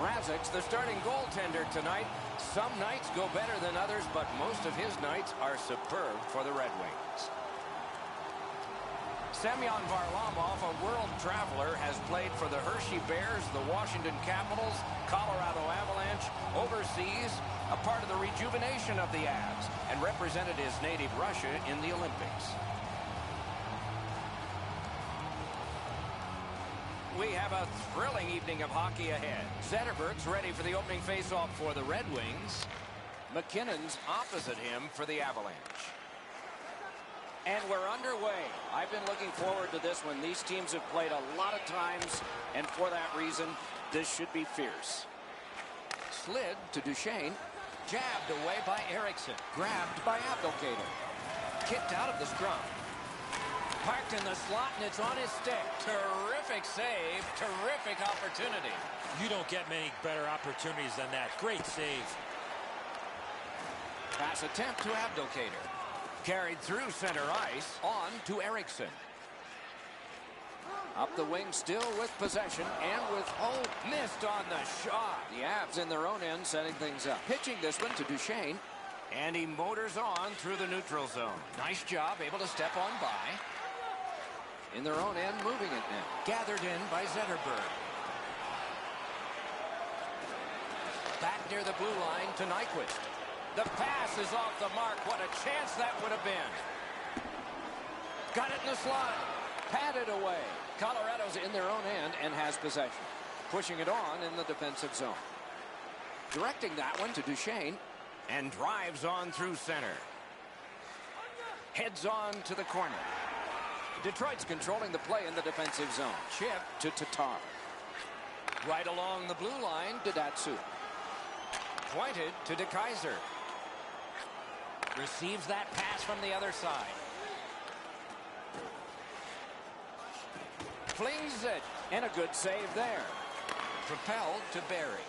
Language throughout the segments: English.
Mrazek's the starting goaltender tonight. Some nights go better than others, but most of his nights are superb for the Red Wings. Semyon Varlamov, a world traveler, has played for the Hershey Bears, the Washington Capitals, Colorado Avalanche, overseas, a part of the rejuvenation of the Avs, and represented his native Russia in the Olympics. We have a thrilling evening of hockey ahead. Zetterberg's ready for the opening faceoff for the Red Wings. McKinnon's opposite him for the Avalanche. And we're underway. I've been looking forward to this one. These teams have played a lot of times, and for that reason, this should be fierce. Slid to Duchesne. Jabbed away by Eriksson. Grabbed by Abdelkader. Kicked out of the scrum. Parked in the slot, and it's on his stick. Terrific save. Terrific opportunity. You don't get many better opportunities than that. Great save. Pass attempt to Abdelkader. Carried through center ice. On to Eriksson. Up the wing still with possession and with, missed on the shot. The Avs in their own end setting things up. Pitching this one to Duchesne. And he motors on through the neutral zone. Nice job, able to step on by. In their own end, moving it now. Gathered in by Zetterberg. Back near the blue line to Nyquist. The pass is off the mark. What a chance that would have been. Got it in the slot. Patted away. Colorado's in their own end and has possession. Pushing it on in the defensive zone. Directing that one to Duchesne. And drives on through center. Heads on to the corner. Detroit's controlling the play in the defensive zone. Chip to Tatar. Right along the blue line to Datsyuk. Pointed to DeKaiser. Receives that pass from the other side. Flings it. And a good save there. Propelled to Barry.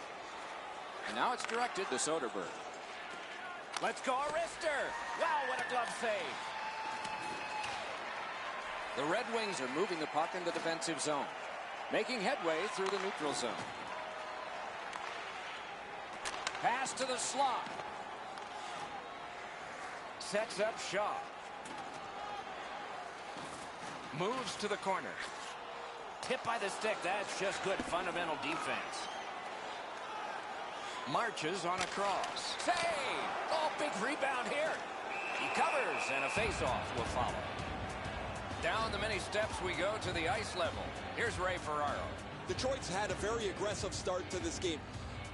And now it's directed to Soderberg. Let's go, Arister. Wow, what a glove save. The Red Wings are moving the puck in the defensive zone. Making headway through the neutral zone. Pass to the slot. Sets up Shaw. Moves to the corner. Tip by the stick. That's just good fundamental defense. Marches on a cross. Save! Oh, big rebound here. He covers, and a face-off will follow. Down the many steps we go to the ice level. Here's Ray Ferraro. Detroit's had a very aggressive start to this game.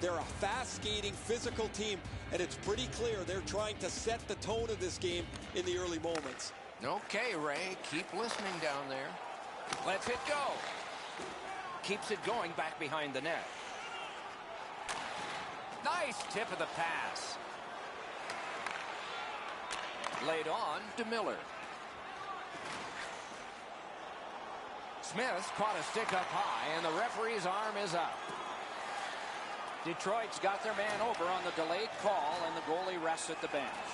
They're a fast-skating, physical team, and it's pretty clear they're trying to set the tone of this game in the early moments. Okay, Ray, keep listening down there. Let's it go. Keeps it going back behind the net. Nice tip of the pass. Laid on to Miller. Smith caught a stick up high, and the referee's arm is up. Detroit's got their man over on the delayed call, and the goalie rests at the bench.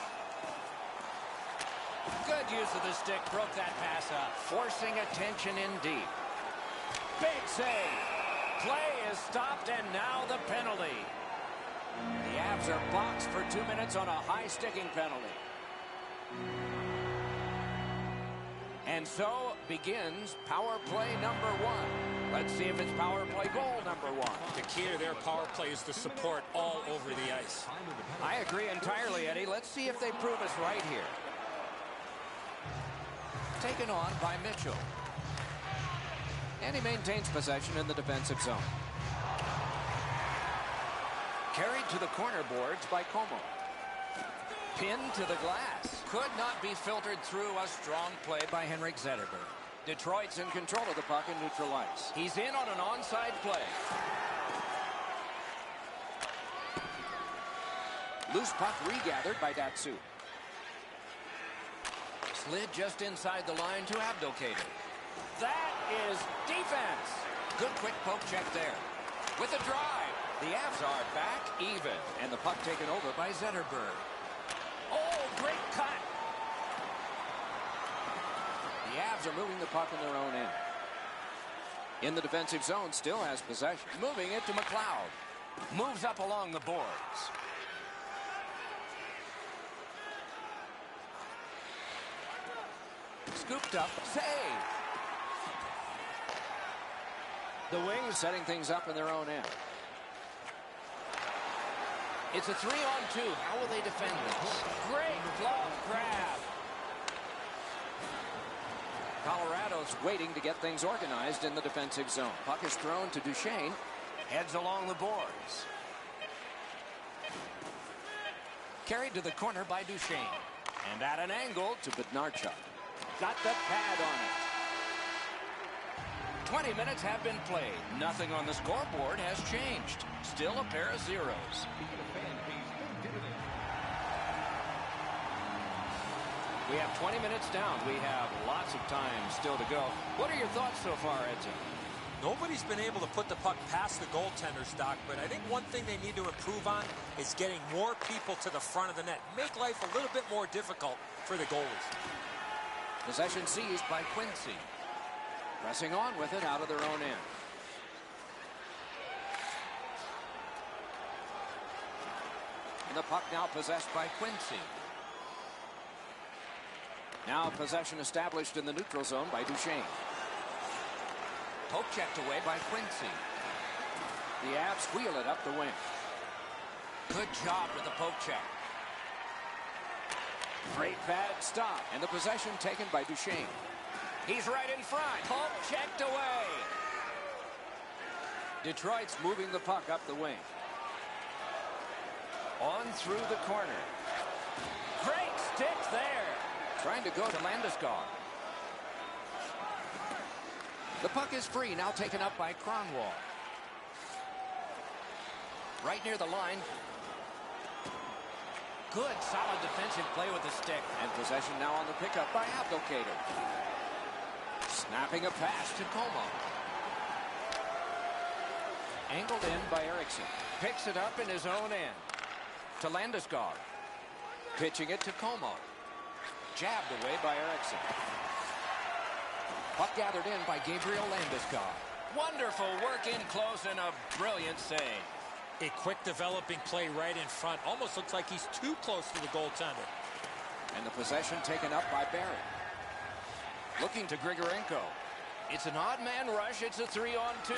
Good use of the stick, broke that pass up. Forcing attention in deep. Big save. Play is stopped, and now the penalty. The Avs are boxed for 2 minutes on a high sticking penalty. And so begins power play number 1. Let's see if it's power play goal number 1. The key to their power play is the support all over the ice. I agree entirely, Eddie. Let's see if they prove us right here. Taken on by Mitchell. And he maintains possession in the defensive zone. Carried to the corner boards by Como. Pinned to the glass. Could not be filtered through. A strong play by Henrik Zetterberg. Detroit's in control of the puck in neutral ice. He's in on an onside play. Loose puck regathered by Datsyuk. Slid just inside the line to Abdelkader. That is defense. Good quick poke check there. With a drive. The Avs are back even. And the puck taken over by Zetterberg. Oh, great cut. The Avs are moving the puck in their own end. In the defensive zone, still has possession. Moving it to McLeod. Moves up along the boards. Scooped up. Save. The Wings setting things up in their own end. It's a 3-on-2. How will they defend this? Great glove grab. Colorado's waiting to get things organized in the defensive zone. Puck is thrown to Duchesne. Heads along the boards. Carried to the corner by Duchesne. And at an angle to Bednarchuk. Got the pad on it. 20 minutes have been played. Nothing on the scoreboard has changed. Still a pair of zeros. We have 20 minutes down. We have lots of time still to go. What are your thoughts so far, Edson? Nobody's been able to put the puck past the goaltender, Stock, but I think one thing they need to improve on is getting more people to the front of the net. Make life a little bit more difficult for the goalies. Possession seized by Quincy. Pressing on with it out of their own end. And the puck now possessed by Quincy. Now possession established in the neutral zone by Duchesne. Poke checked away by Quincy. The Avs wheel it up the wing. Good job with the poke check. Great bad stop. And the possession taken by Duchesne. He's right in front. Poke checked away. Detroit's moving the puck up the wing. On through the corner. Great stick there. Trying to go to Landeskog. The puck is free, now taken up by Kronwall. Right near the line. Good, solid defensive play with the stick. And possession now on the pickup by Abdelkader. Snapping a pass to Como. Angled in by Eriksson. Picks it up in his own end. To Landeskog. Pitching it to Como. Jabbed away by Eriksson. Puck gathered in by Gabriel Landeskog. Wonderful work in close and a brilliant save. A quick developing play right in front. Almost looks like he's too close to the goaltender. And the possession taken up by Barry. Looking to Grigorenko. It's an odd man rush. It's a 3-on-2.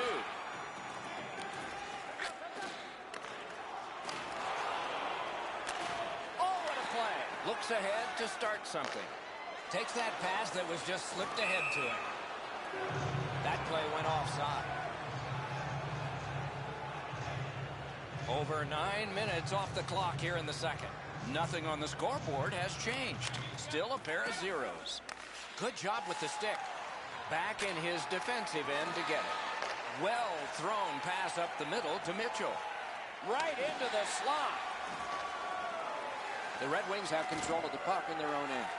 Oh, what a play. Looks ahead to start something. Takes that pass that was just slipped ahead to him. That play went offside. Over 9 minutes off the clock here in the second. Nothing on the scoreboard has changed. Still a pair of zeros. Good job with the stick. Back in his defensive end to get it. Well thrown pass up the middle to Mitchell. Right into the slot. The Red Wings have control of the puck in their own end.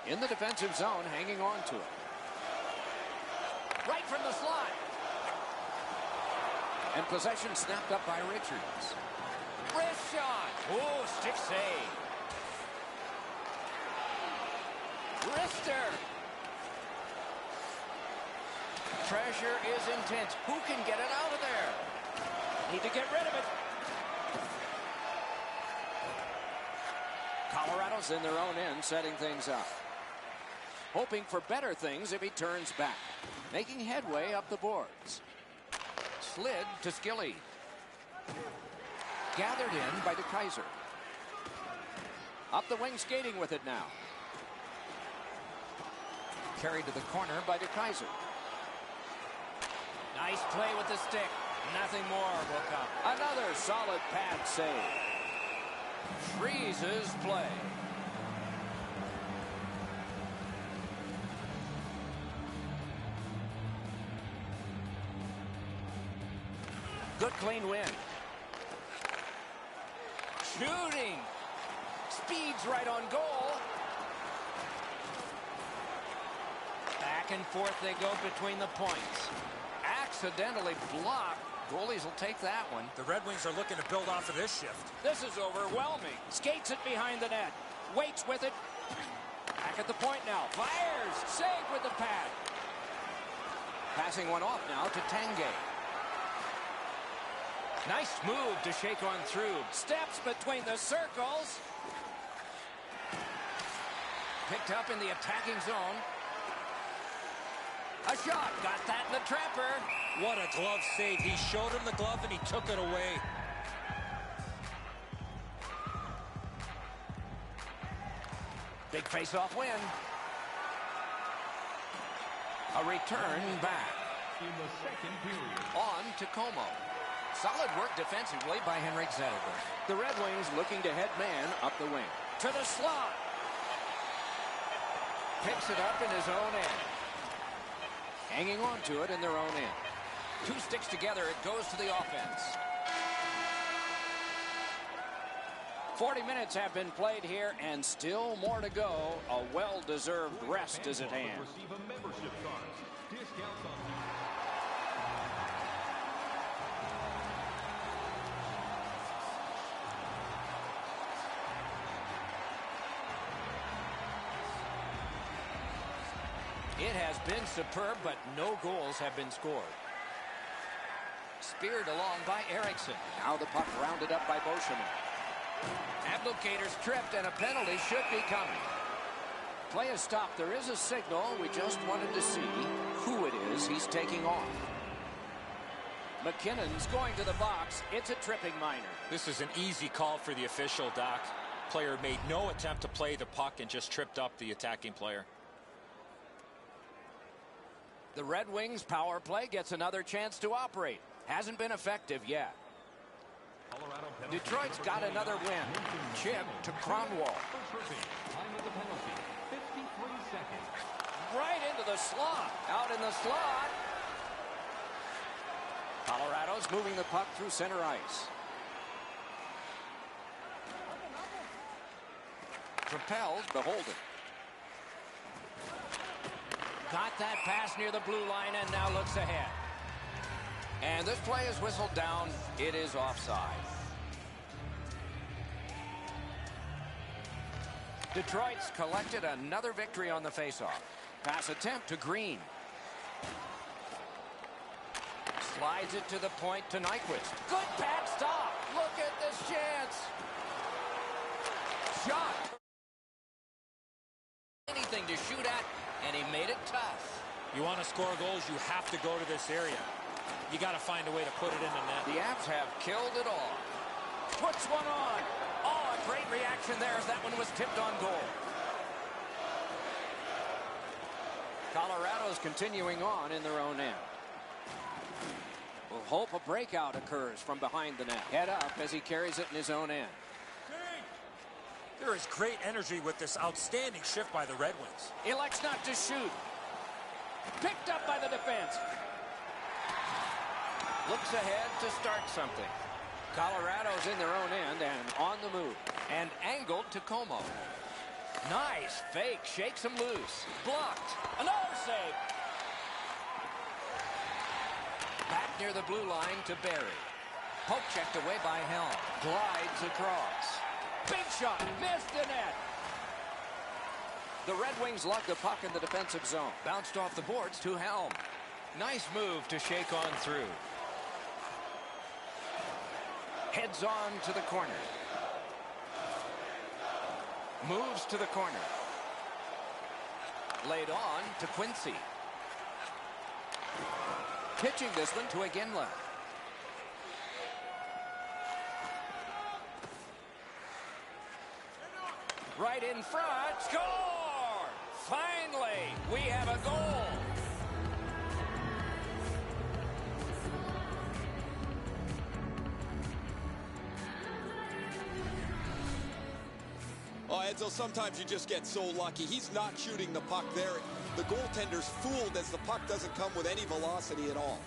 In the defensive zone, hanging on to it. Right from the slot. And possession snapped up by Richards. Wrist shot. Oh, stick save. Wrister. Pressure is intense. Who can get it out of there? Need to get rid of it. Colorado's in their own end, setting things up. Hoping for better things if he turns back. Making headway up the boards. Slid to Skilly. Gathered in by DeKaiser. Up the wing skating with it now. Carried to the corner by DeKaiser. Nice play with the stick. Nothing more will come. Another solid pad save. Freezes play. Good clean win. Shooting. Speeds right on goal. Back and forth they go between the points. Accidentally blocked. Goalies will take that one. The Red Wings are looking to build off of this shift. This is overwhelming. Skates it behind the net. Waits with it. Back at the point now. Fires. Saved with the pad. Passing one off now to Tanguay. Nice move to shake on through. Steps between the circles. Picked up in the attacking zone. A shot. Got that in the trapper. What a glove save. He showed him the glove and he took it away. Big face-off win. A return back. In the second period. On to Como. Solid work defensively by Henrik Zetterberg. The Red Wings looking to head man up the wing. To the slot. Picks it up in his own end. Hanging on to it in their own end. Two sticks together, it goes to the offense. 40 minutes have been played here, and still more to go. A well-deserved rest is at hand. Receive a membership card. Discounts on It has been superb, but no goals have been scored. Speared along by Eriksson. Now the puck rounded up by Beauchemin. Abdelkader's tripped, and a penalty should be coming. Play is stopped. There is a signal. We just wanted to see who it is he's taking on. McKinnon's going to the box. It's a tripping minor. This is an easy call for the official, Doc. Player made no attempt to play the puck and just tripped up the attacking player. The Red Wings power play gets another chance to operate. Hasn't been effective yet. Detroit's got another win. Chip to Cronwall. time of the penalty. 53 seconds. Right into the slot. Out in the slot. Colorado's moving the puck through center ice. Propels, beholden. Got that pass near the blue line and now looks ahead. And this play is whistled down. It is offside. Detroit's collected another victory on the faceoff. Pass attempt to Green. Slides it to the point to Nyquist. Good pad stop. Look at this chance. Shot. Anything to shoot at, and he made it tough. You want to score goals, you have to go to this area. You got to find a way to put it in the net. The Avs have killed it all. Puts one on. Oh, a great reaction there as that one was tipped on goal. Colorado's continuing on in their own end. We'll hope a breakout occurs from behind the net. Head up as he carries it in his own end. There is great energy with this outstanding shift by the Red Wings. Elects not to shoot. Picked up by the defense. Looks ahead to start something. Colorado's in their own end and on the move. And angled to Como. Nice fake. Shakes him loose. Blocked. Another save. Back near the blue line to Barry. Poke checked away by Helm. Glides across. Big shot. Missed the net. The Red Wings lug the puck in the defensive zone. Bounced off the boards to Helm. Nice move to shake on through. Heads on to the corner. Moves to the corner. Laid on to Quincy. Pitching this one to Iginla. Right in front. Score! Finally, we have a goal. Oh, Edzo, sometimes you just get so lucky. He's not shooting the puck there. The goaltender's fooled as the puck doesn't come with any velocity at all.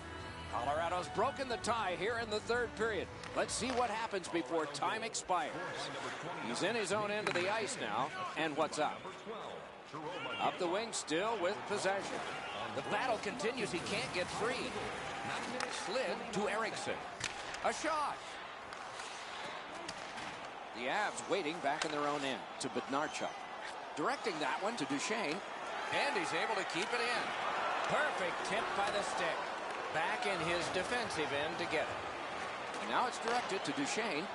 Colorado's broken the tie here in the third period. Let's see what happens before time expires. He's in his own end of the ice now. And what's up? Up the wing still with possession. The battle continues. He can't get free. Slid to Eriksson. A shot. The Avs waiting back in their own end to Bednarchuk. Directing that one to Duchesne. And he's able to keep it in. Perfect tip by the stick. Back in his defensive end to get it. Now it's directed to Duchesne.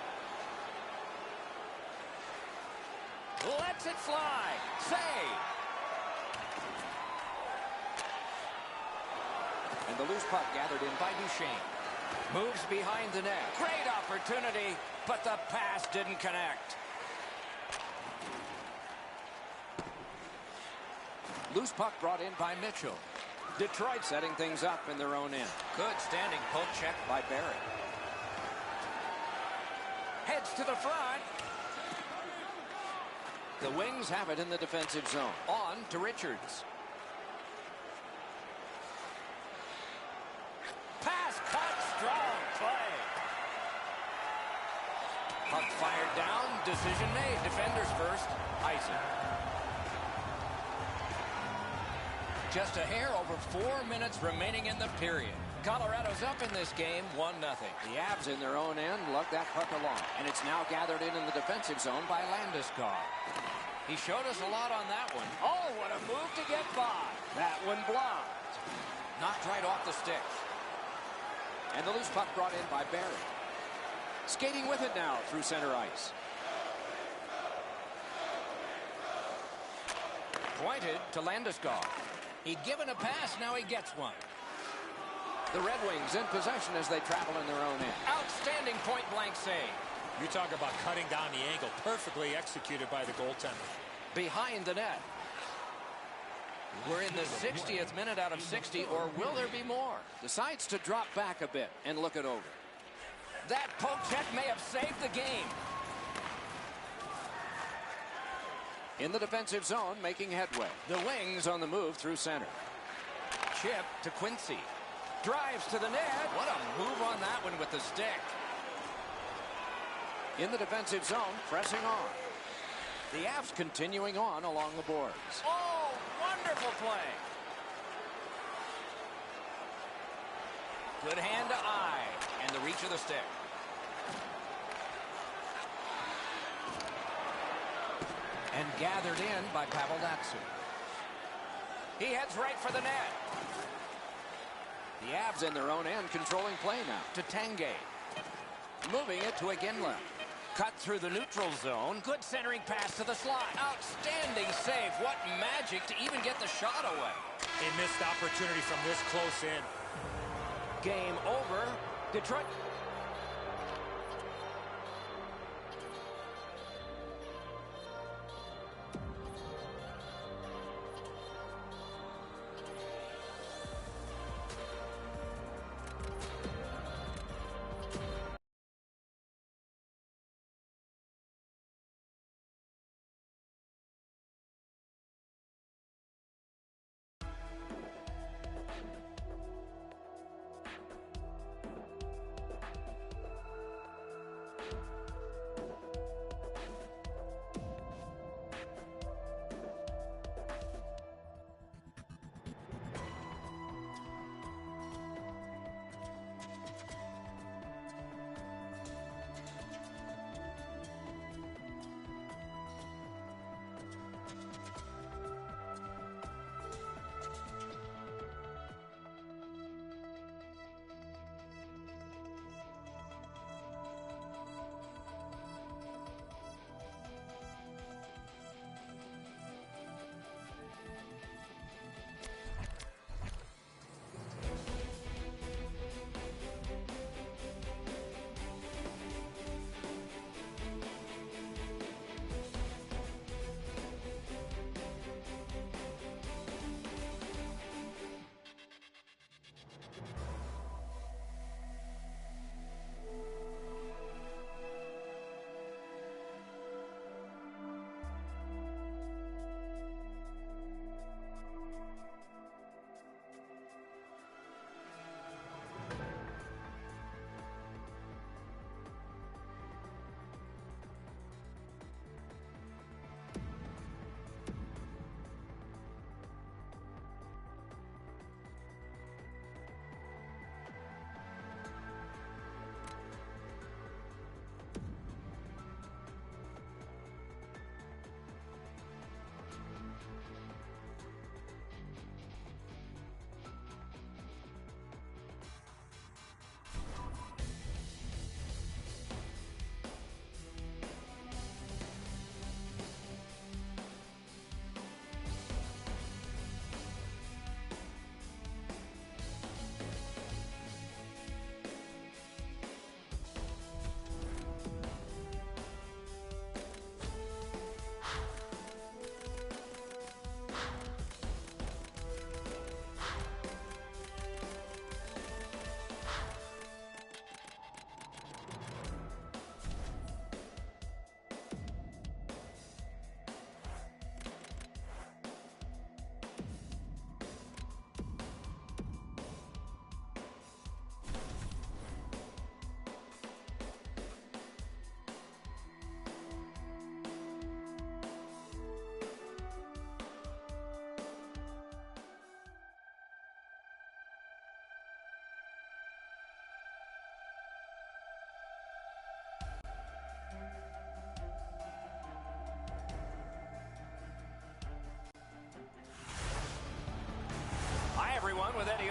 Lets it fly. Save. And the loose puck gathered in by Duchesne. Moves behind the net. Great opportunity, but the pass didn't connect. Loose puck brought in by Mitchell. Detroit setting things up in their own end. Good standing poke check by Barrett. Heads to the front. The Wings have it in the defensive zone. On to Richards. Pass cut, strong play. Puck fired down, decision made. Defenders first, icing. Just a hair over 4 minutes remaining in the period. Colorado's up in this game, 1-0. The Avs in their own end lug that puck along. And it's now gathered in the defensive zone by Landeskog. He showed us a lot on that one. Oh, what a move to get by. That one blocked. Knocked right off the stick. And the loose puck brought in by Barry. Skating with it now through center ice. Pointed to Landeskog. He'd given a pass, now he gets one. The Red Wings in possession as they travel in their own end. Outstanding point-blank save. You talk about cutting down the angle. Perfectly executed by the goaltender. Behind the net. We're in the 60th minute out of 60, or will there be more? Decides to drop back a bit and look it over. That poke check may have saved the game. In the defensive zone, making headway. The Wings on the move through center. Chip to Quincy. Drives to the net. What a move on that one with the stick. In the defensive zone, pressing on. The Avs continuing on along the boards. Oh, wonderful play. Good hand to eye. And the reach of the stick. And gathered in by Pavel Datsyuk. He heads right for the net. The Avs in their own end controlling play now to Tanguay. Moving it to Iginla. Cut through the neutral zone. Good centering pass to the slot. Outstanding save. What magic to even get the shot away. A missed opportunity from this close in. Game over. Detroit.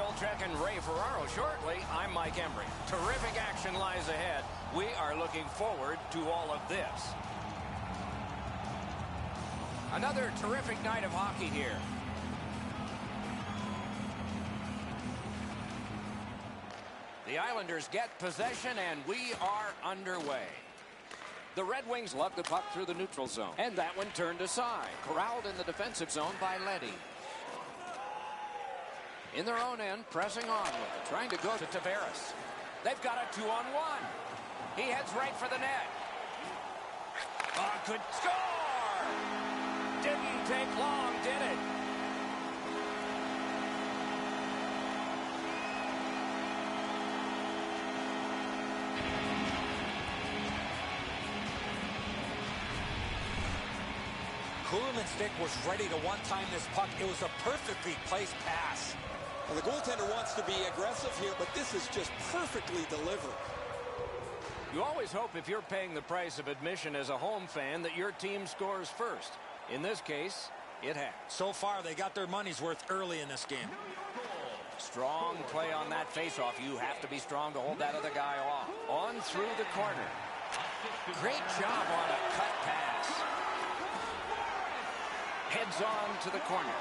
Olczyk and Ray Ferraro shortly. I'm Mike Embry. Terrific action lies ahead. We are looking forward to all of this. Another terrific night of hockey here. The Islanders get possession, and we are underway. The Red Wings lug the puck through the neutral zone. And that one turned aside. Corralled in the defensive zone by Leddy. In their own end, pressing on with it. Trying to go to Tavares. They've got a 2-on-1. He heads right for the net. Oh, good score! Didn't take long, did it? Kuhlman's stick was ready to one-time this puck. It was a perfectly placed pass. Well, the goaltender wants to be aggressive here, but this is just perfectly delivered. You always hope if you're paying the price of admission as a home fan that your team scores first. In this case, it has. So far, they got their money's worth early in this game. Strong play on that faceoff. You have to be strong to hold that other guy off. On through the corner. Great job on a cut pass. Heads on to the corner.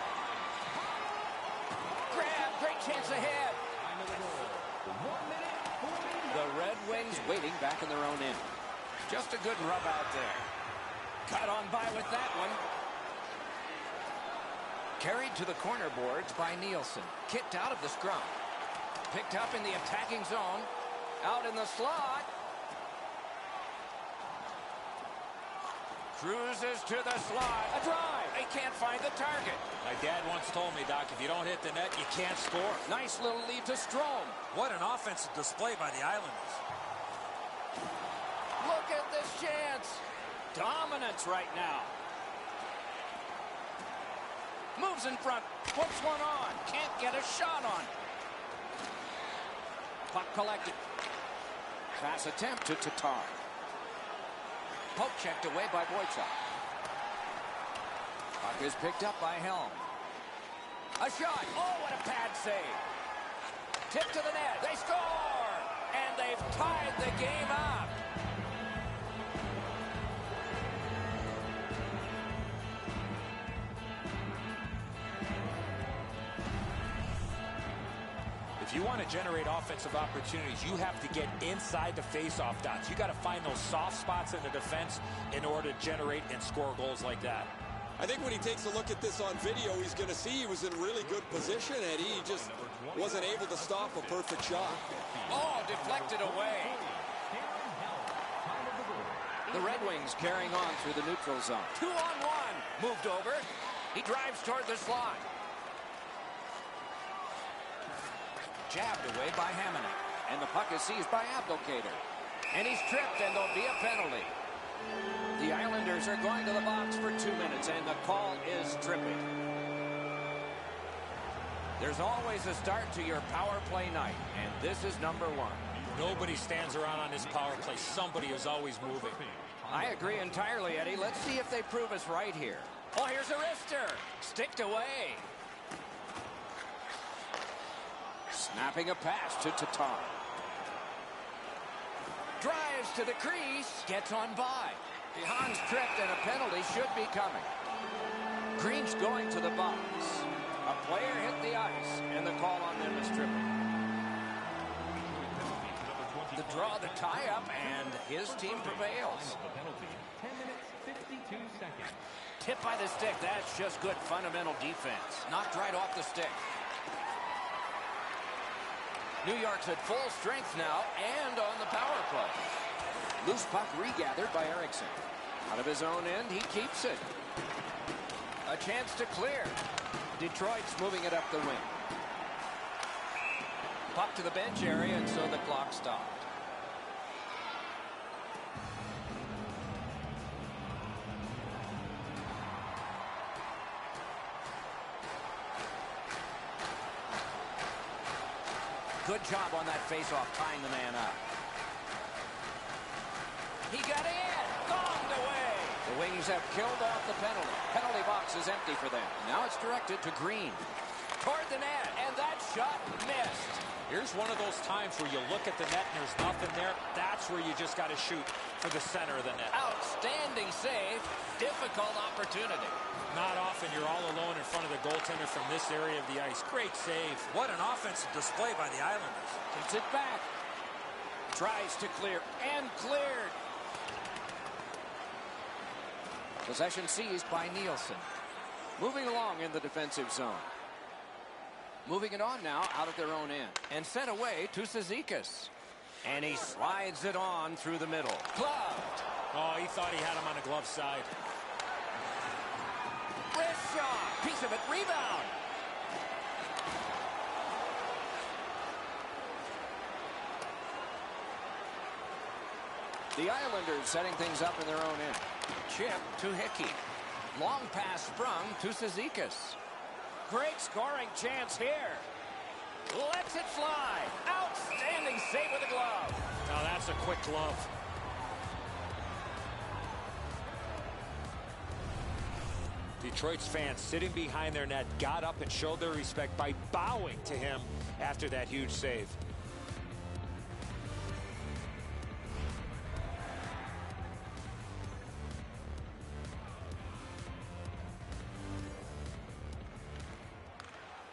Grab, great chance ahead. The Red Wings waiting back in their own end. Just a good rub out there. Cut on by with that one. Carried to the corner boards by Nielsen. Kicked out of the scrum. Picked up in the attacking zone. Out in the slot. Cruises to the slot. A drive. They can't find the target. My dad once told me, Doc, if you don't hit the net, you can't score. Nice little lead to Strome. What an offensive display by the Islanders. Look at this chance. Dominance right now. Moves in front. Puts one on. Can't get a shot on. Puck collected. Pass attempt to Tatar. Poke checked away by Boychuk. Puck is picked up by Helm. A shot. Oh, what a pad save. Tip to the net. They score! And they've tied the game up. If you want to generate offensive opportunities, you have to get inside the face-off dots. You got to find those soft spots in the defense in order to generate and score goals like that. I think when he takes a look at this on video, he's going to see he was in really good position, Eddie. He just wasn't able to stop a perfect shot. Oh, deflected away. The Red Wings carrying on through the neutral zone. 2-on-1. Moved over. He drives toward the slot. Jabbed away by Hamannik. And the puck is seized by Abdelkader. And he's tripped, and there'll be a penalty. The Islanders are going to the box for 2 minutes, and the call is tripping. There's always a start to your power play night, and this is number 1. Nobody stands around on this power play. Somebody is always moving. I agree entirely, Eddie. Let's see if they prove us right here. Oh, here's a wrister. Sticked away. Snapping a pass to Tatar. Drives to the crease. Gets on by. Hans tripped, and a penalty should be coming. Green's going to the box. A player hit the ice, and the call on them is tripping. The draw, the tie-up, and his team prevails. 10 minutes, 52 seconds. Tip by the stick. That's just good fundamental defense. Knocked right off the stick. New York's at full strength now and on the power play. Loose puck regathered by Eriksson. Out of his own end, he keeps it. A chance to clear. Detroit's moving it up the wing. Puck to the bench area, and so the clock stopped. Good job on that faceoff, tying the man up. He got in! Bombed away! The Wings have killed off the penalty. Penalty box is empty for them. Now it's directed to Green. toward the net, and that shot missed. Here's one of those times where you look at the net and there's nothing there. That's where you just got to shoot for the center of the net. Outstanding save. Difficult opportunity. Not often you're all alone in front of the goaltender from this area of the ice. Great save. What an offensive display by the Islanders. Gets it back. Tries to clear, and cleared. Possession seized by Nielsen. Moving along in the defensive zone. Moving it on now out of their own end. And sent away to Cizikas. And he slides it on through the middle. Gloved. Oh, he thought he had him on the glove side. Wrist shot. Piece of it. Rebound. The Islanders setting things up in their own end. Chip to Hickey. Long pass sprung to Cizikas. Great scoring chance here. Lets it fly. Outstanding save with the glove. Now that's a quick glove. Detroit's fans sitting behind their net got up and showed their respect by bowing to him after that huge save.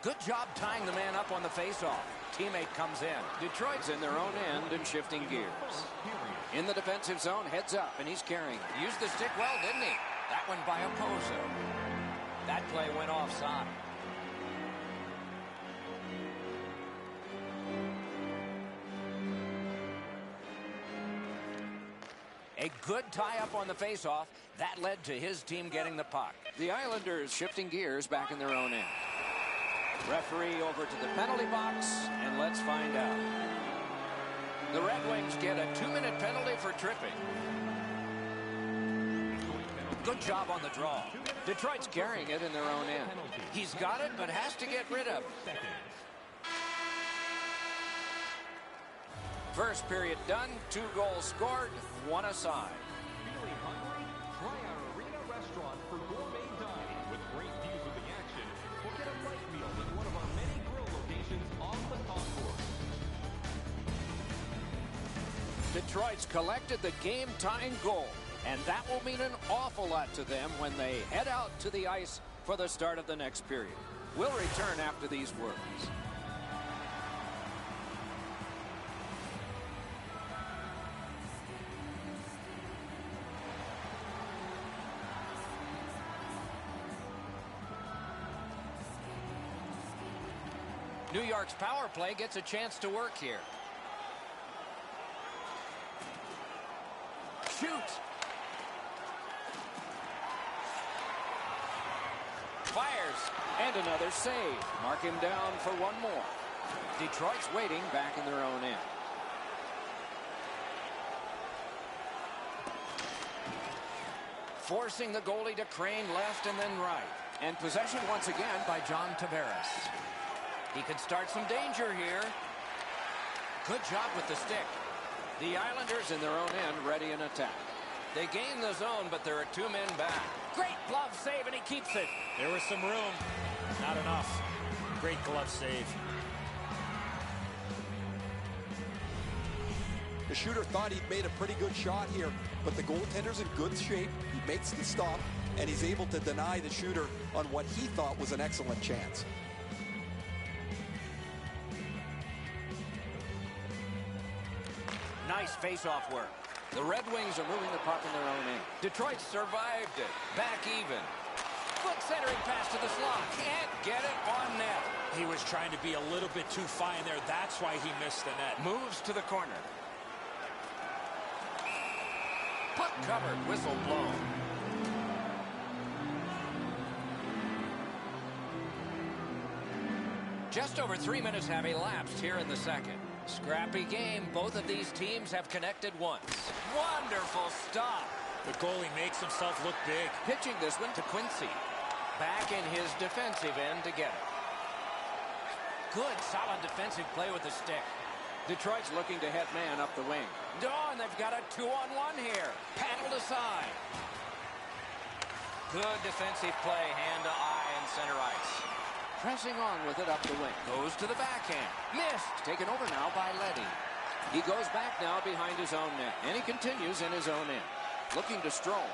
Good job tying the man up on the faceoff. Teammate comes in. Detroit's in their own end and shifting gears. In the defensive zone, heads up, and he's carrying. Used the stick well, didn't he? That one by Oposo. That play went offside. A good tie-up on the faceoff. That led to his team getting the puck. The Islanders shifting gears back in their own end. Referee over to the penalty box, and let's find out. The Red Wings get a 2-minute penalty for tripping. Good job on the draw. Detroit's carrying it in their own end. He's got it, but has to get rid of it. First period done. 2 goals scored, 1 aside. Feeling hungry? Try our arena restaurant for gourmet dining with great views of the action. Or get a light meal at one of our many grill locations on the concourse. Detroit's collected the game-tying goal, and that will mean an awful lot to them when they head out to the ice for the start of the next period. We'll return after these words. New York's power play gets a chance to work here. Shoot. Fires. And another save. Mark him down for one more. Detroit's waiting back in their own end. Forcing the goalie to crane left and then right. And possession once again by John Tavares. He could start some danger here. Good job with the stick. The Islanders in their own end ready in attack. They gain the zone, but there are 2 men back. Great glove save, and he keeps it. There was some room. Not enough. Great glove save. The shooter thought he'd made a pretty good shot here, but the goaltender's in good shape. He makes the stop, and he's able to deny the shooter on what he thought was an excellent chance. Nice face-off work. The Red Wings are moving the puck in their own end. Detroit survived it. Back even. Foot centering pass to the slot. Can't get it on net. He was trying to be a little bit too fine there. That's why he missed the net. Moves to the corner. Puck covered. Whistle blown. Just over 3 minutes have elapsed here in the second. Scrappy game. Both of these teams have connected once. Wonderful stop. The goalie makes himself look big. Pitching this one to Quincy. Back in his defensive end to get it. Good, solid defensive play with the stick. Detroit's looking to head man up the wing. Oh, and they've got a 2-on-1 here. Paddled aside. Good defensive play, hand to eye in center ice. Pressing on with it up the wing. Goes to the backhand. Missed. Taken over now by Leddy. He goes back now behind his own net. And he continues in his own end. Looking to stroll.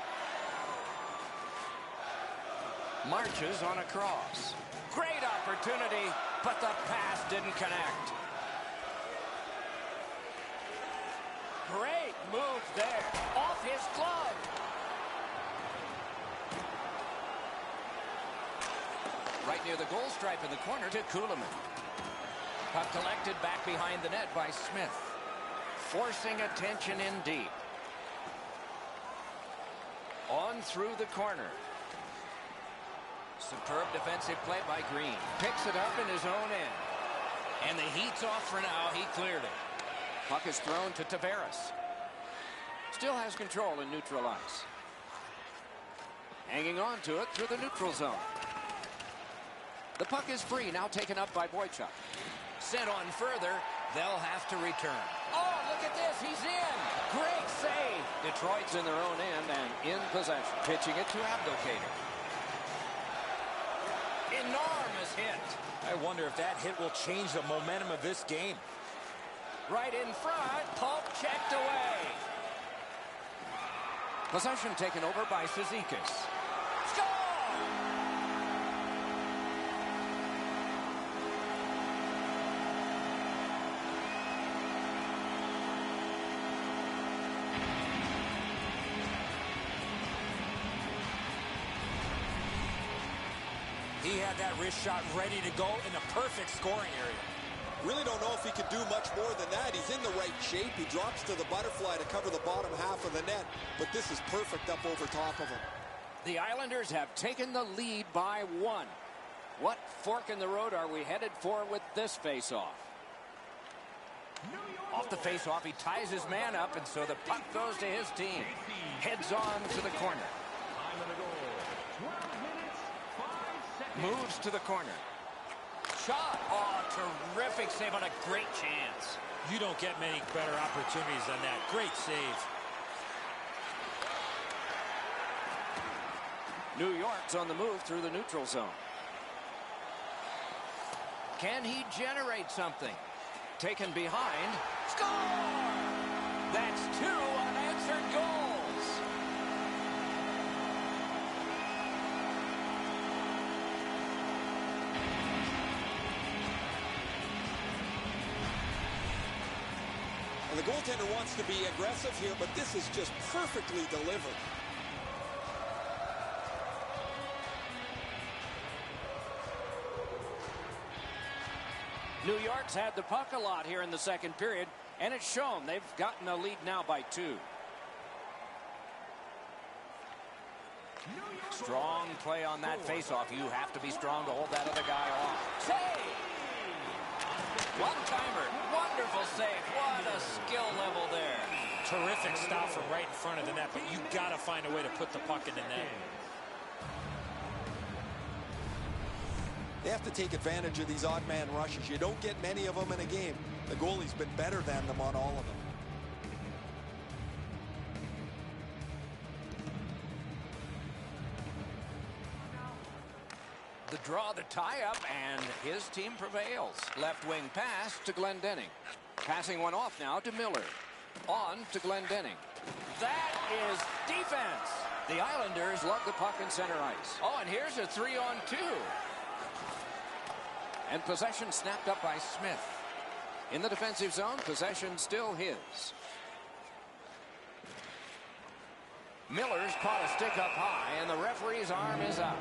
Marches on a cross. Great opportunity, but the pass didn't connect. Great move there. Off his glove. Right near the goal stripe in the corner to Kuhlman. Puck collected back behind the net by Smith. Forcing attention in deep. On through the corner. Superb defensive play by Green. Picks it up in his own end. And the heat's off for now. He cleared it. Puck is thrown to Tavares. Still has control in neutral ice. Hanging on to it through the neutral zone. The puck is free, now taken up by Boychuk. Sent on further, they'll have to return. Oh, look at this, he's in! Great save! Detroit's in their own end and in possession. Pitching it to Abdelkader. Enormous hit. I wonder if that hit will change the momentum of this game. Right in front, Pope checked away. Possession taken over by Cizikas. Score! He had that wrist shot ready to go in a perfect scoring area. Really don't know if he can do much more than that. He's in the right shape. He drops to the butterfly to cover the bottom half of the net, but this is perfect up over top of him. The Islanders have taken the lead by 1. What fork in the road are we headed for with this face-off? Off the face-off, he ties his man up, and so the puck goes to his team. Heads on to the corner. Moves to the corner. Shot. Oh, terrific save on a great chance. You don't get many better opportunities than that. Great save. New York's on the move through the neutral zone. Can he generate something? Taken behind. Score! That's 2 unanswered goals. And the goaltender wants to be aggressive here, but this is just perfectly delivered. New York's had the puck a lot here in the second period, and it's shown. They've gotten a lead now by 2. Strong play on that faceoff. You have to be strong to hold that other guy off. Save! One-timer. Wonderful save. What a skill level there. Terrific stop from right in front of the net, but you got to find a way to put the puck in the net. They have to take advantage of these odd man rushes. You don't get many of them in a game. The goalie's been better than them on all of them. The draw, the tie-up, and his team prevails. Left wing pass to Glendening. Passing one off now to Miller. On to Glendening. That is defense. The Islanders lug the puck in center ice. Oh, and here's a 3-on-2. And possession snapped up by Smith. In the defensive zone, possession still his. Miller's caught a stick up high, and the referee's arm is up.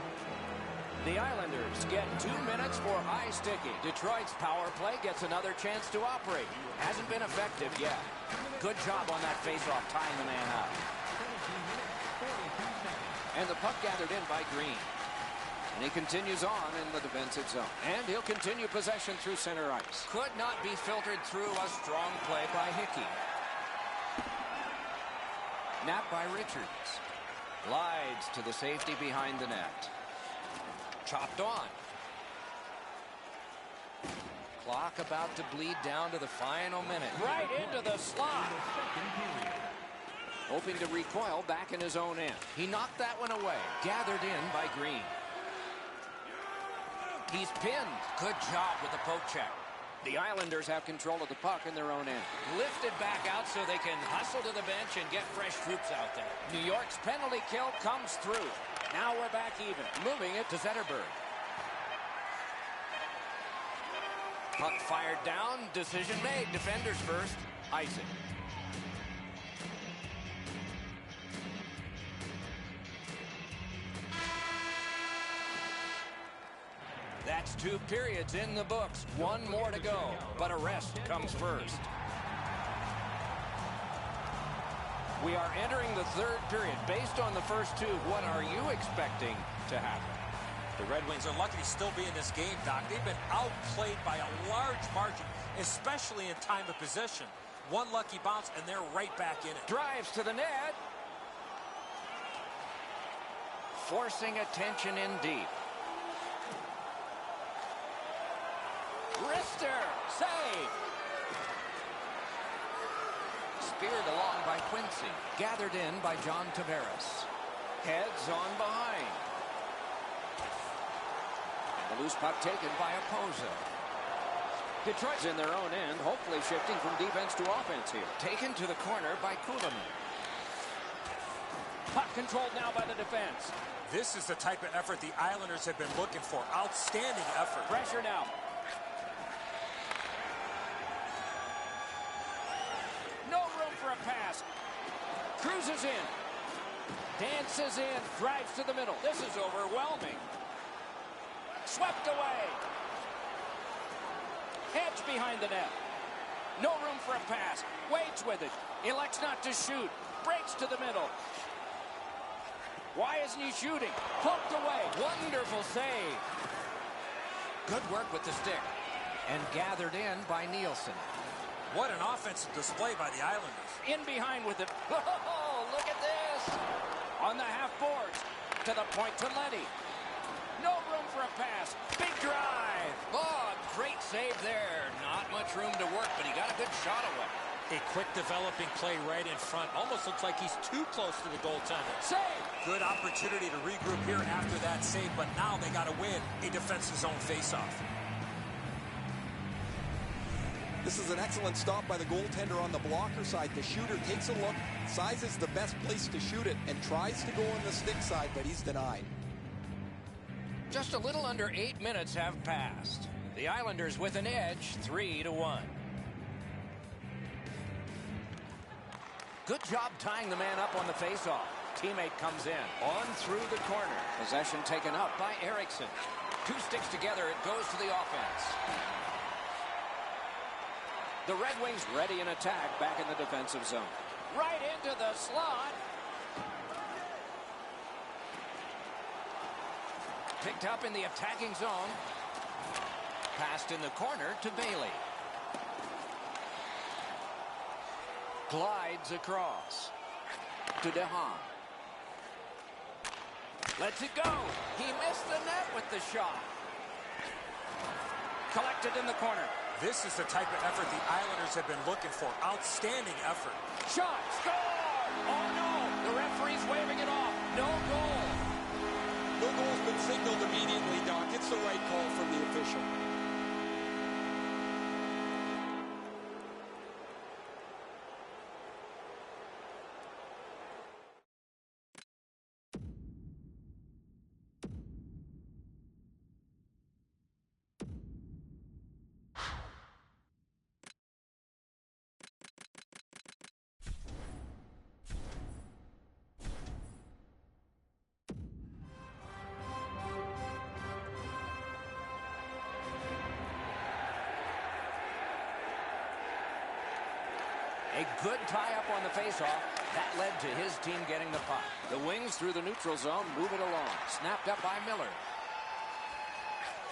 The Islanders get 2 minutes for high sticking. Detroit's power play gets another chance to operate. Hasn't been effective yet. Good job on that faceoff, tying the man up. And the puck gathered in by Green. And he continues on in the defensive zone. And he'll continue possession through center ice. Could not be filtered through a strong play by Hickey. Napped by Richards. Glides to the safety behind the net. Chopped on. Clock about to bleed down to the final minute. Right into the slot. Hoping to recoil back in his own end. He knocked that one away. Gathered in by Green. He's pinned. Good job with the poke check. The Islanders have control of the puck in their own end. Lifted back out so they can hustle to the bench and get fresh troops out there. New York's penalty kill comes through. Now we're back even. Moving it to Zetterberg. Puck fired down. Decision made. Defenders first. Icing. That's 2 periods in the books. 1 more to go, but a rest comes first. We are entering the 3rd period. Based on the first 2, what are you expecting to happen? The Red Wings are lucky to still be in this game, Doc. They've been outplayed by a large margin, especially in time of possession. 1 lucky bounce, and they're right back in it. Drives to the net. Forcing attention in deep. Wrister, save. Speared along by Quincy. Gathered in by John Tavares. Heads on behind. And the loose puck taken by Opozo. Detroit's in their own end, hopefully shifting from defense to offense here. Taken to the corner by Kuhlman. Puck controlled now by the defense. This is the type of effort the Islanders have been looking for. Outstanding effort. Pressure now. No room for a pass. Cruises in. Dances in. Drives to the middle. This is overwhelming. Swept away. Hedge behind the net. No room for a pass. Waits with it. Elects not to shoot. Breaks to the middle. Why isn't he shooting? Poked away. Wonderful save. Good work with the stick. And gathered in by Nielsen. What an offensive display by the Islanders. In behind with it. Oh, look at this. On the half boards. To the point to Letty. No room for a pass. Big drive. Oh, great save there. Not much room to work, but he got a good shot away. A quick developing play right in front. Almost looks like he's too close to the goaltender. Save. Good opportunity to regroup here after that save, but now they got to win a defensive zone faceoff. This is an excellent stop by the goaltender on the blocker side. The shooter takes a look, sizes the best place to shoot it, and tries to go on the stick side, but he's denied. Just a little under 8 minutes have passed. The Islanders with an edge, 3-1. Good job tying the man up on the faceoff. Teammate comes in, on through the corner. Possession taken up by Eriksson. 2 sticks together, it goes to the offense. The Red Wings ready in attack back in the defensive zone. Right into the slot. Picked up in the attacking zone. Passed in the corner to Bailey. Glides across to DeHaan. Lets it go. He missed the net with the shot. Collected in the corner. This is the type of effort the Islanders have been looking for. Outstanding effort. Shot. Score! Oh, no. The referee's waving it off. No goal. No goal's been signaled immediately, Doc. It's the right call from the official. A good tie-up on the faceoff. That led to his team getting the puck. The Wings through the neutral zone move it along. Snapped up by Miller.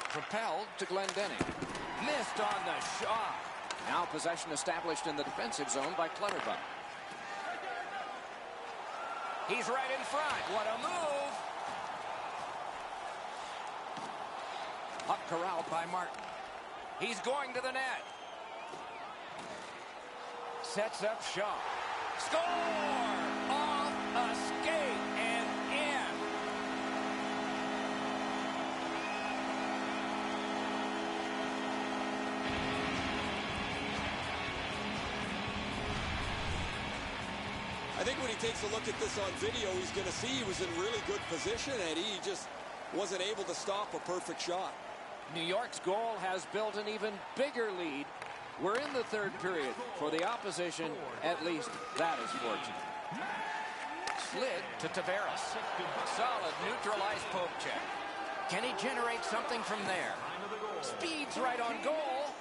Propelled to Glendening. Missed on the shot. Now possession established in the defensive zone by Clutterbuck. He's right in front. What a move. Puck corralled by Martin. He's going to the net. Sets up shot. Score! Off a skate and in. I think when he takes a look at this on video, he's going to see he was in really good position, and he just wasn't able to stop a perfect shot. New York's goal has built an even bigger lead. We're in the third period. For the opposition, at least that is fortunate. Slid to Tavares. Solid neutralized poke check. Can he generate something from there? Speeds right on goal.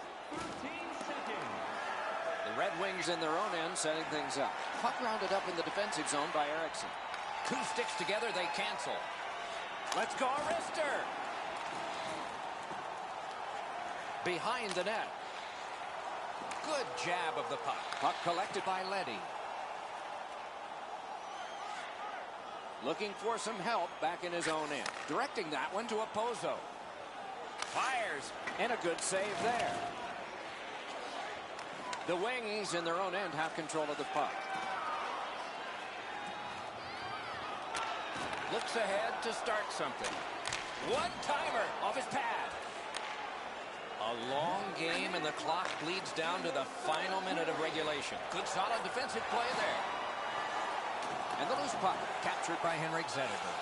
The Red Wings in their own end setting things up. Puck rounded up in the defensive zone by Erickson. Two sticks together, they cancel. Let's go, Rister. Behind the net. Good jab of the puck. Puck collected by Leddy. Looking for some help back in his own end. Directing that one to Opozo. Fires. And a good save there. The Wings in their own end have control of the puck. Looks ahead to start something. One-timer off his pad. A long game, and the clock bleeds down to the final minute of regulation. Good solid defensive play there. And the loose puck captured by Henrik Zetterberg.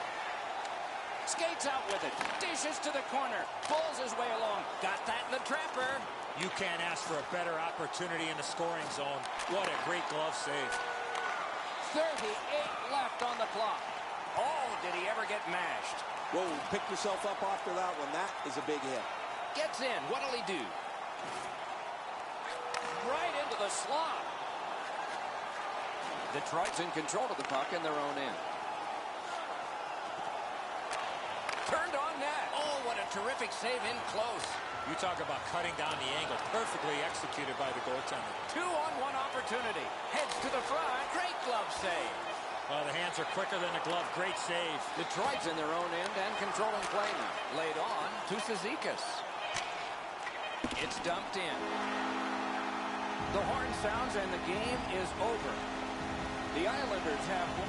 Skates out with it. Dishes to the corner. Pulls his way along. Got that in the trapper. You can't ask for a better opportunity in the scoring zone. What a great glove save. 38 left on the clock. Oh, did he ever get mashed? Whoa, pick yourself up after that one. That is a big hit. Gets in. What'll he do? Right into the slot. Detroit's in control of the puck in their own end. Turned on net. Oh, what a terrific save in close. You talk about cutting down the angle. Perfectly executed by the goaltender. 2-on-1 opportunity. Heads to the front. Great glove save. Well, the hands are quicker than the glove. Great save. Detroit's in their own end and controlling play now. Laid on to Cizikas. It's dumped in. The horn sounds and the game is over. The Islanders have won.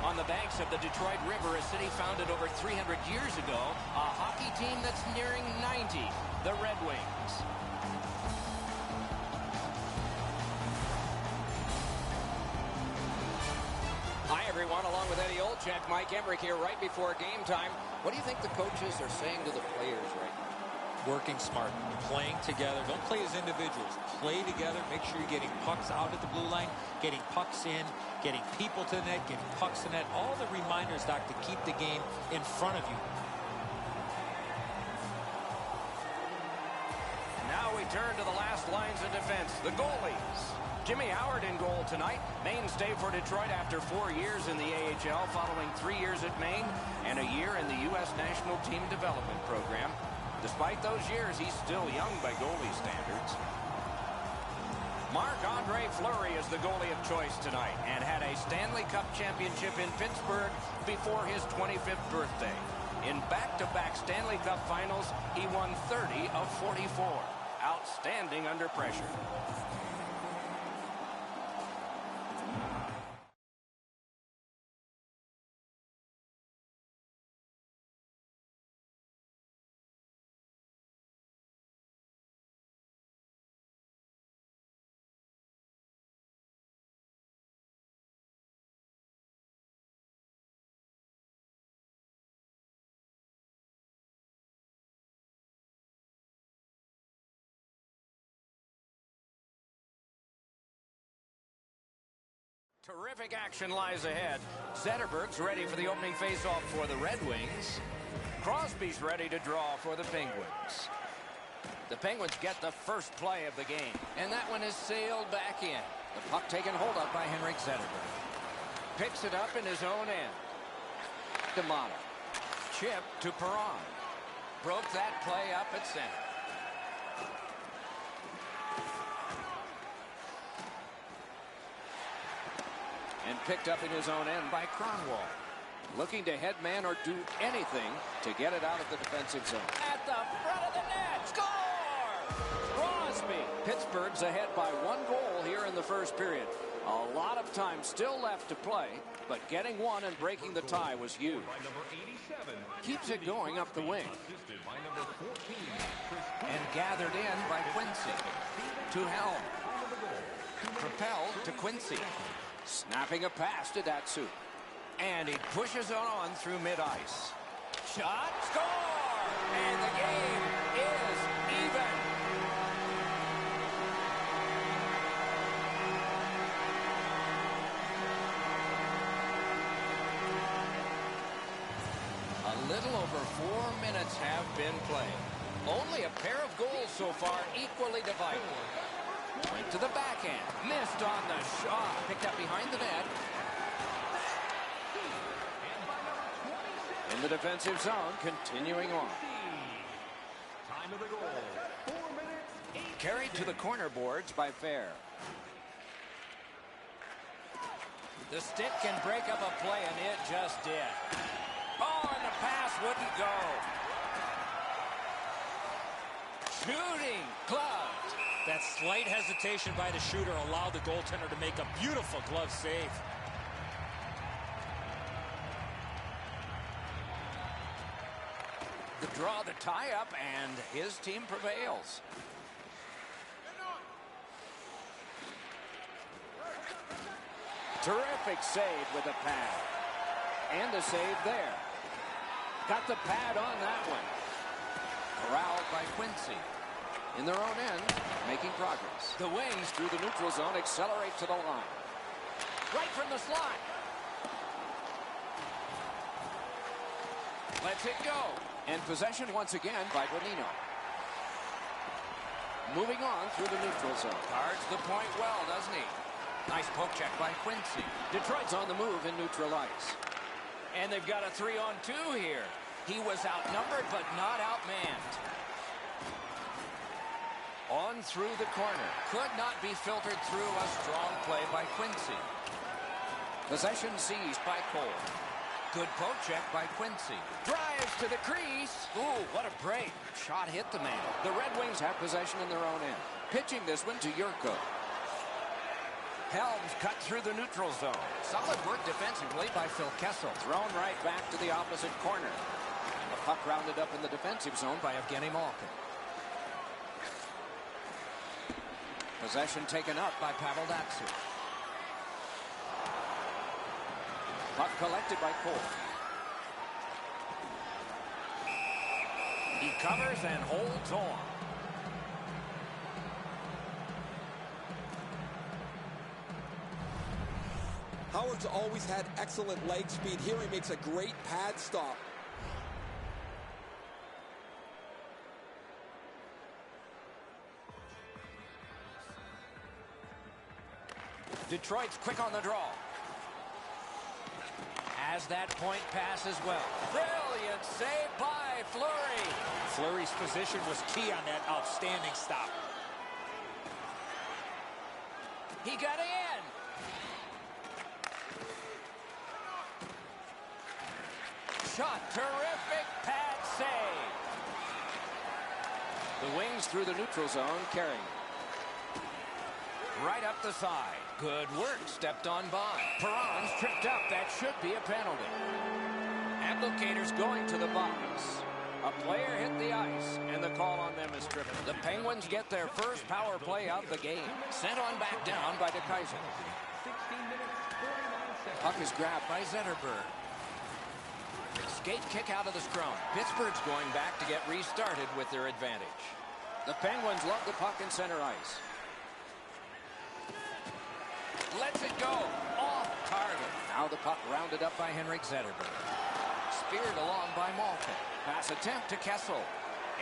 On the banks of the Detroit River, a city founded over 300 years ago, a hockey team that's nearing 90, the Red Wings. Hi, everyone. Along with Eddie Olczyk, Mike Emrick here right before game time. What do you think the coaches are saying to the players right now? working smart, playing together. Don't play as individuals. Play together. Make sure you're getting pucks out at the blue line, getting pucks in, getting people to the net, getting pucks to the net. All the reminders, Doc, to keep the game in front of you. Now we turn to the last lines of defense, the goalies. Jimmy Howard in goal tonight. Mainstay for Detroit after 4 years in the AHL, following 3 years at Maine and a year in the U.S. National Team Development Program. Despite those years, he's still young by goalie standards. Marc-Andre Fleury is the goalie of choice tonight and had a Stanley Cup championship in Pittsburgh before his 25th birthday. In back-to-back Stanley Cup finals, he won 30 of 44. Outstanding under pressure. Terrific action lies ahead. Zetterberg's ready for the opening faceoff for the Red Wings. Crosby's ready to draw for the Penguins. The Penguins get the first play of the game, and that one is sailed back in. The puck taken hold up by Henrik Zetterberg. Picks it up in his own end. D'Amato. Chip to Perron. Broke that play up at center. And picked up in his own end by Kronwall. Looking to head man or do anything to get it out of the defensive zone. At the front of the net. Score! Crosby. Pittsburgh's ahead by 1 goal here in the first period. A lot of time still left to play, but getting one and breaking the tie was huge. Keeps it going up the wing. And gathered in by Quincy. To Helm. Propelled to Quincy. Snapping a pass to Datsyuk. And he pushes it on through mid-ice. Shot, score! And the game is even. A little over 4 minutes have been played. Only a pair of goals so far, equally divided. Went to the backhand. Missed on the shot. Picked up behind the net. In the defensive zone, continuing on. Time of the goal. 4 minutes, 8 Carried to the corner boards by Fair. The stick can break up a play, and it just did. Oh, and the pass wouldn't go. Shooting glove. That slight hesitation by the shooter allowed the goaltender to make a beautiful glove save. The draw, the tie-up, and his team prevails. Terrific save with a pad. And a save there. Got the pad on that one. Corralled by Quincy. In their own end, making progress. The Wings through the neutral zone accelerate to the line. Right from the slot. Lets it go. And possession once again by Bonino. Moving on through the neutral zone. Guards the point well, doesn't he? Nice poke check by Quincy. Detroit's on the move in neutral ice. And they've got a 3-on-2 here. He was outnumbered but not outmanned. On through the corner. Could not be filtered through a strong play by Quincy. Possession seized by Cole. Good poke check by Quincy. Drives to the crease. Ooh, what a break. Shot hit the man. The Red Wings have possession in their own end. Pitching this one to Yurko. Helms cut through the neutral zone. Solid work defensively by Phil Kessel. Thrown right back to the opposite corner. And the puck rounded up in the defensive zone by Evgeny Malkin. Possession taken up by Pavel Datsyuk. Puck collected by Cole. He covers and holds on. Howard's always had excellent leg speed. Here he makes a great pad stop. Detroit's quick on the draw. Has that point pass as well. Brilliant save by Fleury. Fleury's position was key on that outstanding stop. He got in. Shot. Terrific pad save. The wings through the neutral zone carrying. Right up the side. Good work. Stepped on by. Perron's tripped up. That should be a penalty. Abdelkader's going to the box. A player hit the ice, and the call on them is tripping. The Penguins get their first power play of the game. Sent on back down by DeKaiser. Puck is grabbed by Zetterberg. Skate kick out of the scrum. Pittsburgh's going back to get restarted with their advantage. The Penguins love the puck in center ice. Lets it go. Off target. Now the puck rounded up by Henrik Zetterberg. Speared along by Malkin. Pass attempt to Kessel.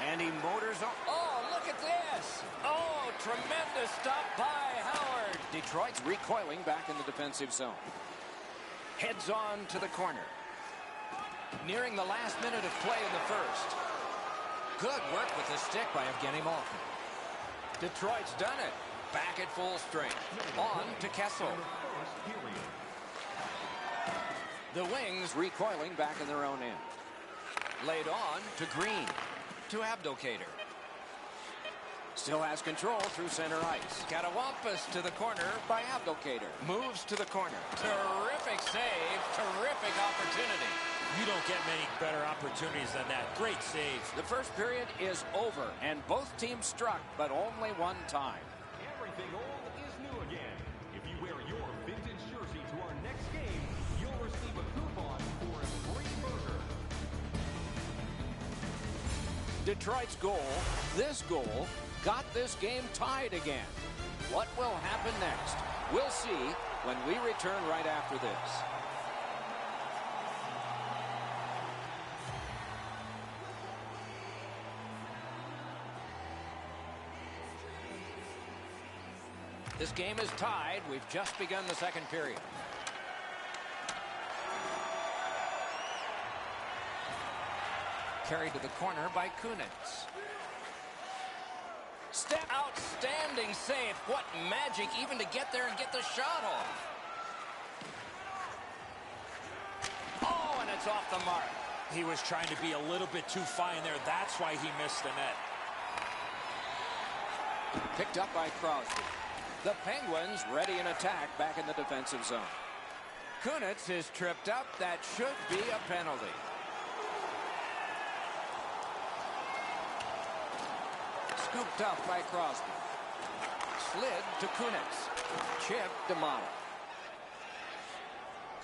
And he motors on. Oh, look at this. Oh, tremendous stop by Howard. Detroit's recoiling back in the defensive zone. Heads on to the corner. Nearing the last minute of play in the first. Good work with the stick by Evgeny Malkin. Detroit's done it. Back at full strength. On to Kessel. The Wings recoiling back in their own end. Laid on to Green. To Abdelkader. Still has control through center ice. Katawampus to the corner by Abdelkader. Moves to the corner. Terrific save. Terrific opportunity. You don't get many better opportunities than that. Great save. The first period is over, and both teams struck, but only one time. Everything old is new again. If you wear your vintage jersey to our next game, you'll receive a coupon for a free burger. Detroit's goal, this goal, got this game tied again. What will happen next? We'll see when we return right after this. This game is tied. We've just begun the second period. Carried to the corner by Kunitz. Step, outstanding save. What magic even to get there and get the shot off. Oh, and it's off the mark. He was trying to be a little bit too fine there. That's why he missed the net. Picked up by Crosby. The Penguins ready in attack back in the defensive zone. Kunitz is tripped up. That should be a penalty. Scooped up by Crosby. Slid to Kunitz. Chip to Mata.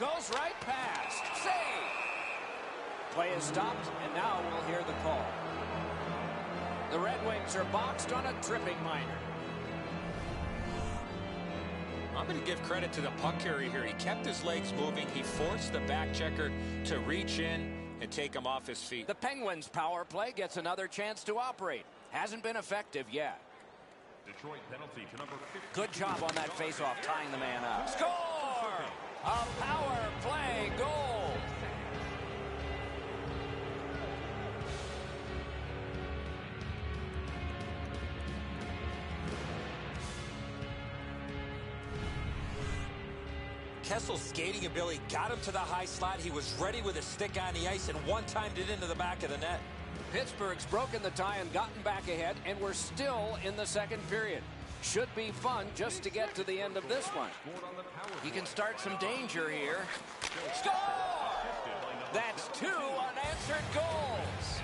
Goes right past. Save! Play is stopped, and now we'll hear the call. The Red Wings are boxed on a tripping minor. I'm going to give credit to the puck carrier here. He kept his legs moving. He forced the back checker to reach in and take him off his feet. The Penguins' power play gets another chance to operate. Hasn't been effective yet. Detroit penalty to number 50. Good job on that faceoff, tying the man up. Score! A power play goal. Kessel's skating ability got him to the high slot. He was ready with a stick on the ice and one-timed it into the back of the net. Pittsburgh's broken the tie and gotten back ahead, and we're still in the second period. Should be fun just to get to the end of this one. He can start some danger here. Score! That's 2 unanswered goals.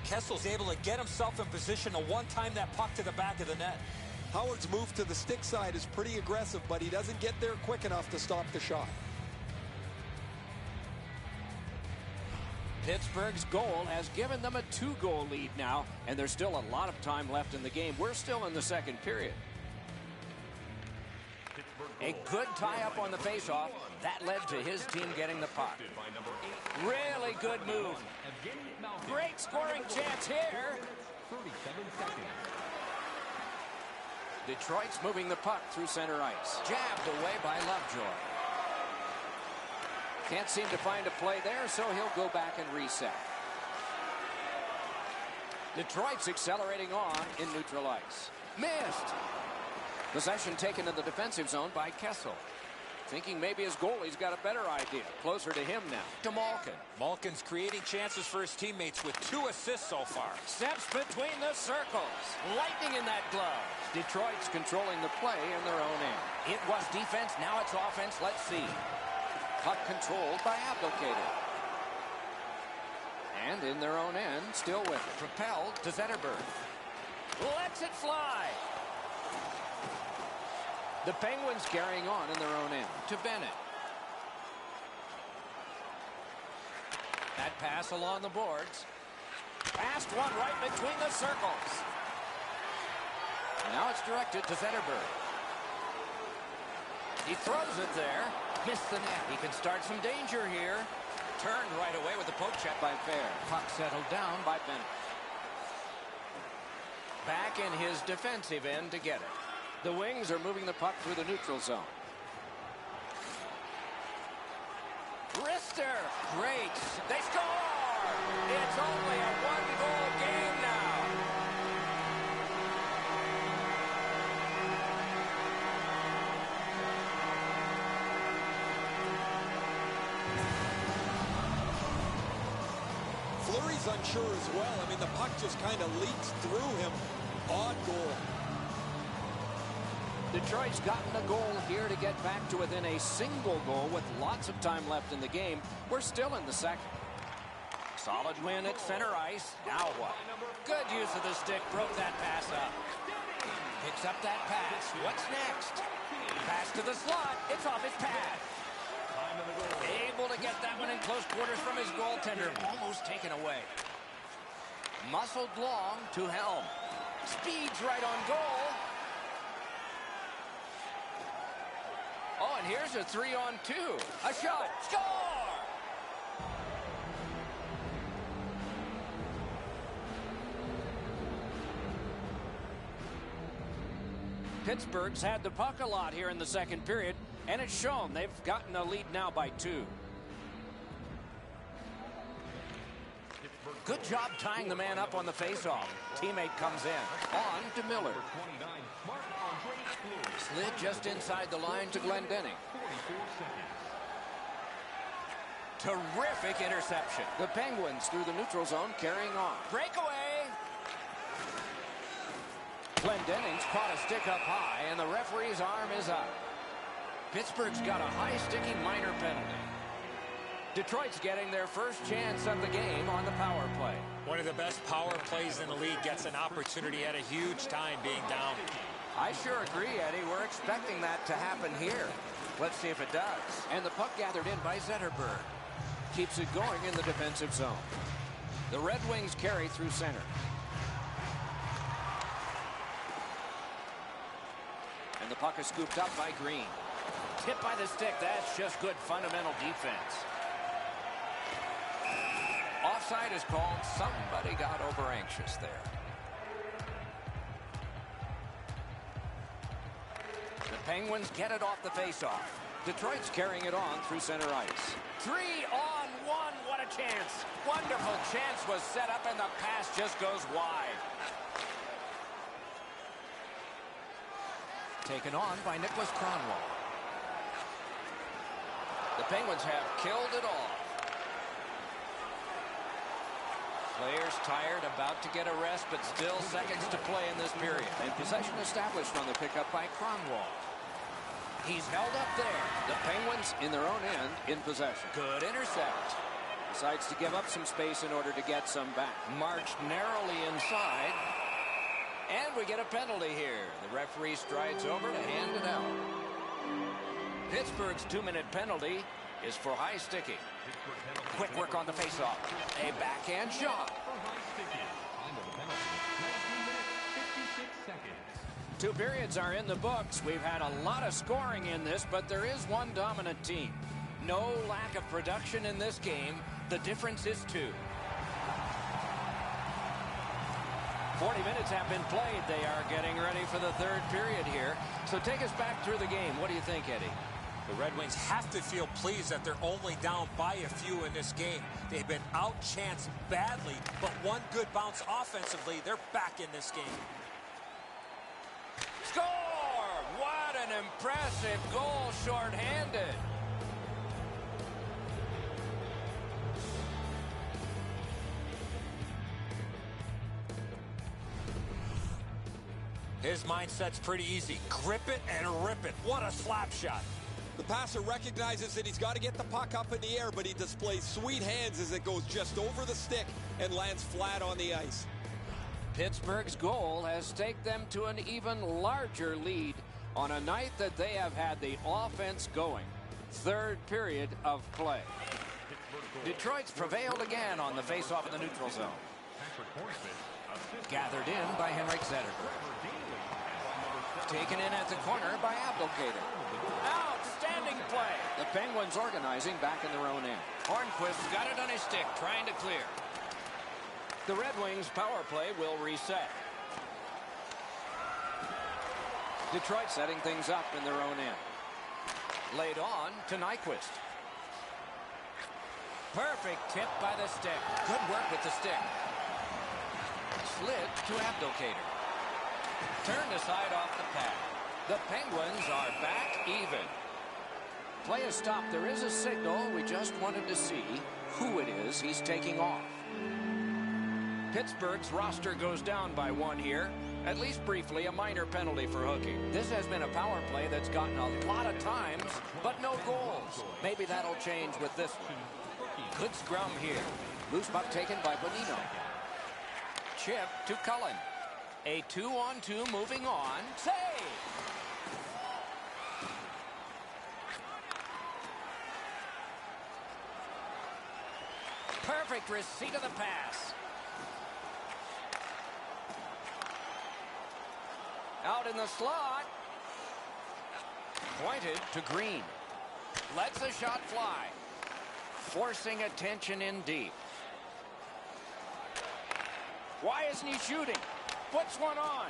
Kessel's able to get himself in position to one-time that puck to the back of the net. Howard's move to the stick side is pretty aggressive, but he doesn't get there quick enough to stop the shot. Pittsburgh's goal has given them a 2-goal lead now, and there's still a lot of time left in the game. We're still in the second period. A good tie-up on the face-off. That led to his team getting the puck. Really good move. Great scoring chance here. 37 seconds. Detroit's moving the puck through center ice. Jabbed away by Lovejoy. Can't seem to find a play there, so he'll go back and reset. Detroit's accelerating on in neutral ice. Missed. Possession taken in the defensive zone by Kessel. Thinking maybe his goalie's got a better idea. Closer to him now. To Malkin. Malkin's creating chances for his teammates with 2 assists so far. Steps between the circles. Lightning in that glove. Detroit's controlling the play in their own end. It was defense, now it's offense. Let's see. Puck controlled by Abdelkader. And in their own end, still with it. Propelled to Zetterberg. Lets it fly. The Penguins carrying on in their own end. To Bennett. That pass along the boards. Passed one right between the circles. Now it's directed to Zetterberg. He throws it there. Missed the net. He can start some danger here. Turned right away with the poke check by Fair. Puck settled down by Bennett. Back in his defensive end to get it. The Wings are moving the puck through the neutral zone. Rister. Great. They score! It's only a 1-goal game now. Fleury's unsure as well. I mean, the puck just kind of leaks through him. Odd goal. Detroit's gotten a goal here to get back to within a single goal with lots of time left in the game. We're still in the second. Solid win at center ice. Now what? Good use of the stick. Broke that pass up. Picks up that pass. What's next? Pass to the slot. It's off his pad. Able to get that one in close quarters from his goaltender. Almost taken away. Muscled long to Helm. Speeds right on goal. Oh, and here's a 3-on-2. A shot. Score! Pittsburgh's had the puck a lot here in the second period, and it's shown. They've gotten a lead now by 2. Good job tying the man up on the faceoff. Teammate comes in. On to Miller. Slid just inside the line to Glendening. Terrific interception. The Penguins through the neutral zone carrying on. Breakaway. Glendening's caught a stick up high, and the referee's arm is up. Pittsburgh's got a high-sticking minor penalty. Detroit's getting their first chance of the game on the power play. One of the best power plays in the league gets an opportunity at a huge time being down. I sure agree, Eddie. We're expecting that to happen here. Let's see if it does. And the puck gathered in by Zetterberg. Keeps it going in the defensive zone. The Red Wings carry through center. And the puck is scooped up by Green. Hit by the stick. That's just good fundamental defense. Offside is called. Somebody got over anxious there. The Penguins get it off the faceoff. Detroit's carrying it on through center ice. 3-on-1. What a chance. Wonderful chance was set up, and the pass just goes wide. Taken on by Nicholas Cronwall. The Penguins have killed it all. Players tired, about to get a rest, but still seconds to play in this period. And possession established on the pickup by Cronwall. He's held up there. The Penguins in their own end in possession. Good intercept. Decides to give up some space in order to get some back. Marched narrowly inside. And we get a penalty here. The referee strides over to hand it out. Pittsburgh's 2-minute penalty is for high sticking. Quick work on the faceoff. A backhand shot. 2 periods are in the books. We've had a lot of scoring in this, but there is one dominant team. No lack of production in this game. The difference is 2. 40 minutes have been played. They are getting ready for the 3rd period here. So take us back through the game. What do you think, Eddie? The Red Wings have to feel pleased that they're only down by a few in this game. They've been outchanced badly, but one good bounce offensively. They're back in this game. Score! What an impressive goal shorthanded. His mindset's pretty easy. Grip it and rip it. What a slap shot. The passer recognizes that he's got to get the puck up in the air, but he displays sweet hands as it goes just over the stick and lands flat on the ice. Pittsburgh's goal has taken them to an even larger lead on a night that they have had the offense going. 3rd period of play. Detroit's prevailed again on the faceoff in the neutral zone. Gathered in by Henrik Zetterberg. Taken in at the corner by Abdelkader. Outstanding play. The Penguins organizing back in their own end. Hornquist's got it on his stick, trying to clear. The Red Wings power play will reset. Detroit setting things up in their own end. Laid on to Nyquist. Perfect tip by the stick. Good work with the stick. Slid to Abdelkader. Turned aside off the pad. The Penguins are back even. Play is stopped. There is a signal. We just wanted to see who it is he's taking off. Pittsburgh's roster goes down by 1 here. At least briefly, a minor penalty for hooking. This has been a power play that's gotten a lot of times, but no goals. Maybe that'll change with this one. Good scrum here. Loose puck taken by Bonino. Chip to Cullen. A 2-on-2 moving on. Save! Perfect receipt of the pass. Out in the slot. Pointed to Green. Lets a shot fly. Forcing attention in deep. Why isn't he shooting? Puts one on.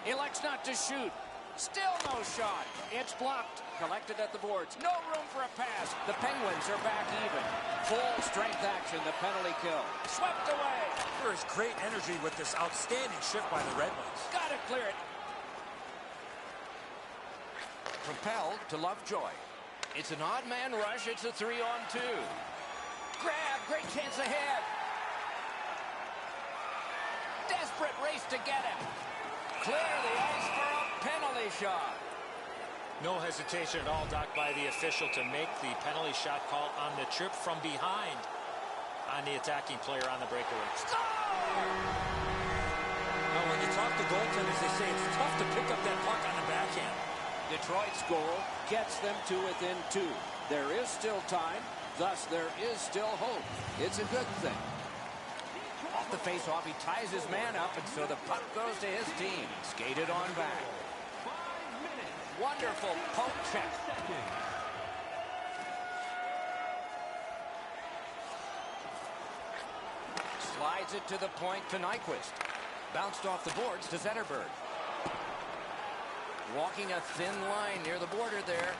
Elects not to shoot. Still no shot. It's blocked. Collected at the boards. No room for a pass. The Penguins are back even. Full strength action. The penalty kill. Swept away. There is great energy with this outstanding shift by the Red Wings. Got to clear it. Propelled to Lovejoy. It's an odd man rush. It's a 3-on-2. Grab. Great chance ahead. Desperate race to get him. Clear the ice for a penalty shot. No hesitation at all, Doc, by the official to make the penalty shot call on the trip from behind on the attacking player on the breakaway. Now, when you talk to goaltenders, they say it's tough to pick up that puck on the backhand. Detroit's goal gets them to within 2. There is still time, thus there is still hope. It's a good thing. Off the face-off, he ties his man up, and so the puck goes to his team. Skated on back. Wonderful poke check. Slides it to the point to Nyquist. Bounced off the boards to Zetterberg. Walking a thin line near the border there.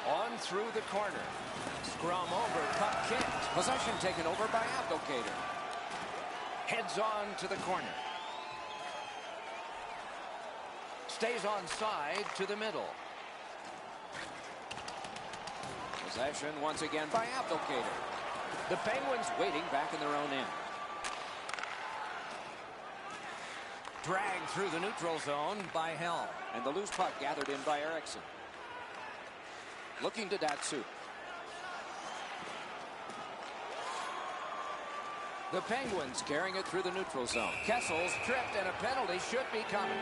On through the corner. Scrum over, puck kicked. Possession taken over by Abdelkader. Heads on to the corner. Stays on side to the middle. Possession once again by Abdelkader. The Penguins waiting back in their own end. Dragged through the neutral zone by Helm. And the loose puck gathered in by Eriksson. Looking to Datsyuk. The Penguins carrying it through the neutral zone. Kessel's tripped, and a penalty should be coming.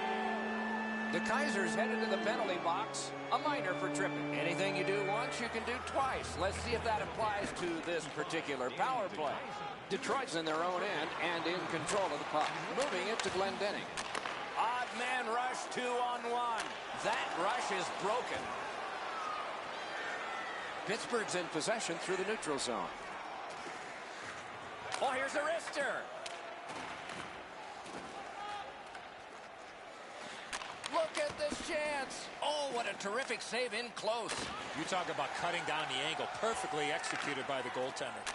The Kaisers headed to the penalty box. A minor for tripping. Anything you do once, you can do twice. Let's see if that applies to this particular power play. Detroit's in their own end and in control of the puck. Moving it to Glendening. Odd man rush, 2-on-1. That rush is broken. Pittsburgh's in possession through the neutral zone. Oh, here's a wrister. Look at this chance. Oh, what a terrific save in close. You talk about cutting down the angle. Perfectly executed by the goaltender.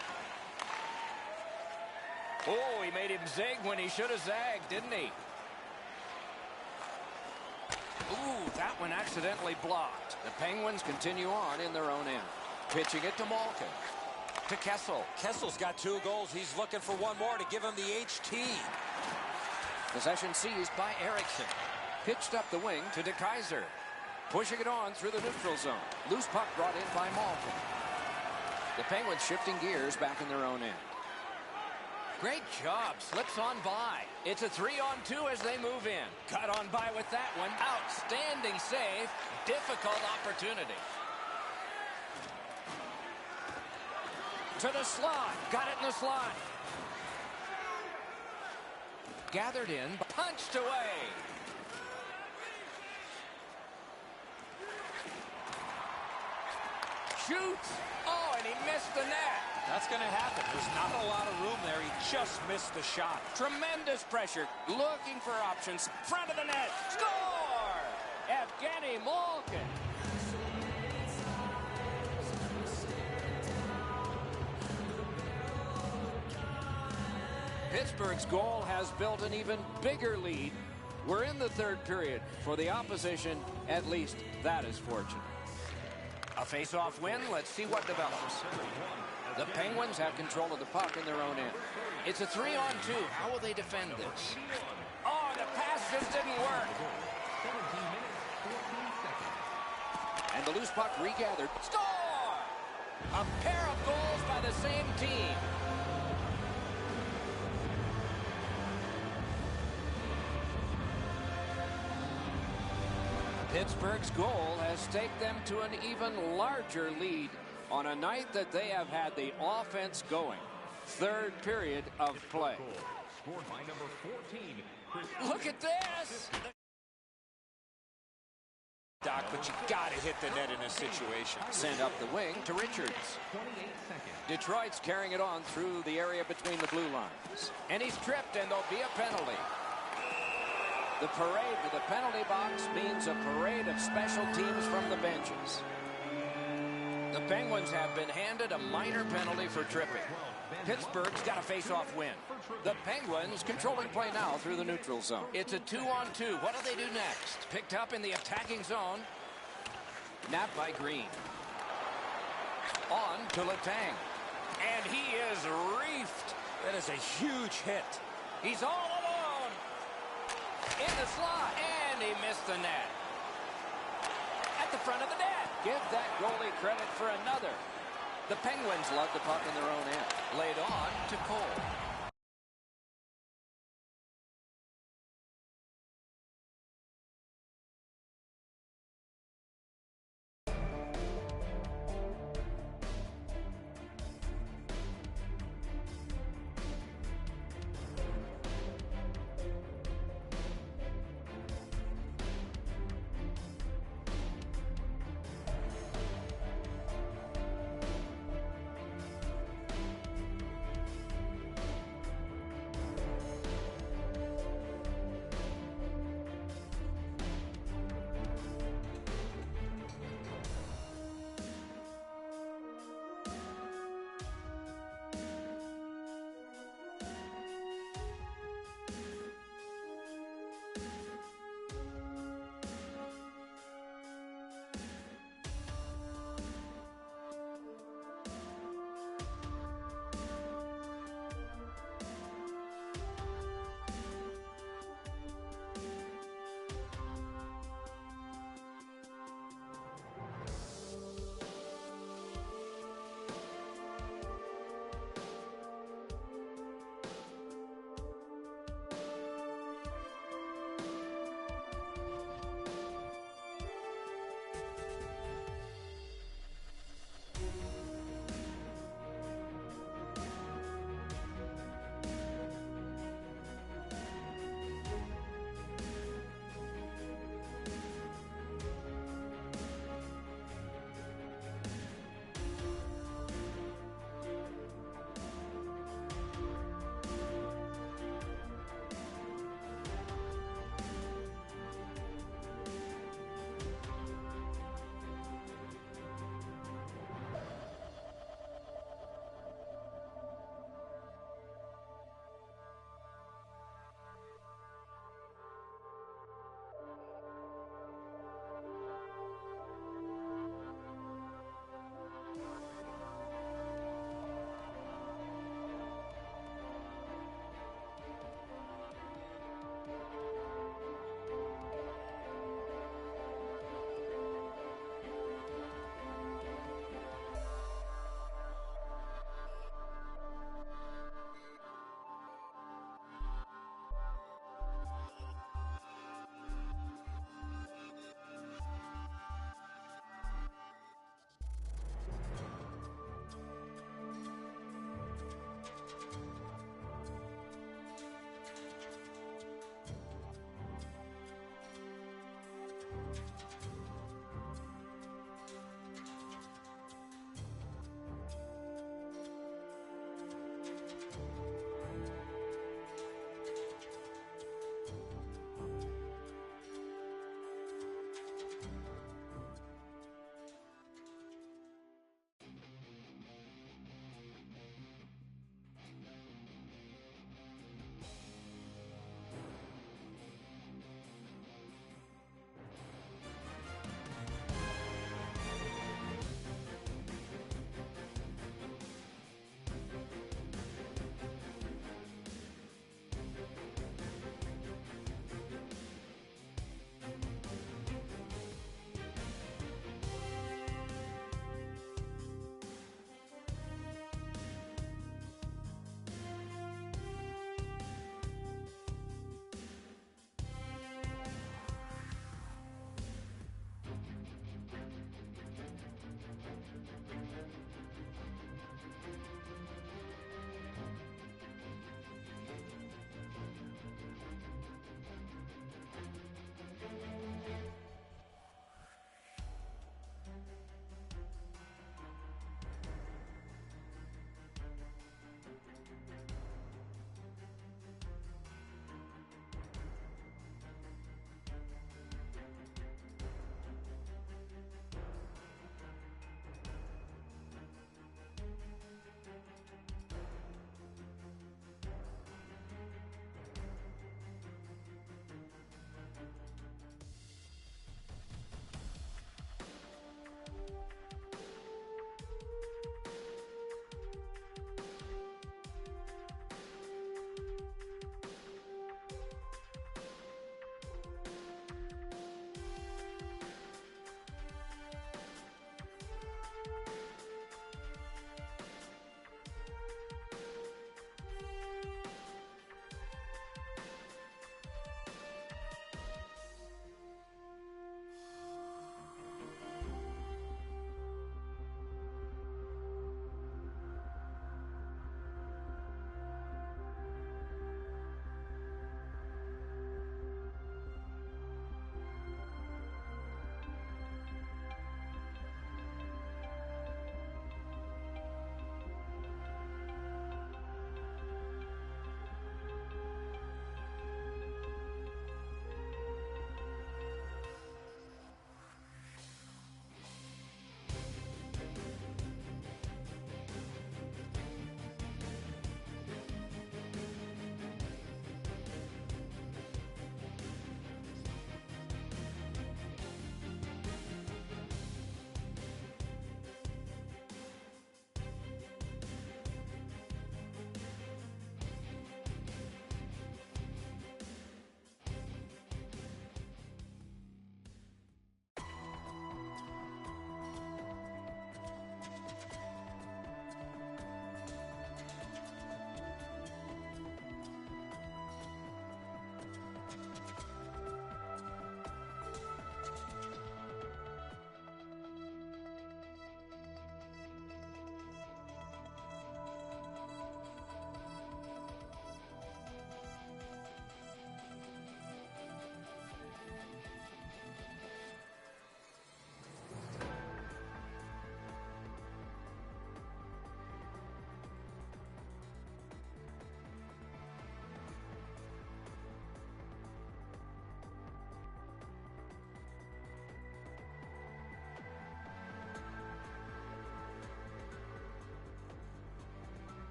Oh, he made him zig when he should have zagged, didn't he? Ooh, that one accidentally blocked. The Penguins continue on in their own end. Pitching it to Malkin. To Kessel. Kessel's got 2 goals. He's looking for one more to give him the HT. Possession seized by Eriksson. Pitched up the wing to DeKaiser. Pushing it on through the neutral zone. Loose puck brought in by Malkin. The Penguins shifting gears back in their own end. Great job. Slips on by. It's a 3-on-2 as they move in. Got on by with that one. Outstanding save. Difficult opportunity. To the slot. Got it in the slot. Gathered in. Punched away. Shoots. Oh, and he missed the net. That's going to happen. There's not a lot of room there. He just missed the shot. Tremendous pressure. Looking for options. Front of the net. Score! Evgeny Malkin. Pittsburgh's goal has built an even bigger lead. We're in the third period. For the opposition, at least that is fortunate. A face-off win. Let's see what develops. The Penguins have control of the puck in their own end. It's a 3-on-2. How will they defend this? Oh, the pass just didn't work. And the loose puck regathered. Score! A pair of goals by the same team. Pittsburgh's goal has taken them to an even larger lead on a night that they have had the offense going. Third period of play. Scored by number 14. Look at this! Doc, but you got to hit the net in a situation. Sent up the wing to Richards. Detroit's carrying it on through the area between the blue lines. And he's tripped, and there'll be a penalty. The parade to the penalty box means a parade of special teams from the benches. The Penguins have been handed a minor penalty for tripping. Pittsburgh's got a face-off win. The Penguins controlling play now through the neutral zone. It's a 2-on-2. What do they do next? Picked up in the attacking zone. Napped by Green. On to Letang. And he is reefed. That is a huge hit. He's all alone. In the slot. And he missed the net. At the front of the net. Give that goalie credit for another. The Penguins love the puck in their own end. Laid on to Cole.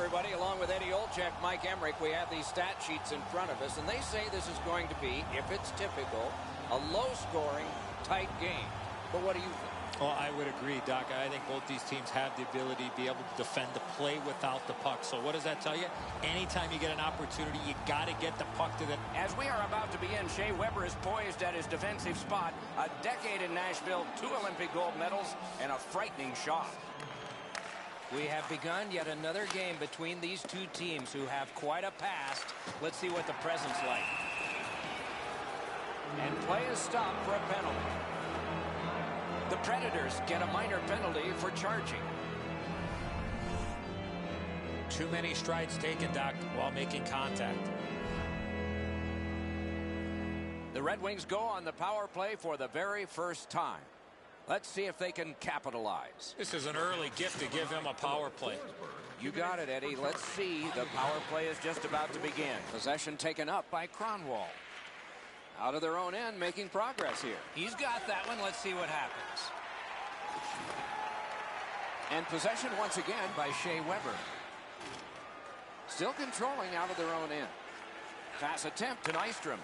everybody. Along with Eddie Olczyk, Mike Emmerich, we have these stat sheets in front of us, and they say this is going to be, if it's typical, a low-scoring, tight game. But what do you think? Well, I would agree, Doc. I think both these teams have the ability to be able to defend the play without the puck. So what does that tell you? Anytime you get an opportunity, you got to get the puck to the... As we are about to begin, Shea Weber is poised at his defensive spot. A decade in Nashville, 2 Olympic gold medals, and a frightening shot. We have begun yet another game between these two teams who have quite a past. Let's see what the present's like. And play is stopped for a penalty. The Predators get a minor penalty for charging. Too many strides taken, Doc, while making contact. The Red Wings go on the power play for the very first time. Let's see if they can capitalize. This is an early gift to give him a power play. You got it, Eddie. Let's see. The power play is just about to begin. Possession taken up by Kronwall. Out of their own end, making progress here. He's got that one. Let's see what happens. And possession once again by Shea Weber. Still controlling out of their own end. Pass attempt to Nystrom.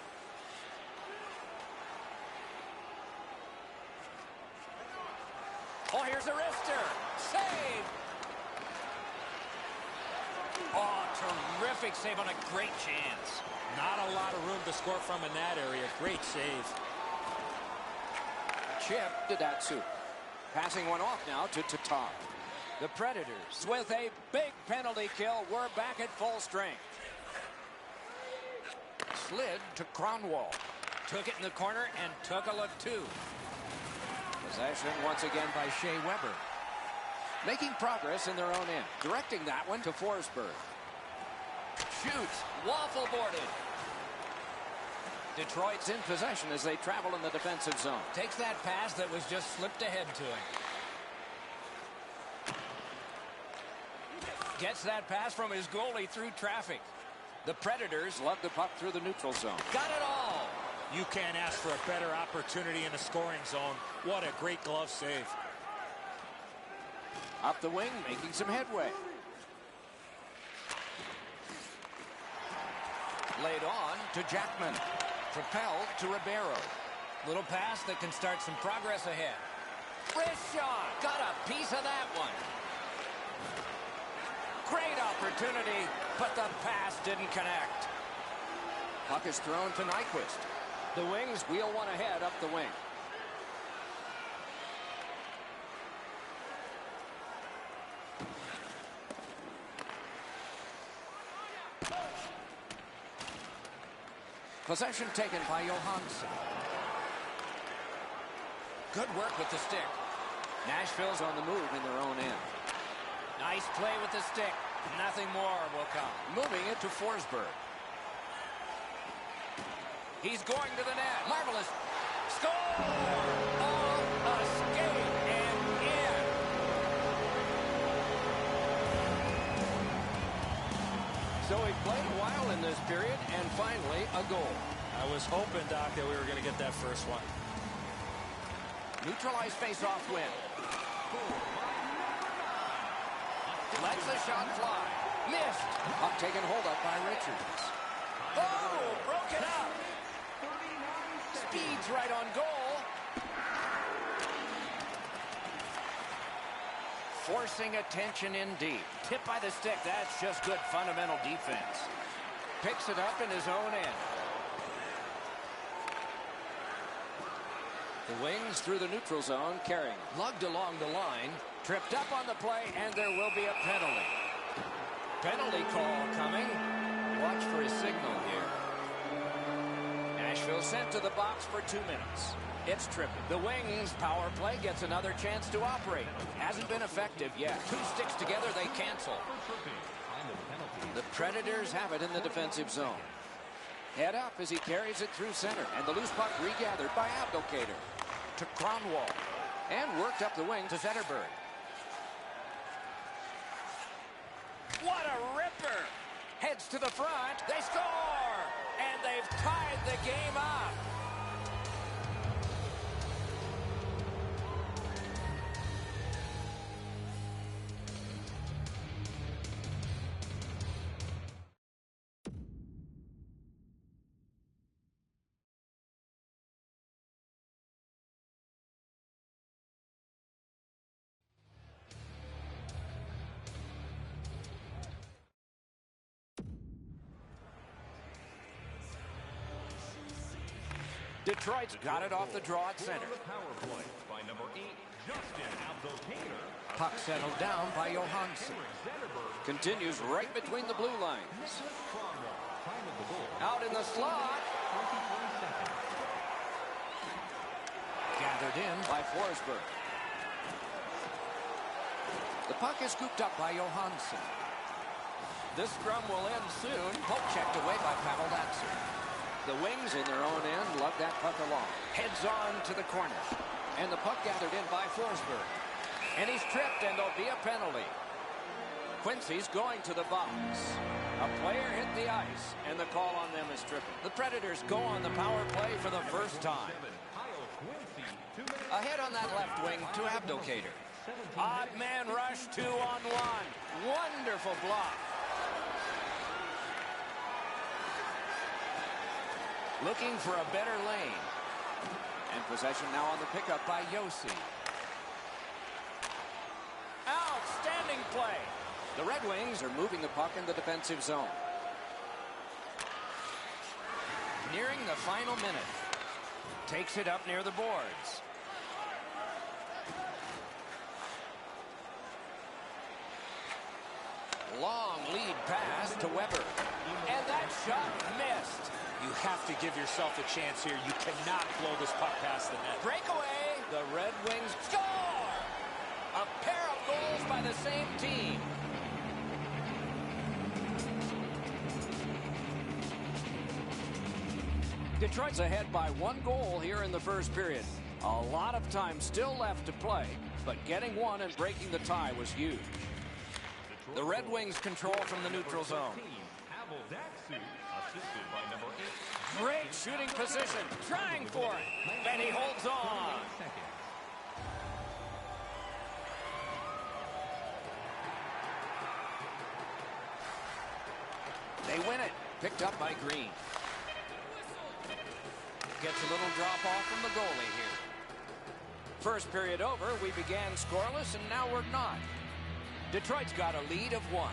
Oh, here's a wrister. Save. Oh, terrific save on a great chance. Not a lot of room to score from in that area. Great save. Chip to Datsyuk. Passing one off now to Tatar. The Predators with a big penalty kill. We're back at full strength. Slid to Kronwall. Took it in the corner and took a look too. Possession once again by Shea Weber. Making progress in their own end. Directing that one to Forsberg. Shoots. Waffle boarded. Detroit's in possession as they travel in the defensive zone. Takes that pass that was just slipped ahead to him. Gets that pass from his goalie through traffic. The Predators lug the puck through the neutral zone. Got it all. You can't ask for a better opportunity in the scoring zone. What a great glove save. Up the wing, making some headway. Laid on to Jackman. Propelled to Ribeiro. Little pass that can start some progress ahead. Wrist shot. Got a piece of that one. Great opportunity, but the pass didn't connect. Puck is thrown to Nyquist. The Wings wheel one ahead up the wing. Possession taken by Johansson. Good work with the stick. Nashville's on the move in their own end. Nice play with the stick. Nothing more will come. Moving it to Forsberg. He's going to the net. Marvelous. Score! Off a skate and in. So he played a while in this period, and finally a goal. I was hoping, Doc, that we were going to get that first one. Neutralized face-off win. Lets the shot fly. Missed. Puck taken hold of by Richards. Oh, broken up. Speed's right on goal. Forcing attention indeed. Tip by the stick. That's just good fundamental defense. Picks it up in his own end. The Wings through the neutral zone, carrying. Lugged along the line. Tripped up on the play, and there will be a penalty. Penalty call coming. Watch for his signal here. Nashville sent to the box for 2 minutes. It's tripping. The Wings power play gets another chance to operate. Hasn't been effective yet. 2 sticks together, they cancel. The Predators have it in the defensive zone. Head up as he carries it through center, and the loose puck regathered by Abdelkader to Kronwall, and worked up the wing to Zetterberg. What a ripper! Heads to the front. They score! And they've tied the game up. Detroit's got it off the draw at center. Power play by number 8, Justin Abdelkader. Puck settled down by Johansson. Continues right between the blue lines. Out in the slot. Gathered in by Forsberg. The puck is scooped up by Johansson. This scrum will end soon. Poke checked away by Pavel Datsyuk. The wings in their own end lug that puck along. Heads on to the corner. And the puck gathered in by Forsberg. And he's tripped, and there'll be a penalty. Quincy's going to the box. A player hit the ice, and the call on them is tripping. The Predators go on the power play for the first time. Ahead on that left wing to Abdelkader. Odd man rush, 2-on-1. Wonderful block. Looking for a better lane. And possession now on the pickup by Yossi. Outstanding play. The Red Wings are moving the puck in the defensive zone. Nearing the final minute. Takes it up near the boards. Long lead pass to Weber. And that shot missed. You have to give yourself a chance here. You cannot blow this puck past the net. Breakaway. The Red Wings score! A pair of goals by the same team. Detroit's ahead by 1 goal here in the first period. A lot of time still left to play, but getting one and breaking the tie was huge. The Red Wings control from the neutral zone. Great shooting position, trying for it, and he holds on. They win it, picked up by Green. Gets a little drop off from the goalie here. First period over, we began scoreless, and now we're not. Detroit's got a lead of 1.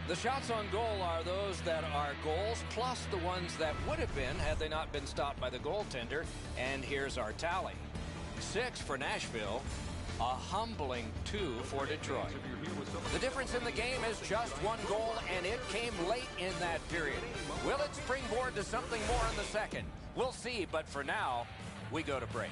The shots on goal are those that are goals, plus the ones that would have been had they not been stopped by the goaltender. And here's our tally. 6 for Nashville, a humbling 2 for Detroit. The difference in the game is just 1 goal, and it came late in that period. Will it springboard to something more in the second? We'll see, but for now, we go to break.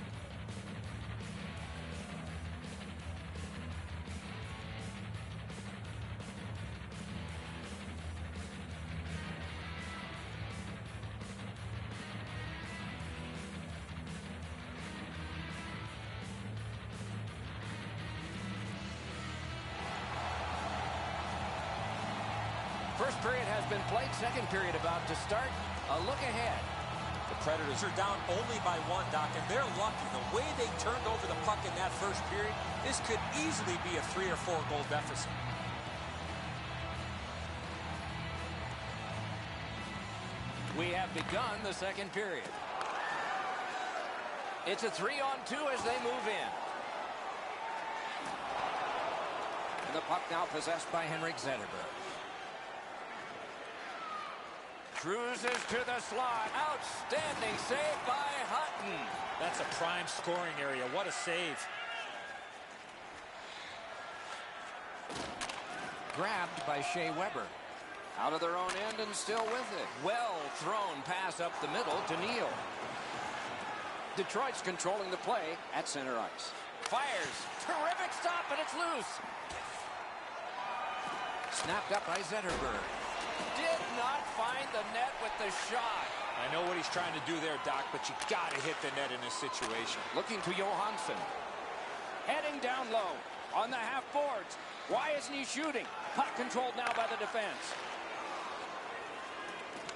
First period has been played. Second period about to start. A look ahead. The Predators are down only by 1, Doc, and they're lucky. The way they turned over the puck in that first period, this could easily be a 3 or 4 goal deficit. We have begun the second period. It's a 3-on-2 as they move in. And the puck now possessed by Henrik Zetterberg. Cruises to the slot. Outstanding save by Hutton. That's a prime scoring area. What a save. Grabbed by Shea Weber. Out of their own end and still with it. Well thrown pass up the middle to Neal. Detroit's controlling the play at center ice. Fires. Terrific stop, and it's loose. Snapped up by Zetterberg. Did not find the net with the shot. I know what he's trying to do there, Doc, but you got to hit the net in this situation. Looking to Johansson. Heading down low on the half boards. Why isn't he shooting? Puck controlled now by the defense.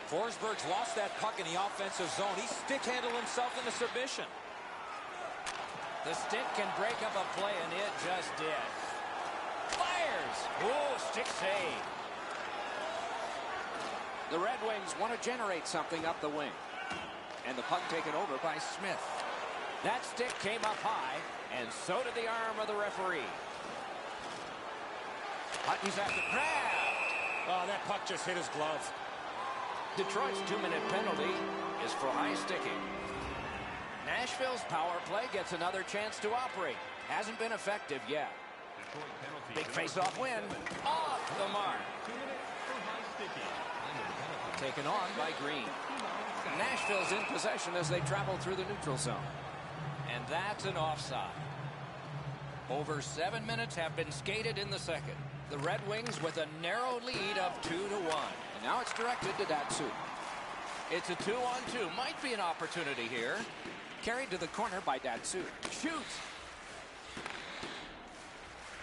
Forsberg's lost that puck in the offensive zone. He stick-handled himself in the submission. The stick can break up a play, and it just did. Fires! Oh, stick save. The Red Wings want to generate something up the wing. And the puck taken over by Smith. That stick came up high, and so did the arm of the referee. Hutton's after grab. Oh, that puck just hit his glove. Detroit's 2-minute penalty is for high sticking. Nashville's power play gets another chance to operate. Hasn't been effective yet. Big face-off win. Off the mark. Taken on by Green. Nashville's in possession as they travel through the neutral zone. And that's an offside. Over 7 minutes have been skated in the second. The Red Wings with a narrow lead of 2-1. And now it's directed to Datsu. It's a 2-on-2. Might be an opportunity here. Carried to the corner by Datsu. Shoots.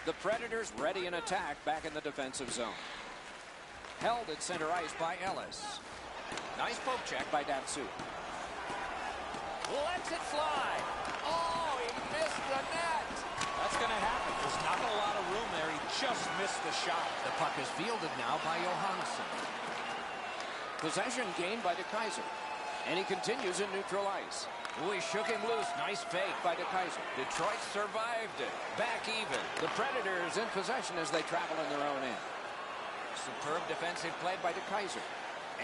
The Predators ready in attack back in the defensive zone. Held at center ice by Ellis. Nice poke check by Datsu. Lets it fly. Oh, he missed the net. That's going to happen. There's not a lot of room there. He just missed the shot. The puck is fielded now by Johansson. Possession gained by DeKaiser. And he continues in neutral ice. Oh, he shook him loose. Nice fake by DeKaiser. Detroit survived it. Back even. The Predators in possession as they travel in their own end. Superb defensive play by DeKaiser.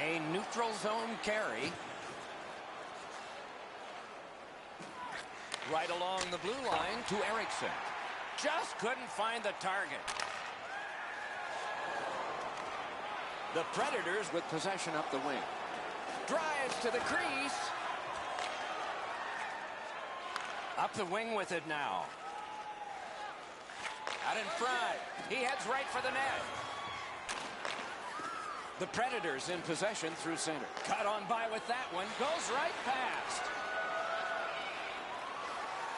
A neutral zone carry. Right along the blue line to Eriksson. Just couldn't find the target. The Predators with possession up the wing. Drives to the crease. Up the wing with it now. Out in front. He heads right for the net. The Predators in possession through center. Cut on by with that one. Goes right past.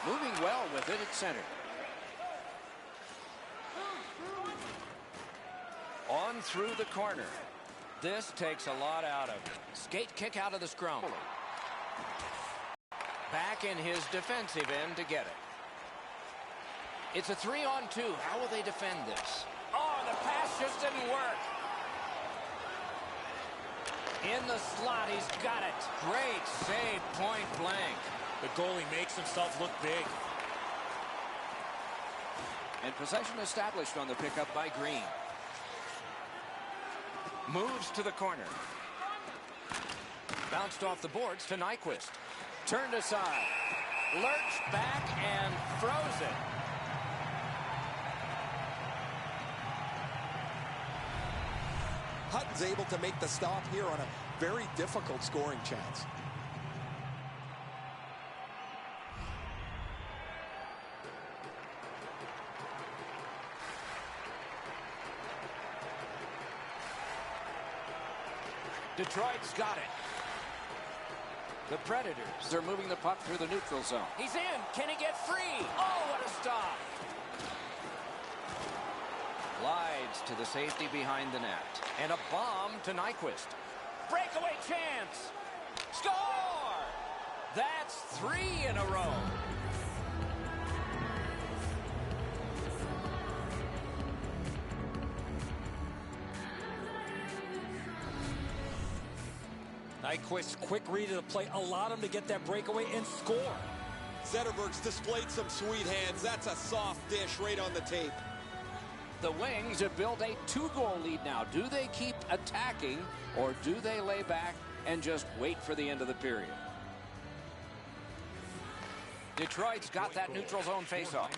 Moving well with it at center. On through the corner. This takes a lot out of it. Skate kick out of the scrum. Back in his defensive end to get it. It's a 3-on-2. How will they defend this? Oh, the pass just didn't work. In the slot, he's got it. Great save, point blank. The goalie makes himself look big. And possession established on the pickup by Green. Moves to the corner. Bounced off the boards to Nyquist. Turned aside. Lurched back and froze it. Hutton's able to make the stop here on a very difficult scoring chance. Detroit's got it. The Predators, they're moving the puck through the neutral zone. He's in. Can he get free? Oh, what a stop. Glides to the safety behind the net. And a bomb to Nyquist. Breakaway chance. Score! That's 3 in a row. Nyquist's quick read of the play allowed him to get that breakaway and score. Zetterberg's displayed some sweet hands. That's a soft dish right on the tape. The Wings have built a 2-goal lead now. Do they keep attacking or do they lay back and just wait for the end of the period? Detroit's got that neutral zone faceoff.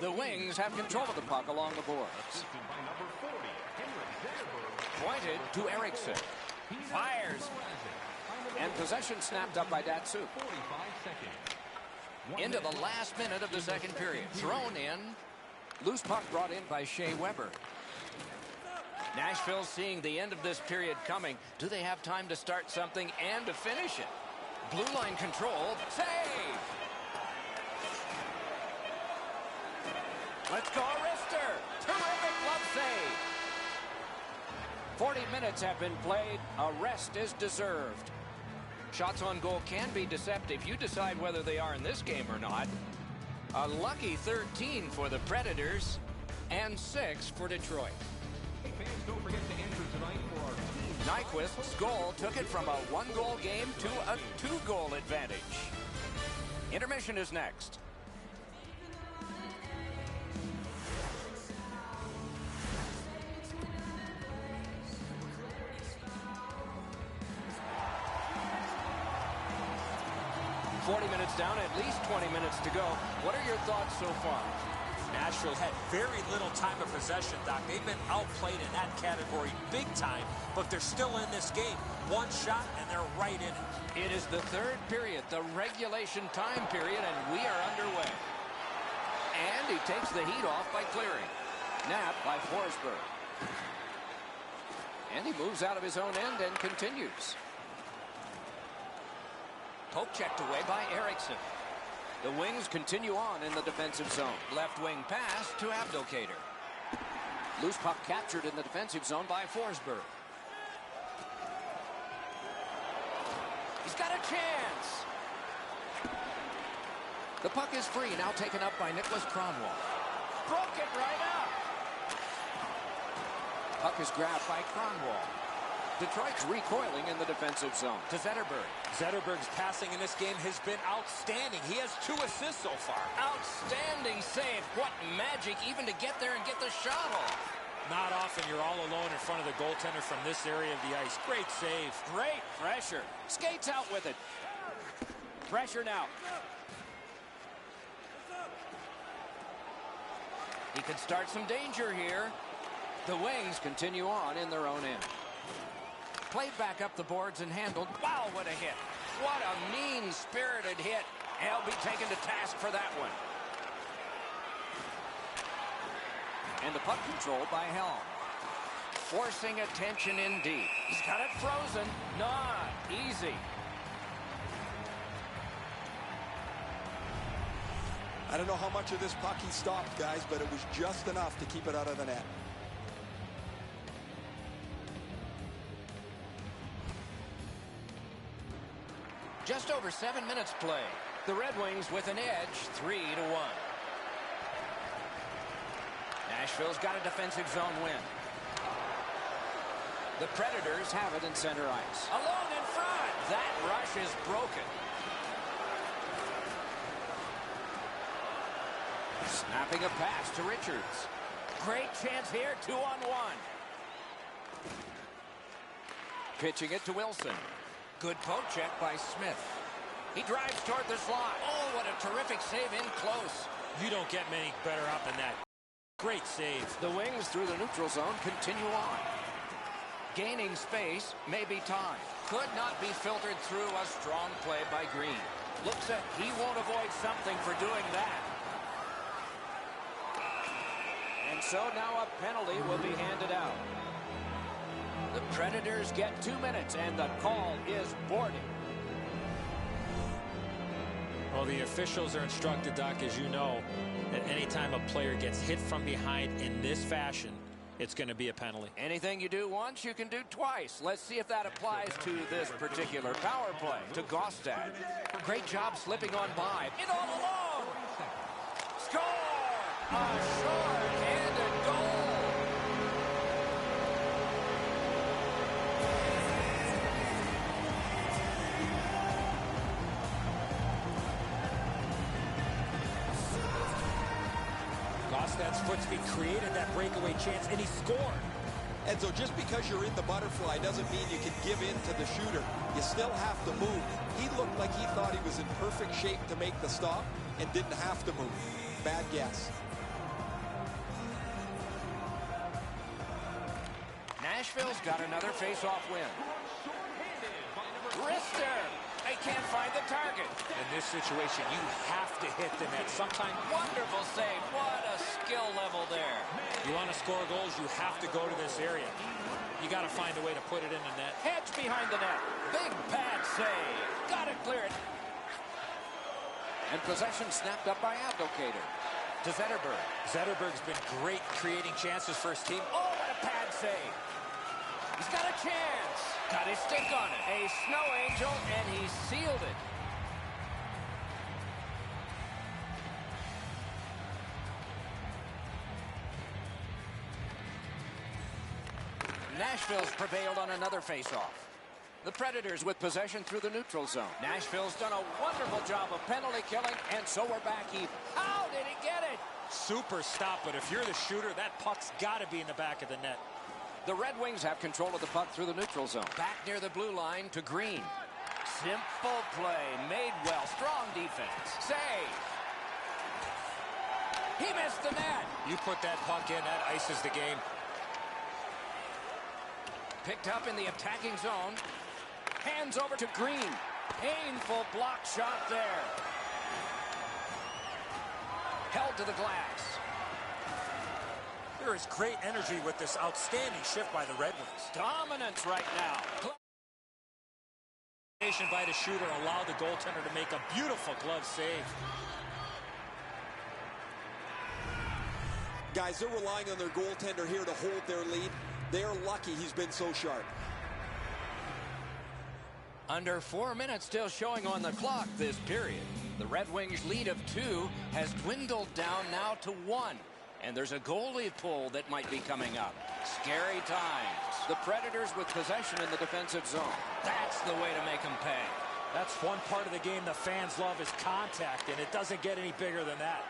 The Wings have control of the puck along the boards. Pointed to Eriksson. Fires. And possession snapped up by Datsu. Into the last minute of the second period. Thrown in. Loose puck brought in by Shea Weber. Nashville seeing the end of this period coming. Do they have time to start something and to finish it? Blue line control. Save! Let's go, Arister! Terrific glove save! 40 minutes have been played. A rest is deserved. Shots on goal can be deceptive. You decide whether they are in this game or not. A lucky 13 for the Predators and 6 for Detroit. Fans, don't forget to enter tonight for our team. Nyquist's goal took it from a 1-goal game to a 2-goal advantage. Intermission is next. For 40 minutes down, at least 20 minutes to go. What are your thoughts so far? Nashville had very little time of possession, Doc. They've been outplayed in that category big time, but they're still in this game. One shot, and they're right in it. It is the third period, the regulation time period, and we are underway. And he takes the heat off by clearing. Nap by Forsberg. And he moves out of his own end and continues. Poke checked away by Eriksson. The Wings continue on in the defensive zone. Left wing pass to Abdelkader. Loose puck captured in the defensive zone by Forsberg. He's got a chance. The puck is free, now taken up by Nicholas Kronwall. Broke it right up. Puck is grabbed by Kronwall. Detroit's recoiling in the defensive zone to Zetterberg. Zetterberg's passing in this game has been outstanding. He has 2 assists so far. Outstanding save. What magic even to get there and get the shot off. Not often you're all alone in front of the goaltender from this area of the ice. Great save. Great pressure. Skates out with it. Pressure now. He could start some danger here. The Wings continue on in their own end. Played back up the boards and handled. Wow, what a hit. What a mean-spirited hit. He'll be taken to task for that one. And the puck controlled by Helm. Forcing attention indeed. He's got it frozen. Not easy. I don't know how much of this puck he stopped, guys, but it was just enough to keep it out of the net. Just over 7 minutes play. The Red Wings with an edge, 3-1. Nashville's got a defensive zone win. The Predators have it in center ice. Alone in front. That rush is broken. Snapping a pass to Richards. Great chance here, 2-on-1. Pitching it to Wilson. Good poke check by Smith. He drives toward the slot. Oh, what a terrific save in close. You don't get many better up than that. Great save. The Wings through the neutral zone continue on. Gaining space, maybe time. Could not be filtered through. A strong play by Green. Looks like he won't avoid something for doing that. And so now a penalty will be handed out. The Predators get 2 minutes, and the call is boarding. Well, the officials are instructed, Doc, as you know, that anytime a player gets hit from behind in this fashion, it's going to be a penalty. Anything you do once, you can do twice. Let's see if that applies to this particular power play. To Gostad. Great job slipping on by. In all alone. Score! A short-handed goal. Gostad's Footsby created that breakaway chance, and he scored. And so just because you're in the butterfly doesn't mean you can give in to the shooter. You still have to move. He looked like he thought he was in perfect shape to make the stop and didn't have to move. Bad guess. Nashville's got another face-off win. Wrister. They can't find the target. In this situation, you have to hit the net. Sometimes Wonderful save. What a skill level there. you want to score goals, you have to go to this area. You got to find a way to put it in the net. Hedge behind the net. Big pad save. Got to clear it. And possession snapped up by Abdelkader. To Zetterberg. Zetterberg's been great creating chances for his team. Oh, what a pad save. He's got a chance. Got his stick on it. A snow angel, and he sealed it. Nashville's prevailed on another faceoff. The Predators with possession through the neutral zone. Nashville's done a wonderful job of penalty killing, and so we're back even. How did he get it? Super stop, but if you're the shooter, that puck's got to be in the back of the net. The Red Wings have control of the puck through the neutral zone. Back near the blue line to Green. Simple play, made well, strong defense. Save. He missed the net. You put that puck in, that ices the game. Picked up in the attacking zone. Hands over to Green. Painful block shot there. Held to the glass. There is great energy with this outstanding shift by the Red Wings. Dominance right now. By the shooter allowed the goaltender to make a beautiful glove save. Guys, they're relying on their goaltender here to hold their lead. They're lucky he's been so sharp. Under 4 minutes still showing on the clock this period. The Red Wings' lead of 2 has dwindled down now to 1. And there's a goalie pull that might be coming up. Scary times. The Predators with possession in the defensive zone. That's the way to make them pay. That's one part of the game the fans love is contact, and it doesn't get any bigger than that.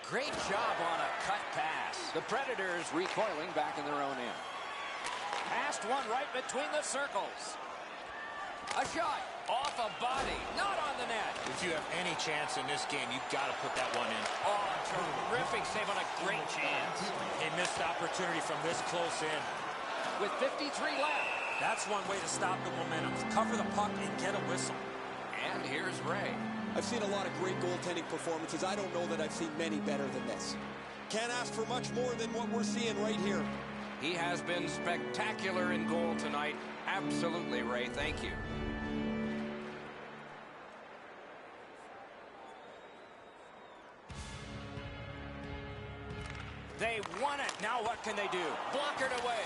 Great job on a cut pass. The Predators recoiling back in their own end. Passed one right between the circles. A shot off a body, not on the net. If you have any chance in this game, you've got to put that one in. Oh, terrific save on a great chance. A missed opportunity from this close in. With 53 left. That's one way to stop the momentum. Cover the puck and get a whistle. And here's Ray. I've seen a lot of great goaltending performances. I don't know that I've seen many better than this. Can't ask for much more than what we're seeing right here. He has been spectacular in goal tonight. Absolutely, Ray. Thank you. They won it. Now what can they do? Blockered away.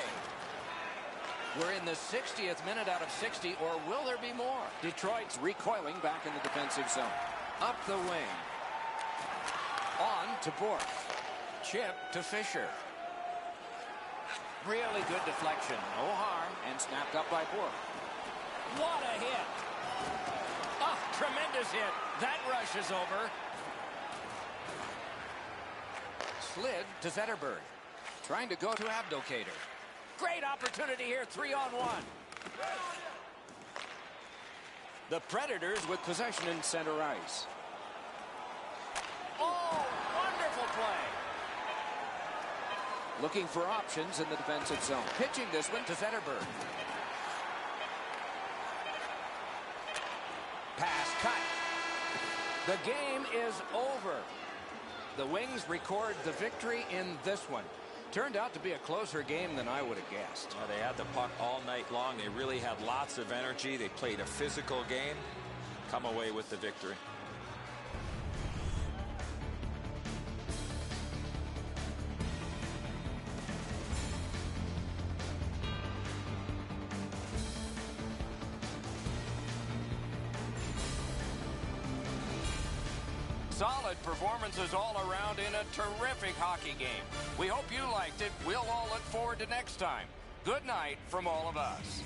We're in the 60th minute out of 60, or will there be more? Detroit's recoiling back in the defensive zone. Up the wing. On to Bork. Chip to Fisher. Really good deflection. No harm. And snapped up by Bork. What a hit. Oh, tremendous hit. That rush is over. Slid to Zetterberg. Trying to go to Abdelkader. Great opportunity here, 3-on-1. The Predators with possession in center ice. Oh, wonderful play. Looking for options in the defensive zone. Pitching this one to Zetterberg. Pass cut. The game is over. The Wings record the victory in this one. Turned out to be a closer game than I would have guessed. Yeah, they had the puck all night long. They really had lots of energy. They played a physical game. Come away with the victory. Solid performances all around in a terrific hockey game. We hope you liked it. We'll all look forward to next time. Good night from all of us.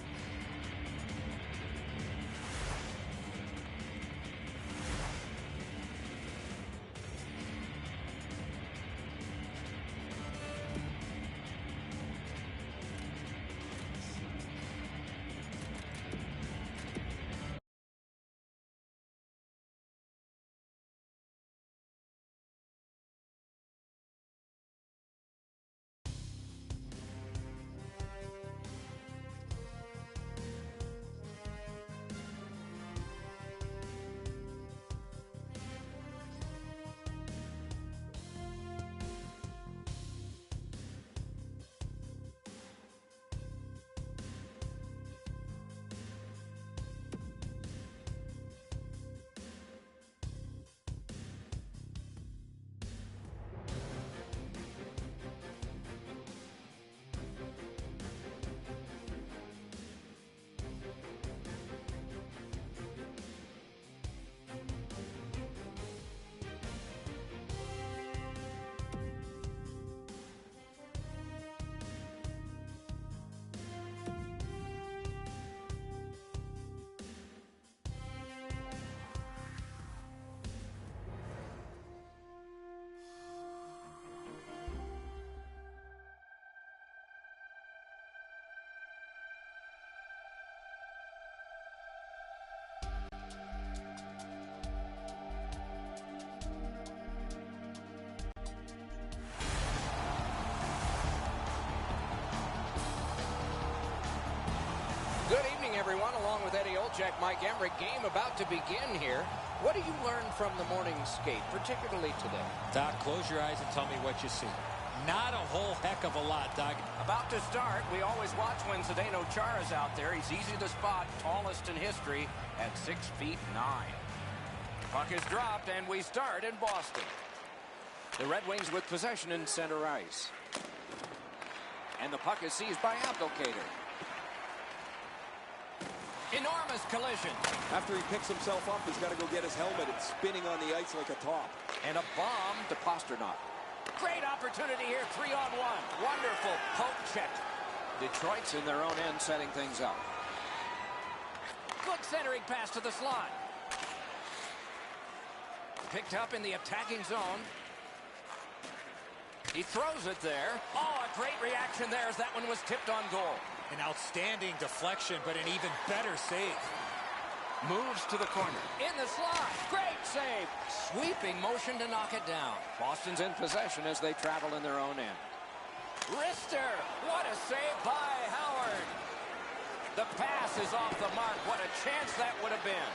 everyone. Along with Eddie Olczyk, Mike Emmerich. Game about to begin here. What do you learn from the morning skate, particularly today? Doc, close your eyes and tell me what you see. Not a whole heck of a lot, Doc. About to start. We always watch when Zdeno Chara's out there. He's easy to spot, tallest in history at 6'9". Puck is dropped, and we start in Boston. The Red Wings with possession in center ice. And the puck is seized by Abdelkader. Enormous collision. After he picks himself up, he's got to go get his helmet. It's spinning on the ice like a top. And a bomb to Pasternak. Great opportunity here, 3-on-1. Wonderful poke check. Detroit's in their own end setting things up. Good centering pass to the slot. Picked up in the attacking zone. He throws it there. Oh, a great reaction there as that one was tipped on goal. An outstanding deflection, but an even better save. Moves to the corner. In the slot. Great save. Sweeping motion to knock it down. Boston's in possession as they travel in their own end. Rister. What a save by Howard. The pass is off the mark. What a chance that would have been.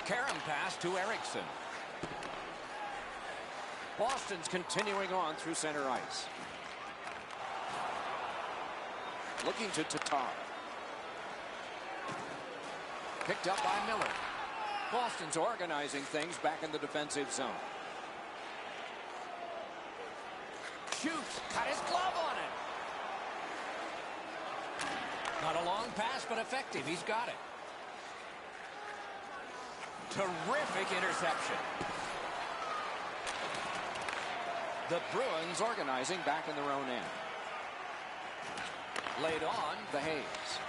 Karam pass to Eriksson. Boston's continuing on through center ice. Looking to Tatar. Picked up by Miller. Boston's organizing things back in the defensive zone. Shoots. Got his glove on it. Not a long pass, but effective. He's got it. Terrific interception. The Bruins organizing back in their own end. Laid on the Hayes.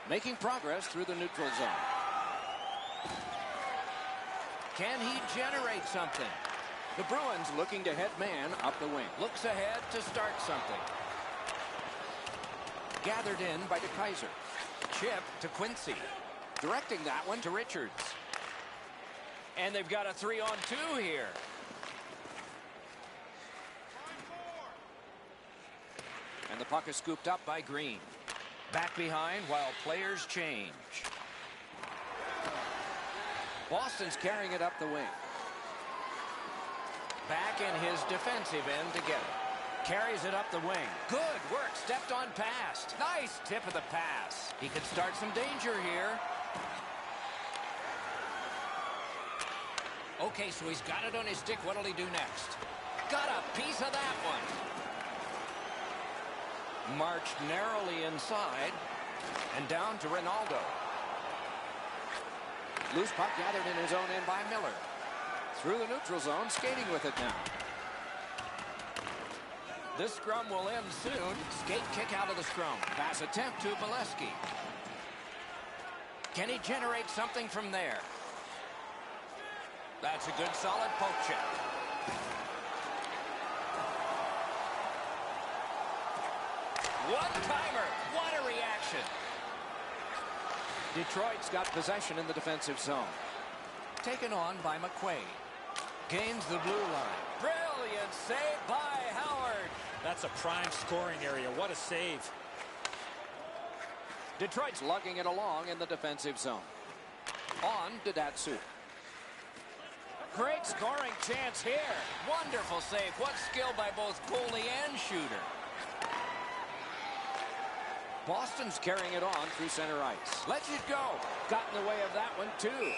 Making progress through the neutral zone. Can he generate something? The Bruins looking to head man up the wing. Looks ahead to start something. Gathered in by DeKaiser. Chip to Quincy. Directing that one to Richards. And they've got a 3-on-2 here. And the puck is scooped up by Green. Back behind while players change. Boston's carrying it up the wing. Back in his defensive end to get it. Carries it up the wing. Good work. Stepped on past. Nice tip of the pass. He could start some danger here. Okay, so he's got it on his stick. What'll he do next? Got a piece of that one. Marched narrowly inside and down to Ronaldo. Loose puck gathered in his own end by Miller. Through the neutral zone, skating with it now. This scrum will end soon. Skate kick out of the scrum. Pass attempt to Bolesky. Can he generate something from there? That's a good solid poke check. One-timer. What a reaction. Detroit's got possession in the defensive zone. Taken on by McQuaid. Gains the blue line. Brilliant save by Howard. That's a prime scoring area. What a save. Detroit's lugging it along in the defensive zone. On to Datsyuk. Great scoring chance here. Wonderful save. What skill by both goalie and shooter. Boston's carrying it on through center ice. Let's it go. Got in the way of that one, too.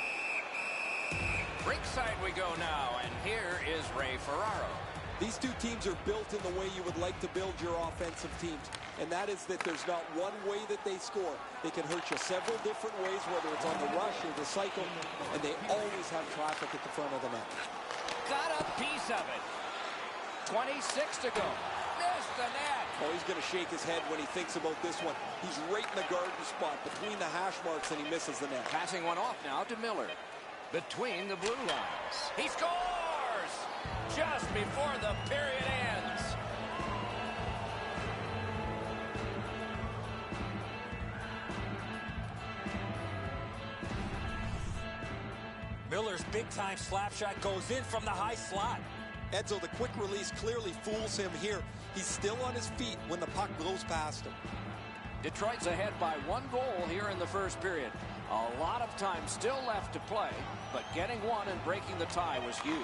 Rinkside we go now, and here is Ray Ferraro. These two teams are built in the way you would like to build your offensive teams, and that is that there's not one way that they score. They can hurt you several different ways, whether it's on the rush or the cycle, and they always have traffic at the front of the net. Got a piece of it. 26 to go. Missed the net. Oh, he's going to shake his head when he thinks about this one. He's right in the garden spot between the hash marks, and he misses the net. Passing one off now to Miller. Between the blue lines. He scores! Just before the period ends. Miller's big-time slap shot goes in from the high slot. Edzo, the quick release clearly fools him here. He's still on his feet when the puck goes past him. Detroit's ahead by 1 goal here in the first period. A lot of time still left to play, but getting one and breaking the tie was huge.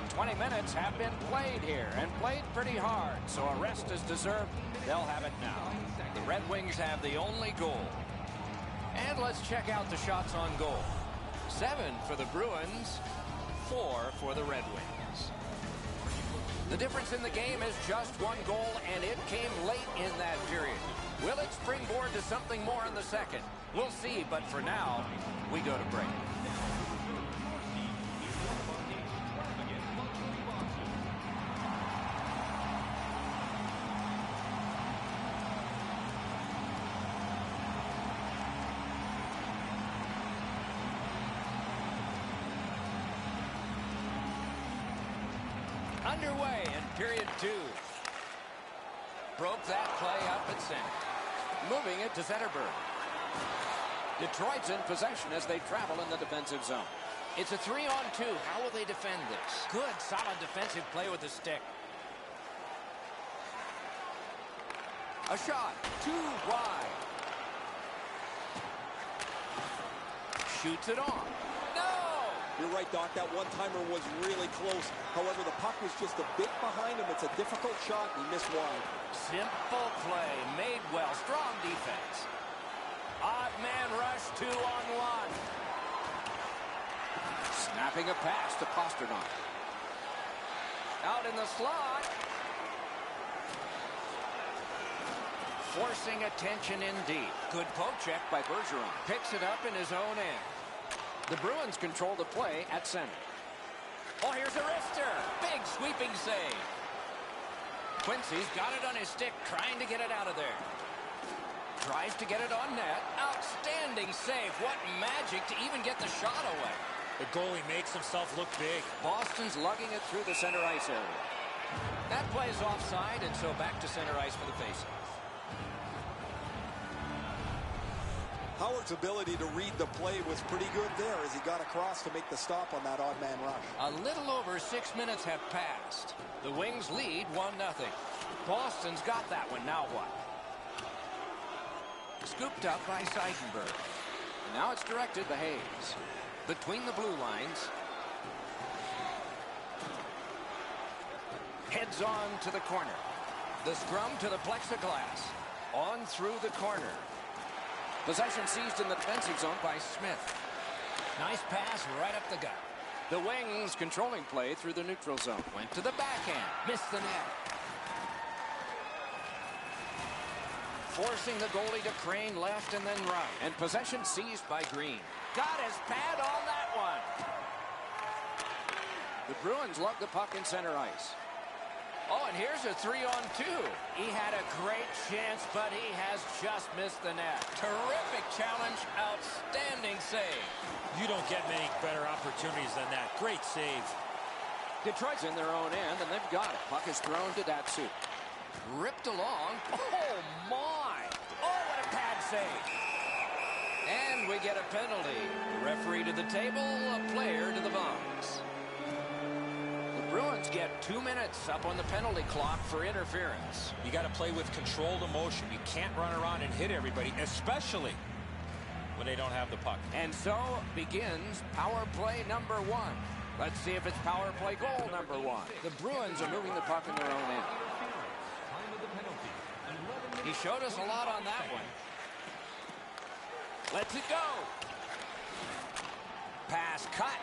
20 minutes have been played here, and played pretty hard, so a rest is deserved. They'll have it now. The Red Wings have the only goal. And let's check out the shots on goal. 7 for the Bruins, 4 for the Red Wings. The difference in the game is just 1 goal, and it came late in that period. Will it springboard to something more in the second? We'll see, but for now, we go to break. Underway in period 2. Broke that play up at center. Moving it to Zetterberg. Detroit's in possession as they travel in the defensive zone. It's a 3-on-2. How will they defend this? Good, solid defensive play with the stick. A shot. 2 wide. Shoots it on. You're right, Doc. That one-timer was really close. However, the puck was just a bit behind him. It's a difficult shot, and he missed wide. Simple play. Made well. Strong defense. Odd man rush 2-on-1. Snapping a pass to Pasternak. Out in the slot. Forcing attention indeed. Good poke check by Bergeron. Picks it up in his own end. The Bruins control the play at center. Oh, here's a wrister. Big sweeping save. Quincy's got it on his stick, trying to get it out of there. Tries to get it on net. Outstanding save. What magic to even get the shot away. The goalie makes himself look big. Boston's lugging it through the center ice area. That play is offside, and so back to center ice for the faceoff. Howard's ability to read the play was pretty good there as he got across to make the stop on that odd man rush. A little over 6 minutes have passed. The Wings lead 1-0. Boston's got that one. Now what? Scooped up by Seidenberg. Now it's directed to Hayes. Between the blue lines. Heads on to the corner. The scrum to the plexiglass. On through the corner. Possession seized in the defensive zone by Smith. Nice pass right up the gut. The Wings controlling play through the neutral zone. Went to the backhand. Missed the net. Forcing the goalie to crane left and then right. And possession seized by Green. Got his pad on that one. The Bruins lug the puck in center ice. Oh, and here's a 3-on-2. He had a great chance, but he has just missed the net. Terrific challenge, outstanding save. You don't get many better opportunities than that. Great save. Detroit's in their own end, and they've got it. Puck is thrown to Datsyuk. Ripped along. Oh, my. Oh, what a pad save. And we get a penalty. The referee to the table, a player to the box. Bruins get 2 minutes up on the penalty clock for interference. You got to play with controlled emotion. You can't run around and hit everybody, especially when they don't have the puck. And so begins power play number 1. Let's see if it's power play goal number 1. The Bruins are moving the puck in their own end. He showed us a lot on that one. Let's it go. Pass cut.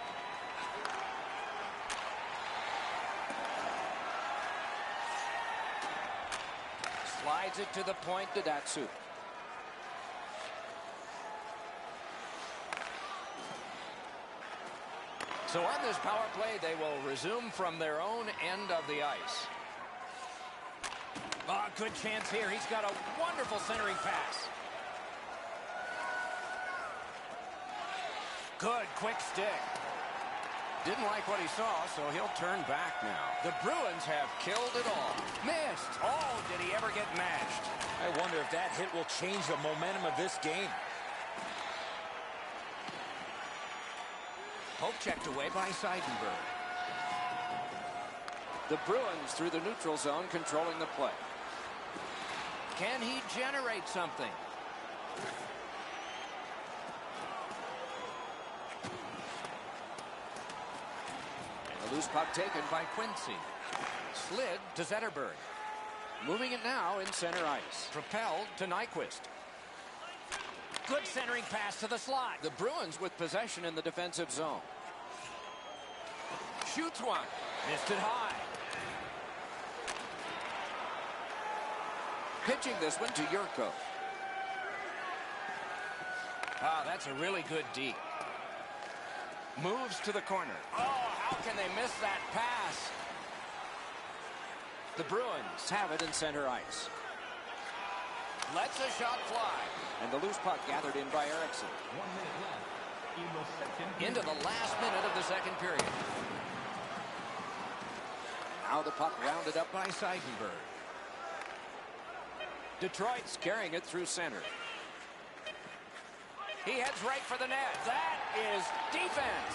Slides it to the point to Datsyuk. So on this power play, they will resume from their own end of the ice. Oh, good chance here. He's got a wonderful centering pass. Good, quick stick. Didn't like what he saw, so he'll turn back now. The Bruins have killed it all. Missed. Oh, did he ever get mashed? I wonder if that hit will change the momentum of this game. Poke checked away by Seidenberg. The Bruins through the neutral zone controlling the play. Can he generate something? And the loose puck taken by Quincy. Slid to Zetterberg. Moving it now in center ice. Propelled to Nyquist. Good centering pass to the slot. The Bruins with possession in the defensive zone. Shoots one. Missed it high. Pitching this one to Yurko. Ah, that's a really good D. Moves to the corner. Oh, how can they miss that pass? The Bruins have it in center ice. Lets a shot fly. And the loose puck gathered in by Eriksson. 1 minute left in the second. Into the last minute of the second period. Now the puck rounded up by Seidenberg. Detroit's carrying it through center. He heads right for the net. That is defense.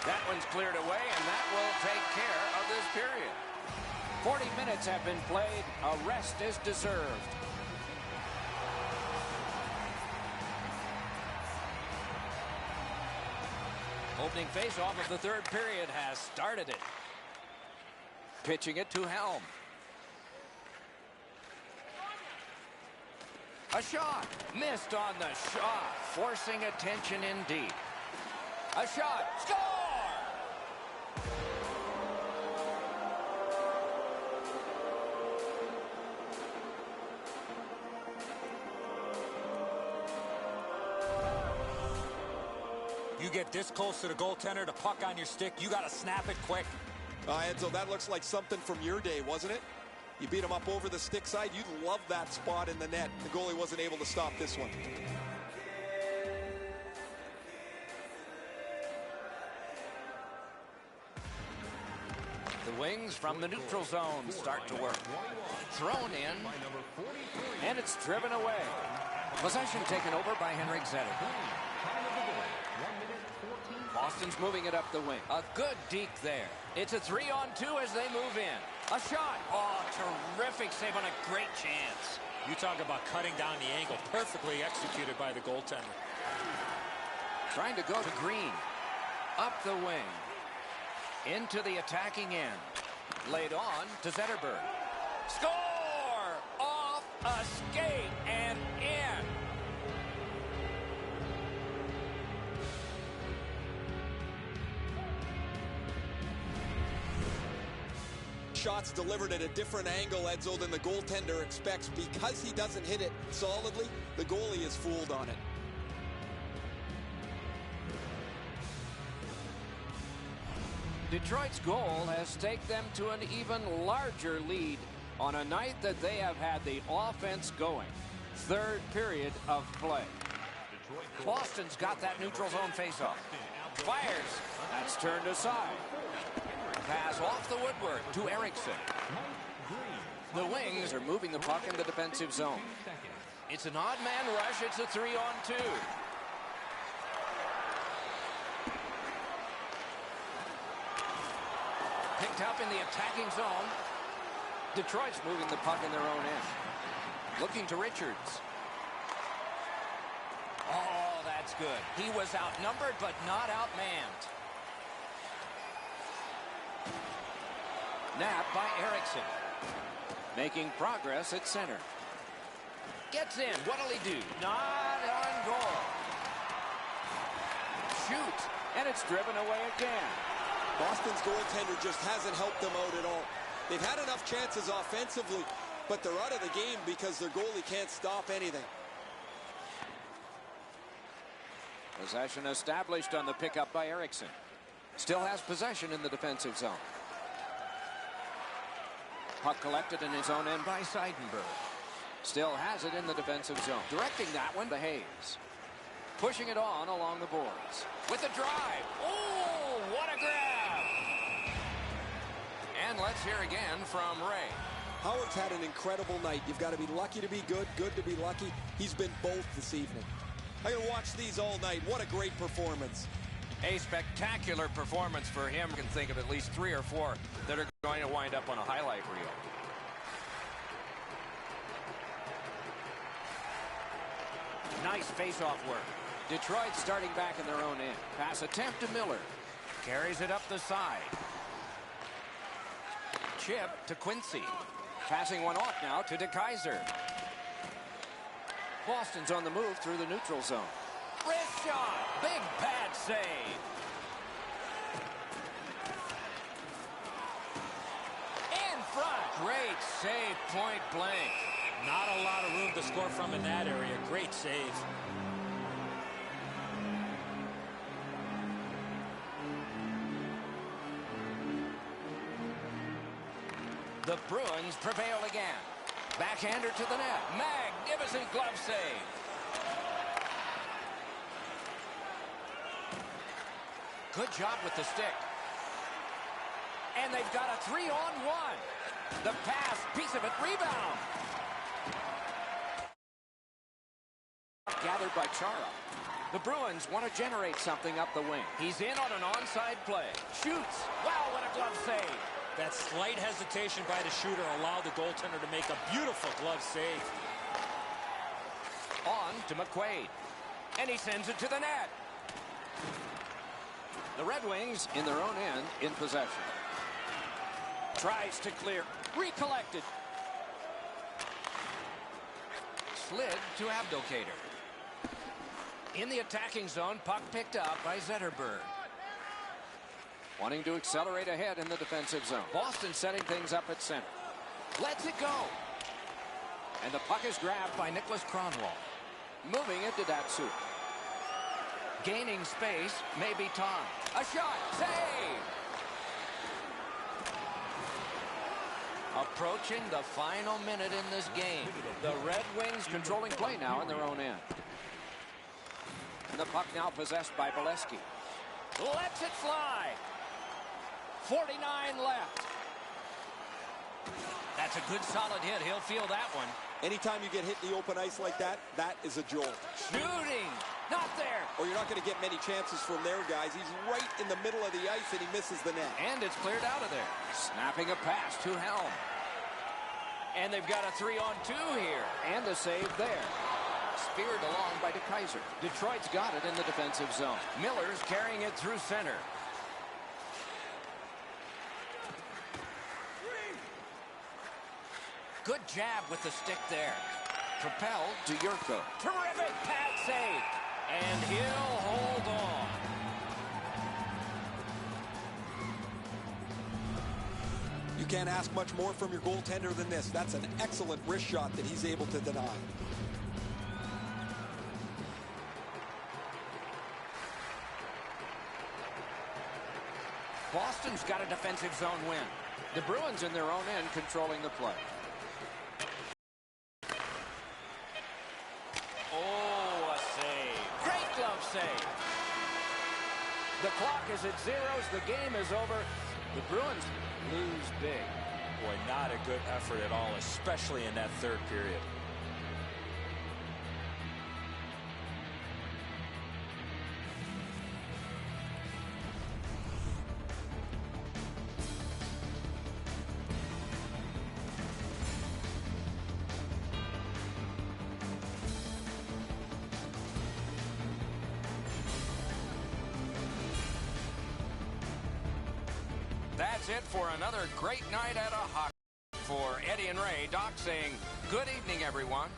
That one's cleared away, and that will take care of this period. 40 minutes have been played. A rest is deserved. Opening faceoff of the third period has started it. Pitching it to Helm. A shot. Missed on the shot. Forcing attention indeed. A shot. Score! You get this close to the goaltender, the puck on your stick, you got to snap it quick. Enzo, that looks like something from your day, wasn't it? You beat him up over the stick side. You'd love that spot in the net. The goalie wasn't able to stop this one. The wings from the neutral zone start to work. Thrown in, and it's driven away. Possession taken over by Henrik Zetterberg. Boston's moving it up the wing. A good deke there. It's a 3-on-2 as they move in. A shot. Oh, terrific save on a great chance. You talk about cutting down the angle. Perfectly executed by the goaltender. Trying to go to Green. Up the wing. Into the attacking end. Laid on to Zetterberg. Score! Off a skate and in. Shots delivered at a different angle, Edzo, than the goaltender expects. Because he doesn't hit it solidly, the goalie is fooled on it. Detroit's goal has staked them to an even larger lead on a night that they have had the offense going. Third period of play. Boston's got that neutral zone faceoff. Fires. That's turned aside. Pass off the woodwork to Eriksson. The Wings are moving the puck in the defensive zone. It's an odd man rush. It's a 3-on-2. Picked up in the attacking zone. Detroit's moving the puck in their own end. Looking to Richards. Oh, that's good. He was outnumbered but not outmanned. Napped by Eriksson. Making progress at center. Gets in. What'll he do? Not on goal. Shoots. And it's driven away again. Boston's goaltender just hasn't helped them out at all. They've had enough chances offensively, but they're out of the game because their goalie can't stop anything. Possession established on the pickup by Eriksson. Still has possession in the defensive zone. Puck collected in his own end by Seidenberg. Still has it in the defensive zone. Directing that one to Hayes. Pushing it on along the boards. With the drive. Oh, what a grab! And let's hear again from Ray. Howard's had an incredible night. You've got to be lucky to be good, good to be lucky. He's been both this evening. I can watch these all night. What a great performance. A spectacular performance for him. You can think of at least 3 or 4 that are going to wind up on a highlight reel. Nice face-off work. Detroit starting back in their own end. Pass attempt to Miller. Carries it up the side. Chip to Quincy. Passing one off now to DeKaiser. Boston's on the move through the neutral zone. Wrist shot. Big pad save. In front. Great save, point blank. Not a lot of room to score from in that area. Great save. The Bruins prevail again. Backhander to the net. Magnificent glove save. Good job with the stick. And they've got a 3-on-1. The pass, piece of it, rebound. Gathered by Chara. The Bruins want to generate something up the wing. He's in on an onside play. Shoots. Wow, what a glove save. That slight hesitation by the shooter allowed the goaltender to make a beautiful glove save. On to McQuaid. And he sends it to the net. The Red Wings in their own end in possession. Tries to clear. Recollected. Slid to Abdelkader. In the attacking zone, puck picked up by Zetterberg. Wanting to accelerate ahead in the defensive zone. Boston setting things up at center. Lets it go. And the puck is grabbed by Nicholas Kronwall. Moving it to Datsyuk. Gaining space, maybe Tom. A shot, save! Approaching the final minute in this game. The Red Wings controlling play now in their own end. And the puck now possessed by Bolesky. Lets it fly. 49 left. That's a good solid hit. He'll feel that one. Anytime you get hit in the open ice like that, that is a jolt. Shooting. Not there. Or you're not going to get many chances from there, guys. He's right in the middle of the ice, and he misses the net. And it's cleared out of there. Snapping a pass to Helm. And they've got a 3-on-2 here. And a save there. Speared along by DeKaiser. Detroit's got it in the defensive zone. Miller's carrying it through center. Good jab with the stick there. Propelled to Yurko. Terrific pad save. And he'll hold on. You can't ask much more from your goaltender than this. That's an excellent wrist shot that he's able to deny. Boston's got a defensive zone win. The Bruins in their own end controlling the play. Oh, a save. Great glove save. The clock is at zeros. The game is over. The Bruins lose big. Boy, not a good effort at all, especially in that third period. That's it for another great night at a hockey. For Eddie and Ray, Doc saying good evening, everyone.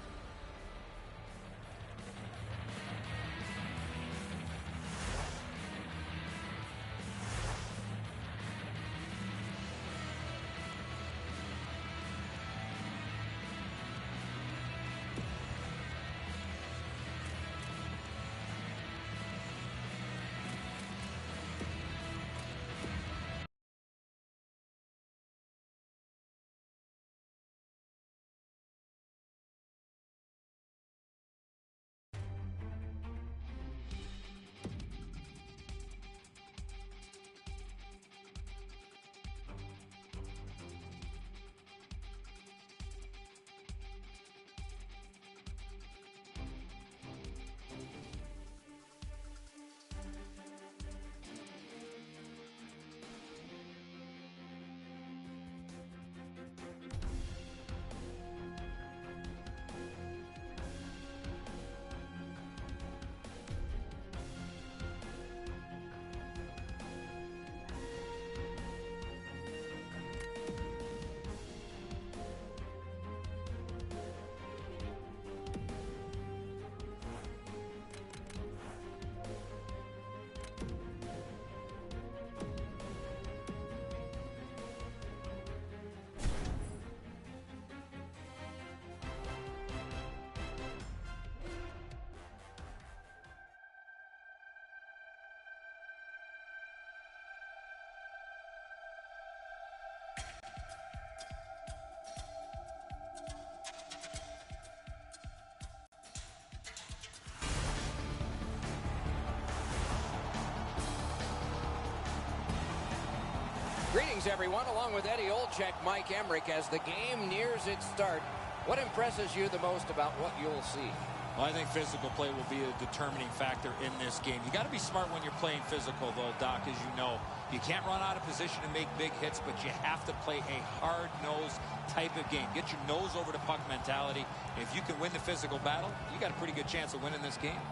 Greetings, everyone. Along with Eddie Olczyk, Mike Emmerich, as the game nears its start. What impresses you the most about what you'll see? Well, I think physical play will be a determining factor in this game. You got to be smart when you're playing physical, though, Doc, as you know. You can't run out of position and make big hits, but you have to play a hard-nosed type of game. Get your nose over the puck mentality. If you can win the physical battle, you got a pretty good chance of winning this game.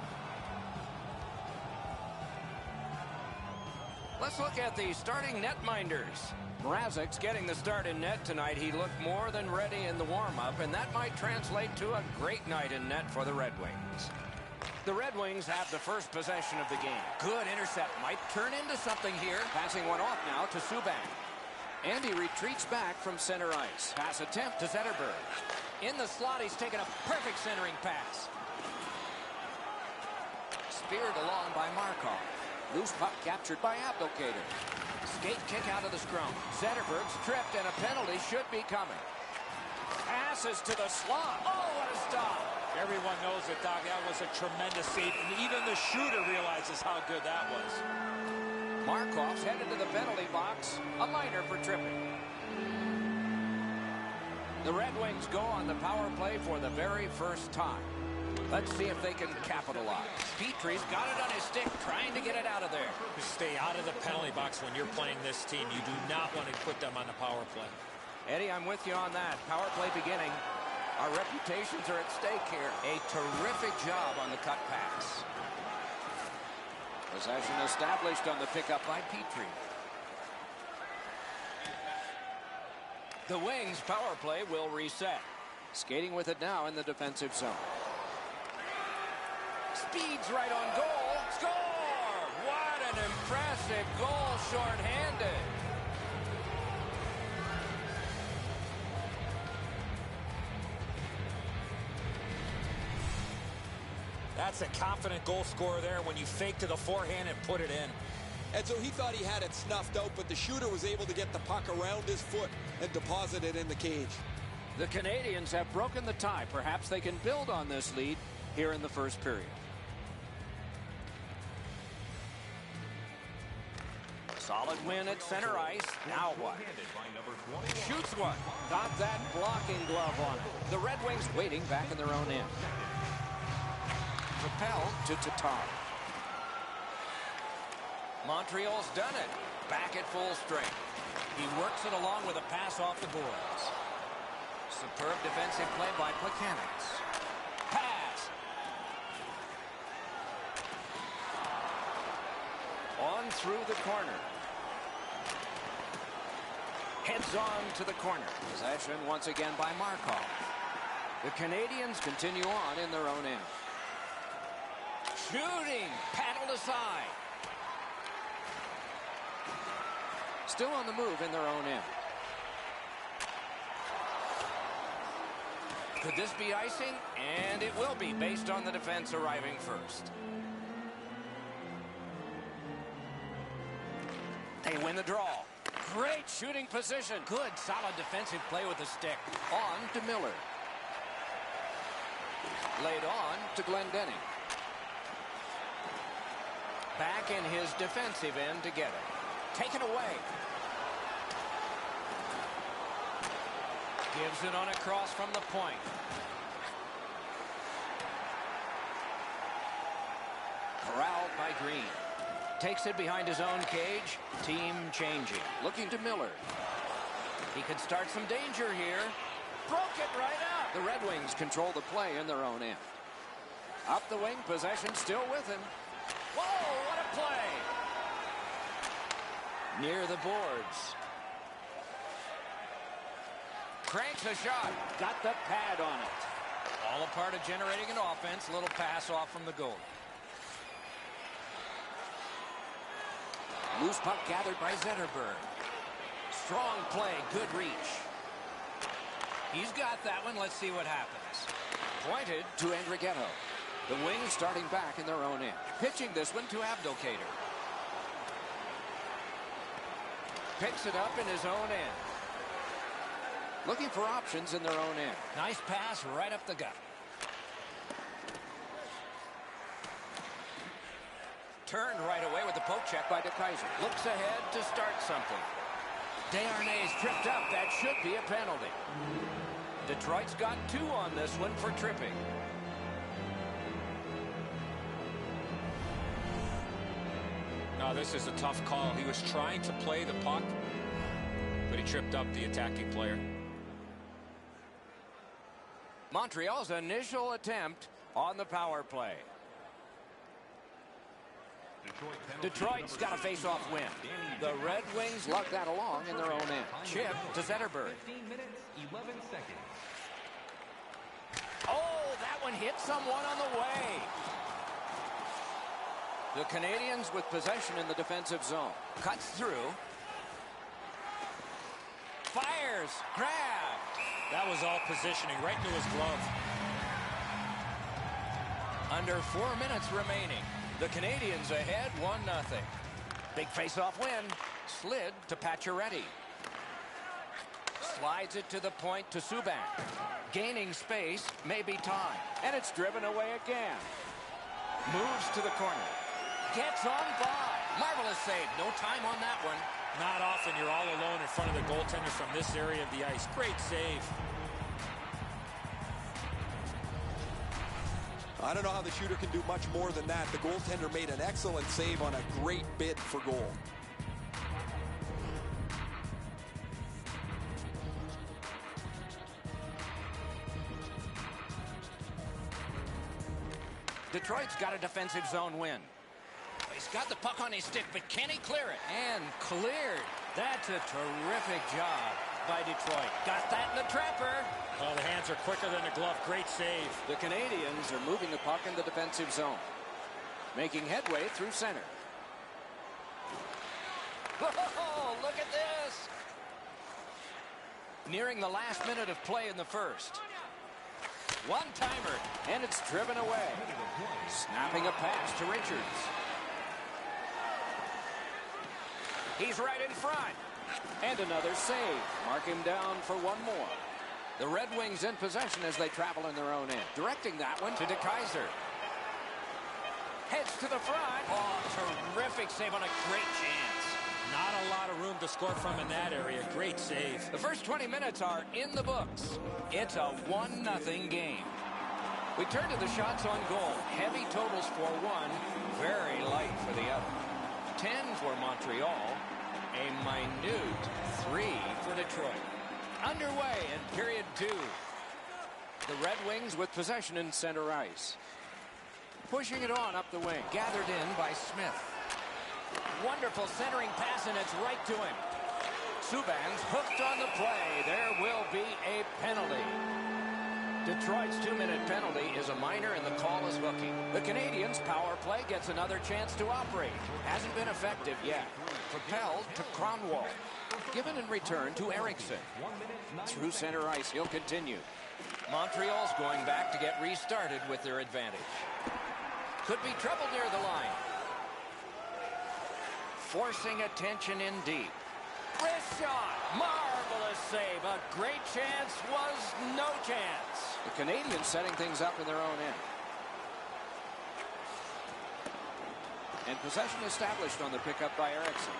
Let's look at the starting netminders. Mrazek's getting the start in net tonight. He looked more than ready in the warm-up, and that might translate to a great night in net for the Red Wings. The Red Wings have the first possession of the game. Good intercept. Might turn into something here. Passing one off now to Subban. And he retreats back from center ice. Pass attempt to Zetterberg. In the slot, he's taken a perfect centering pass. Speared along by Markov. Loose puck captured by Abdelkader. Skate kick out of the scrum. Zetterberg's tripped and a penalty should be coming. Passes to the slot. Oh, what a stop. Everyone knows it, Doc. That was a tremendous save, and even the shooter realizes how good that was. Markov's headed to the penalty box. A minor for tripping. The Red Wings go on the power play for the very first time. Let's see if they can capitalize. Petrie's got it on his stick, trying to get it out of there. Stay out of the penalty box when you're playing this team. You do not want to put them on the power play. Eddie, I'm with you on that. Power play beginning. Our reputations are at stake here. A terrific job on the cut pass. Possession established on the pickup by Petrie. The Wings' power play will reset. Skating with it now in the defensive zone. Speeds right on goal. Score! What an impressive goal, shorthanded. That's a confident goal scorer there when you fake to the forehand and put it in. And so he thought he had it snuffed out, but the shooter was able to get the puck around his foot and deposit it in the cage. The Canadians have broken the tie. Perhaps they can build on this lead here in the first period. Solid win at center ice. Now what? Shoots one. Got that blocking glove on it. The Red Wings waiting back in their own end. Propel to Tatar. Montreal's done it. Back at full strength. He works it along with a pass off the boards. Superb defensive play by Plekanec. Pass. On through the corner. Heads on to the corner. Possession once again by Markov. The Canadians continue on in their own end. Shooting. Paddled aside. Still on the move in their own end. Could this be icing? And it will be, based on the defense arriving first. They win the draw. Great shooting position. Good, solid defensive play with the stick. On to Miller. Laid on to Glendening. Back in his defensive end to get it. Taken away. Gives it on a cross from the point. Corralled by Green. Takes it behind his own cage. Team changing. Looking to Miller. He could start some danger here. Broke it right up. The Red Wings control the play in their own end. Up the wing, possession still with him. Whoa, what a play! Near the boards. Cranks a shot. Got the pad on it. All a part of generating an offense. A little pass off from the goal. Loose puck gathered by Zetterberg. Strong play. Good reach. He's got that one. Let's see what happens. Pointed to Andrighetto. The Wings starting back in their own end. Pitching this one to Abdelkader. Picks it up in his own end. Looking for options in their own end. Nice pass right up the gut. Turned right away with the poke check by DeKaiser. Looks ahead to start something. Desharnais tripped up. That should be a penalty. Detroit's got 2 on this one for tripping. Now, this is a tough call. He was trying to play the puck, but he tripped up the attacking player. Montreal's initial attempt on the power play. Detroit's got a face-off win. The Red Wings lug that along in their own end. Chip to Zetterberg. 15 minutes, 11 seconds. Oh, that one hit someone on the way. The Canadians with possession in the defensive zone. Cuts through. Fires. Grab. That was all positioning right into his glove. Under 4 minutes remaining. The Canadians ahead 1-0. Big face-off win. Slid to Pacioretty. Slides it to the point to Subban. Gaining space, maybe time. And it's driven away again. Moves to the corner. Gets on by. Marvelous save. No time on that one. Not often you're all alone in front of the goaltender from this area of the ice. Great save. I don't know how the shooter can do much more than that. The goaltender made an excellent save on a great bid for goal. Detroit's got a defensive zone win. He's got the puck on his stick, but can he clear it? And cleared. That's a terrific job by Detroit. Got that in the trapper. Oh, the hands are quicker than the glove. Great save. The Canadians are moving the puck in the defensive zone. Making headway through center. Whoa, look at this. Nearing the last minute of play in the first. One-timer, and it's driven away. Snapping a pass to Richards. He's right in front. And another save. Mark him down for one more. The Red Wings in possession as they travel in their own end. Directing that one to DeKaiser. Heads to the front. Oh, terrific save on a great chance. Not a lot of room to score from in that area. Great save. The first 20 minutes are in the books. It's a 1-0 game. We turn to the shots on goal. Heavy totals for one, very light for the other. 10 for Montreal, a minute 3 for Detroit. Underway in period 2. The Red Wings with possession in center ice. Pushing it on up the wing. Gathered in by Smith. Wonderful centering pass, and it's right to him. Subban's hooked on the play. There will be a penalty. Detroit's 2-minute penalty is a minor, and the call is hooking. The Canadians' power play gets another chance to operate. Hasn't been effective yet. Propelled to Cronwall. Given in return to Eriksson. Through center ice, he'll continue. Montreal's going back to get restarted with their advantage. Could be trouble near the line. Forcing attention in deep. Wrist shot. Marvelous save. A great chance was no chance. The Canadians setting things up in their own end. And possession established on the pickup by Eriksson.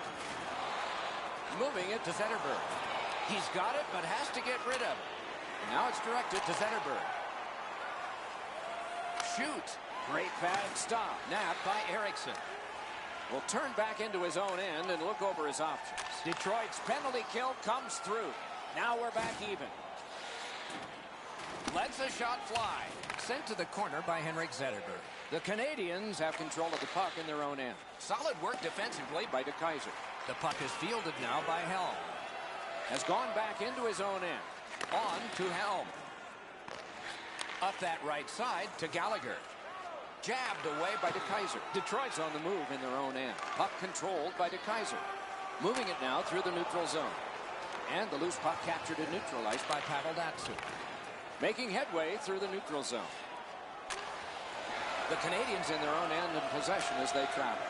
Moving it to Zetterberg. He's got it, but has to get rid of it. And now it's directed to Zetterberg. Shoot. Great bad stop. Napped by Eriksson. Will turn back into his own end and look over his options. Detroit's penalty kill comes through. Now we're back even. Lets a shot fly. Sent to the corner by Henrik Zetterberg. The Canadians have control of the puck in their own end. Solid work defensively by DeKaiser. The puck is fielded now by Helm. Has gone back into his own end. On to Helm. Up that right side to Gallagher. Jabbed away by DeKaiser. Detroit's on the move in their own end. Puck controlled by DeKaiser. Moving it now through the neutral zone. And the loose puck captured and neutralized by Pavel Datsyuk. Making headway through the neutral zone. The Canadians in their own end in possession as they travel.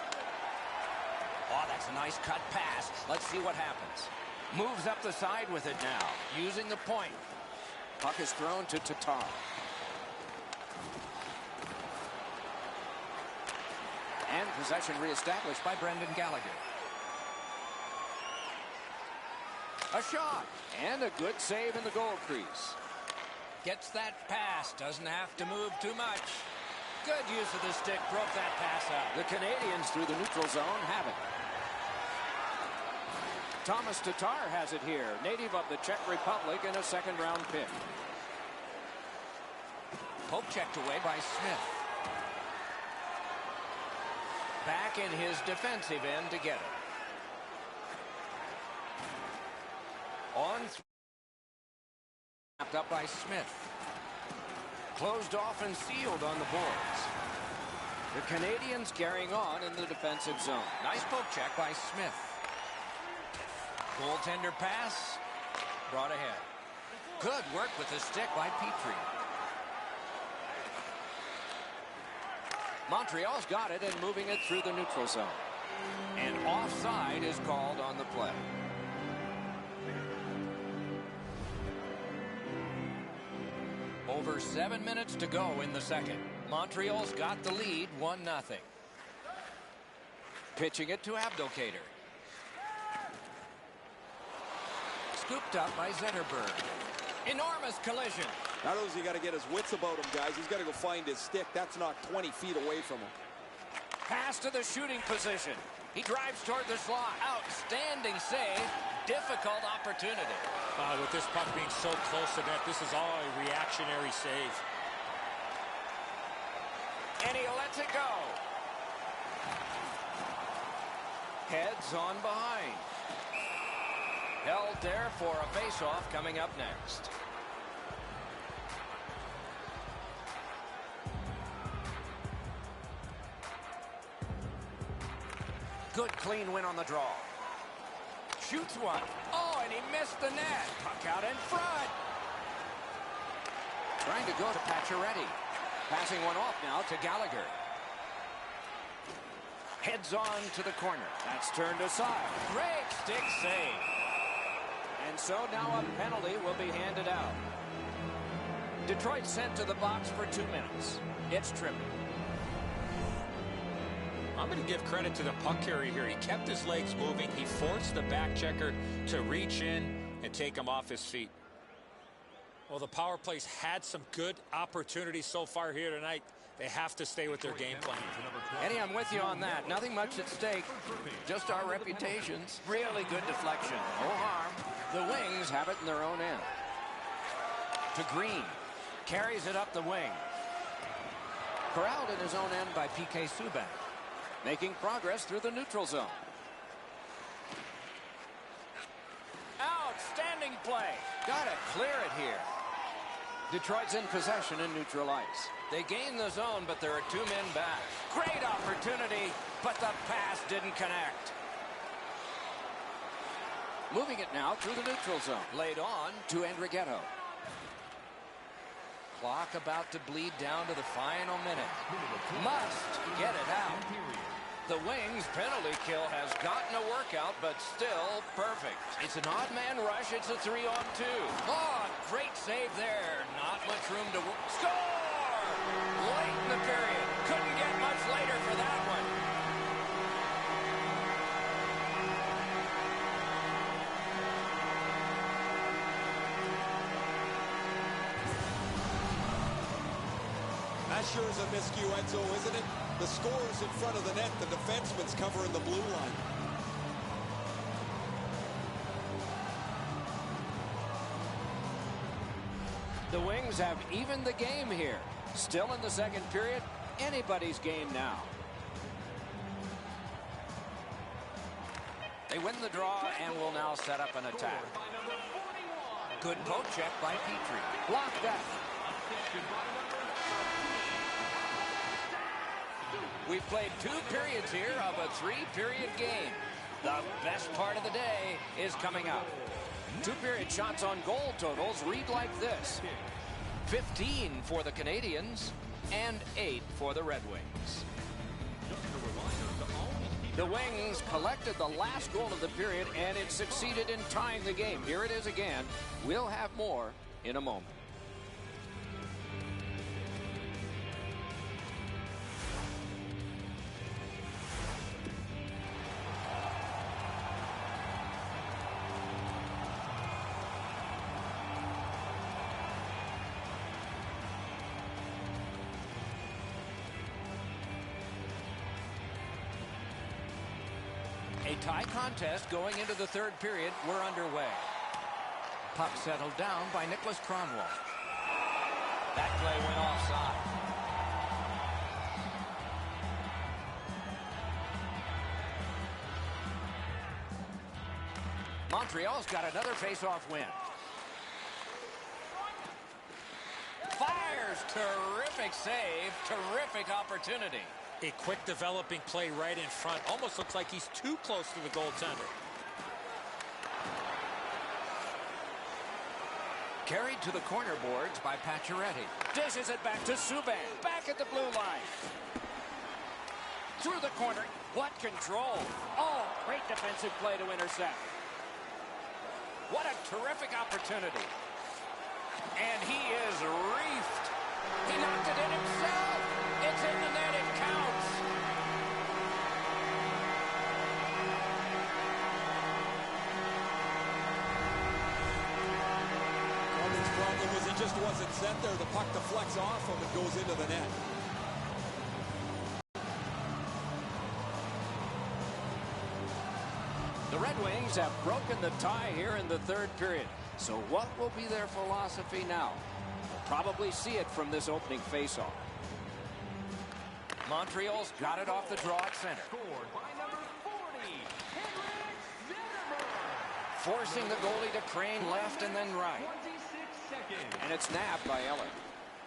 Oh, that's a nice cut pass. Let's see what happens. Moves up the side with it now. Using the point. Puck is thrown to Tatar. And possession reestablished by Brendan Gallagher. A shot. And a good save in the goal crease. Gets that pass. Doesn't have to move too much. Good use of the stick. Broke that pass out. The Canadians through the neutral zone have it. Thomas Tatar has it here. Native of the Czech Republic in a second-round pick. Poke checked away by Smith. Back in his defensive end to get it. On. Wrapped up by Smith. Closed off and sealed on the boards. The Canadians carrying on in the defensive zone. Nice poke check by Smith. Goaltender pass. Brought ahead. Good work with the stick by Petrie. Montreal's got it and moving it through the neutral zone. And offside is called on the play. Over 7 minutes to go in the second. Montreal's got the lead, 1-0. Pitching it to Abdelkader. Scooped up by Zetterberg. Enormous collision. Not only has he got to get his wits about him, guys, he's got to go find his stick. That's not 20 feet away from him. Pass to the shooting position. He drives toward the slot. Outstanding save. Difficult opportunity. With this puck being so close to net, this is all a reactionary save. And he lets it go. Heads on behind. Held there for a face-off coming up next. Good clean win on the draw. Shoots one. Oh, and he missed the net. Puck out in front. Trying to go to Pacioretty. Passing one off now to Gallagher. Heads on to the corner. That's turned aside. Great stick save. And so now a penalty will be handed out. Detroit sent to the box for 2 minutes. It's tripping. I'm going to give credit to the puck carrier here. He kept his legs moving. He forced the back checker to reach in and take him off his feet. Well, the power plays had some good opportunities so far here tonight. They have to stay with their game plan. Eddie, I'm with you on that. Nothing much at stake. Just our reputations. Really good deflection. No harm. The Wings have it in their own end. To Green. Carries it up the wing. Corralled in his own end by P.K. Subban. Making progress through the neutral zone. Outstanding play. Got to clear it here. Detroit's in possession in neutral ice. They gain the zone, but there are 2 men back. Great opportunity, but the pass didn't connect. Moving it now through the neutral zone. Laid on to Andrighetto. Clock about to bleed down to the final minute. Must get it out. The Wings penalty kill has gotten a workout, but still perfect. It's an odd man rush. It's a 3-on-2. Oh, great save there. Not much room to score! Late in the period. Couldn't get much later for that one. That sure is a miscue, Enzo, isn't it? The scorer's in front of the net. The defenseman's covering the blue line. The Wings have evened the game here. Still in the second period. Anybody's game now. They win the draw and will now set up an attack. Good poke check by Petrie. Blocked that. We've played 2 periods here of a 3-period game. The best part of the day is coming up. 2-period shots on goal totals read like this. 15 for the Canadians and 8 for the Red Wings. The Wings collected the last goal of the period, and it succeeded in tying the game. Here it is again. We'll have more in a moment. A tie contest going into the third period. We're underway. Puck settled down by Nicholas Kronwall. That play went offside. Montreal's got another face-off win. Fires. Terrific save. Terrific opportunity. A quick developing play right in front. Almost looks like he's too close to the goaltender. Carried to the corner boards by Pacioretty. Dishes it back to Subban. Back at the blue line. Through the corner. What control. Oh, great defensive play to intercept. What a terrific opportunity. And he is reefed. He knocked it in himself. It's in the net. It counts. His problem was he just wasn't sent there. The puck deflects off him and goes into the net. The Red Wings have broken the tie here in the third period. So what will be their philosophy now? We'll probably see it from this opening faceoff. Montreal's got it off the draw at center. Scored by number 40, Zetterberg. Forcing the goalie to crane left and then right. 26 seconds. And it's nabbed by Eller.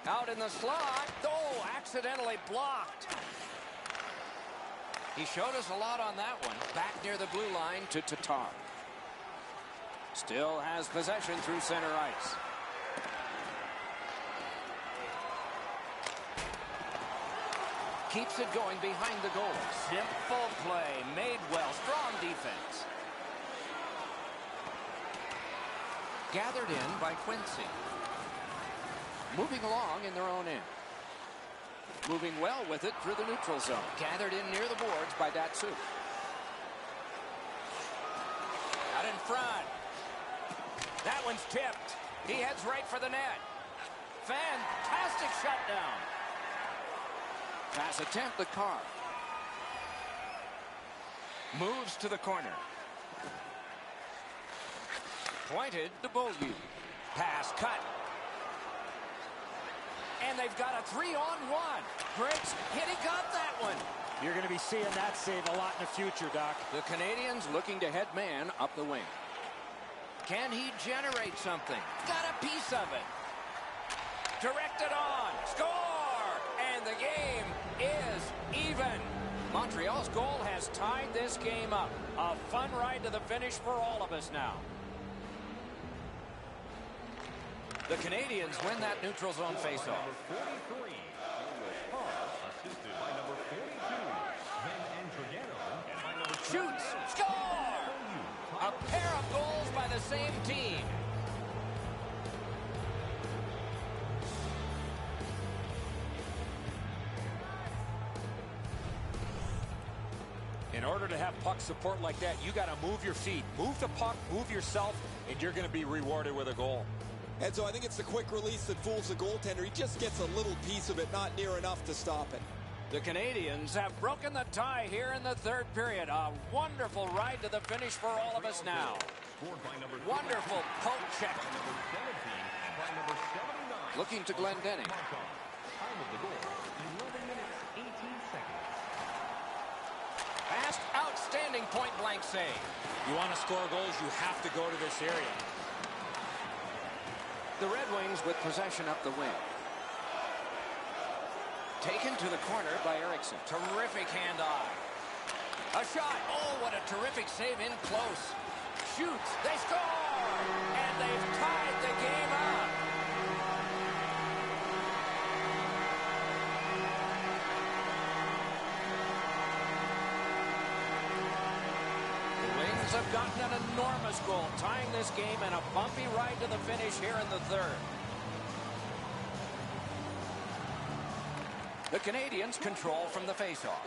Out in the slot. Oh, accidentally blocked. He showed us a lot on that one. Back near the blue line to Tatar. Still has possession through center ice. Keeps it going behind the goal. Simple play. Made well. Strong defense. Gathered in by Quincy. Moving along in their own end. Moving well with it through the neutral zone. Gathered in near the boards by Datsyuk. Out in front. That one's tipped. He heads right for the net. Fantastic shutdown. Pass attempt, the car. Moves to the corner. Pointed to Beaulieu. Pass cut. And they've got a 3-on-1. Breaks. Hit. He got that one. You're going to be seeing that save a lot in the future, Doc. The Canadians looking to head man up the wing. Can he generate something? Got a piece of it. Directed on. Score! And the game is even. Montreal's goal has tied this game up. A fun ride to the finish for all of us now. The Canadians win that neutral zone faceoff. Number 43, assisted by number 42, Van Andriano, and by number Shoots. Score! A pair of goals by the same team. In order to have puck support like that, you got to move your feet. Move the puck, move yourself, and you're going to be rewarded with a goal. And so I think it's the quick release that fools the goaltender. He just gets a little piece of it, not near enough to stop it. The Canadians have broken the tie here in the third period. A wonderful ride to the finish for all of us now. scored by number Wonderful poke check. by number 17, and by number 79. Looking to Glendening. Time of the goal, 11 minutes, 18 seconds. Fast, outstanding point-blank save. You want to score goals, you have to go to this area. The Red Wings with possession up the wing. Taken to the corner by Eriksson. Terrific hand-eye. A shot. Oh, what a terrific save in close. Shoots. They score! And they've tied the game up. The Wings have gotten an enormous goal, tying this game and a bumpy ride to the finish here in the third. The Canadians control from the faceoff.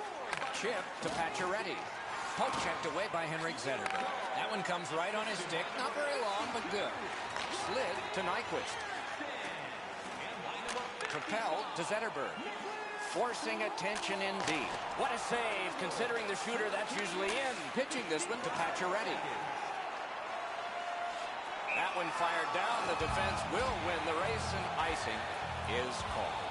Chip to Pacioretty. Poke checked away by Henrik Zetterberg. That one comes right on his stick. Not very long, but good. Slid to Nyquist. And by number propelled to Zetterberg. Forcing attention indeed. What a save, considering the shooter that's usually in. Pitching this one to Pacioretty. That one fired down. The defense will win the race, and icing is called.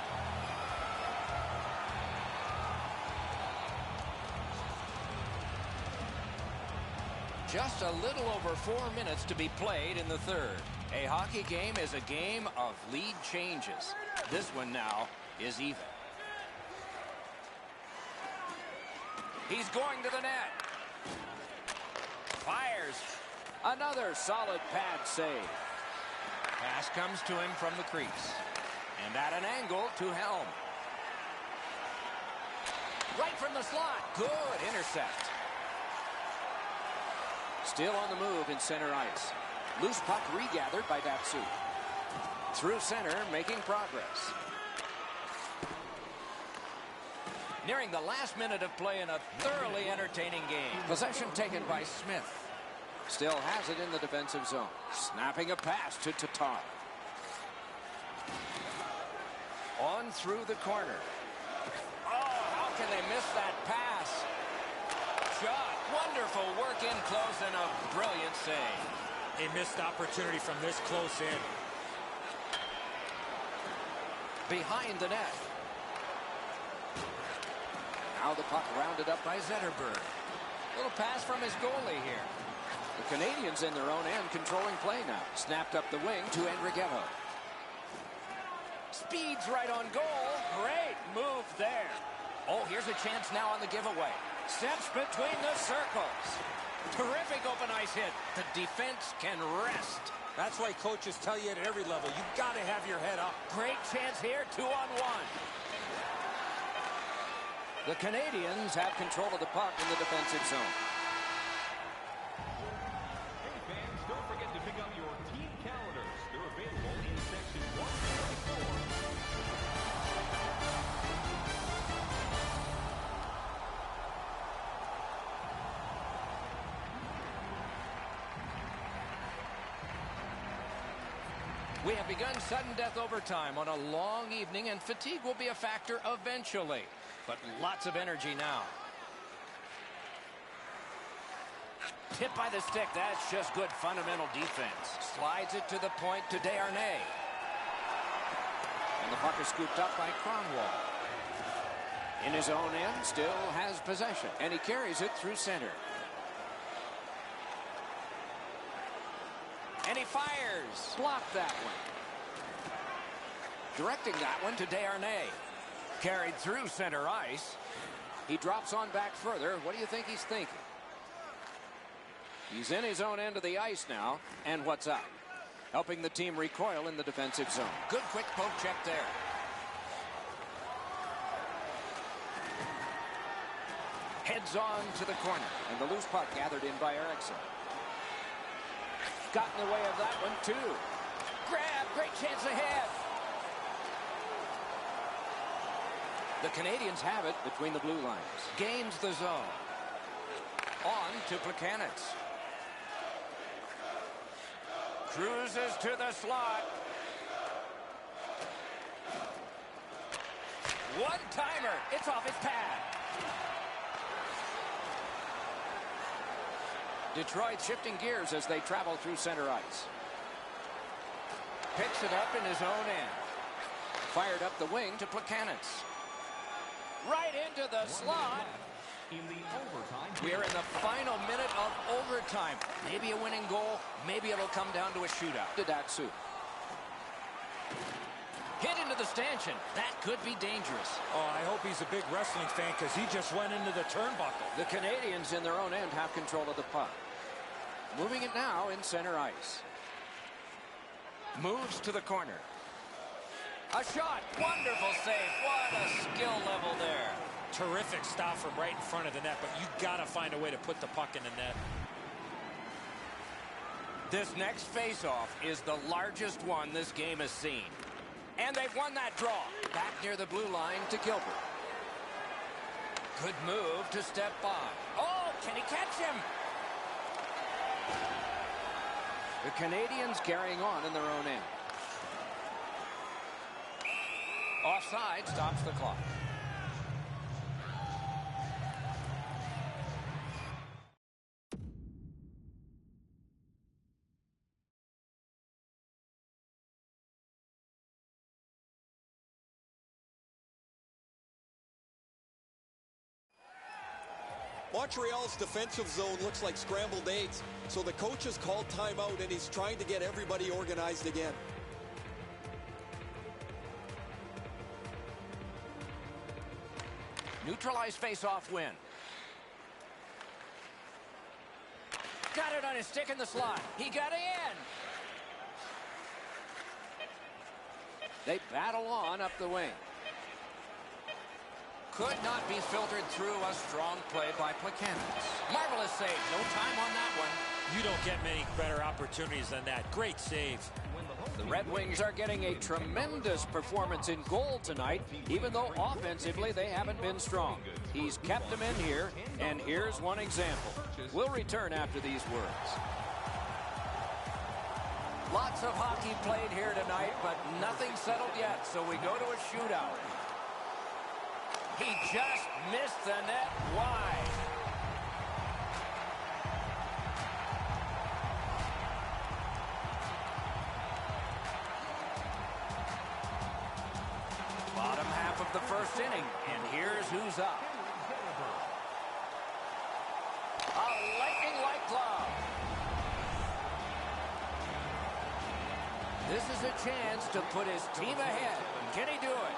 Just a little over 4 minutes to be played in the third. A hockey game is a game of lead changes. This one now is even. He's going to the net. Fires. Another solid pad save. Pass comes to him from the crease. And at an angle to Helm. Right from the slot. Good intercept. Still on the move in center ice. Loose puck regathered by Datsu. Through center, making progress. Nearing the last minute of play in a thoroughly entertaining game. Possession taken by Smith. Still has it in the defensive zone. Snapping a pass to Tatar. On through the corner. Oh, how can they miss that pass? Shot. Wonderful work in close and a brilliant save. A missed opportunity from this close in. Behind the net. Now the puck rounded up by Zetterberg. Little pass from his goalie here. The Canadians in their own end controlling play now. Snapped up the wing to Enriqueto. Speeds right on goal. Great move there. Oh, here's a chance now on the giveaway. Steps between the circles. Terrific open ice hit. The defense can rest. That's why coaches tell you at every level, you've got to have your head up. Great chance here, 2-on-1. The Canadians have control of the puck in the defensive zone. Hey fans, don't forget to pick up your team calendars. They're available in section 144. We have begun sudden death overtime on a long evening, and fatigue will be a factor eventually. But lots of energy now. Hit by the stick. That's just good fundamental defense. Slides it to the point to Desharnais. And the puck is scooped up by Cromwell. In his own end, still has possession. And he carries it through center. And he fires. Blocked that one. Directing that one to Desharnais. Carried through center ice. He drops on back further. What do you think he's thinking? He's in his own end of the ice now. And what's up? Helping the team recoil in the defensive zone. Good quick poke check there. Heads on to the corner. And the loose puck gathered in by Eriksson. Got in the way of that one, too. Grab. Great chance ahead. The Canadians have it between the blue lines. Gains the zone. On to Plekanec. Cruises to the slot. One-timer. It's off his pad. Detroit shifting gears as they travel through center ice. Picks it up in his own end. Fired up the wing to Plekanec. Right into the slot. In the overtime. We're in the final minute of overtime. Maybe a winning goal. Maybe it'll come down to a shootout. To Datsu. Hit into the stanchion. That could be dangerous. Oh, I hope he's a big wrestling fan because he just went into the turnbuckle. The Canadians in their own end have control of the puck. Moving it now in center ice. Moves to the corner. A shot. Wonderful save. What a skill level there. Terrific stop from right in front of the net, but you got to find a way to put the puck in the net. This next face-off is the largest one this game has seen. And they've won that draw. Back near the blue line to Gilbert. Good move to step by. Oh, can he catch him? The Canadians carrying on in their own end. Offside stops the clock. Montreal's defensive zone looks like scrambled eggs, so the coach has called timeout and he's trying to get everybody organized again. Neutralized face-off win. Got it on his stick in the slot. He got in. They battle on up the wing. Could not be filtered through. A strong play by Plekanec. Marvelous save. No time on that one. You don't get many better opportunities than that. Great save. The Red Wings are getting a tremendous performance in goal tonight, even though offensively they haven't been strong. He's kept them in here, and here's one example. We'll return after these words. Lots of hockey played here tonight, but nothing settled yet, so we go to a shootout. He just missed the net wide. Bottom half of the first inning, and here's who's up. A lightning-like glove. This is a chance to put his team ahead. Can he do it?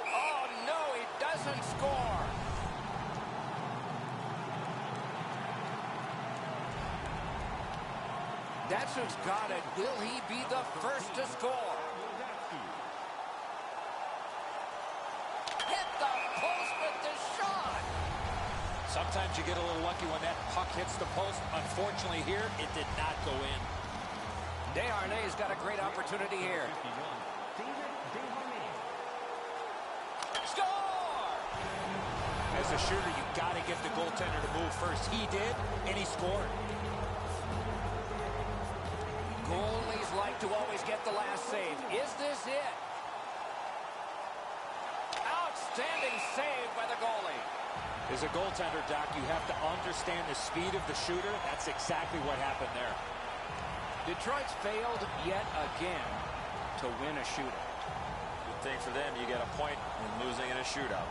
Oh, no, he doesn't score. Datsuk's got it. Will he be the first to score? Hit the post with the shot. Sometimes you get a little lucky when that puck hits the post. Unfortunately here, it did not go in. Desharnais got a great opportunity here. Score! As a shooter, you got to get the goaltender to move first. He did, and he scored. Goalies like to always get the last save. Is this it? Outstanding save by the goalie. As a goaltender, Doc, you have to understand the speed of the shooter. That's exactly what happened there. Detroit's failed yet again to win a shootout. Good thing for them, you get a point in losing in a shootout.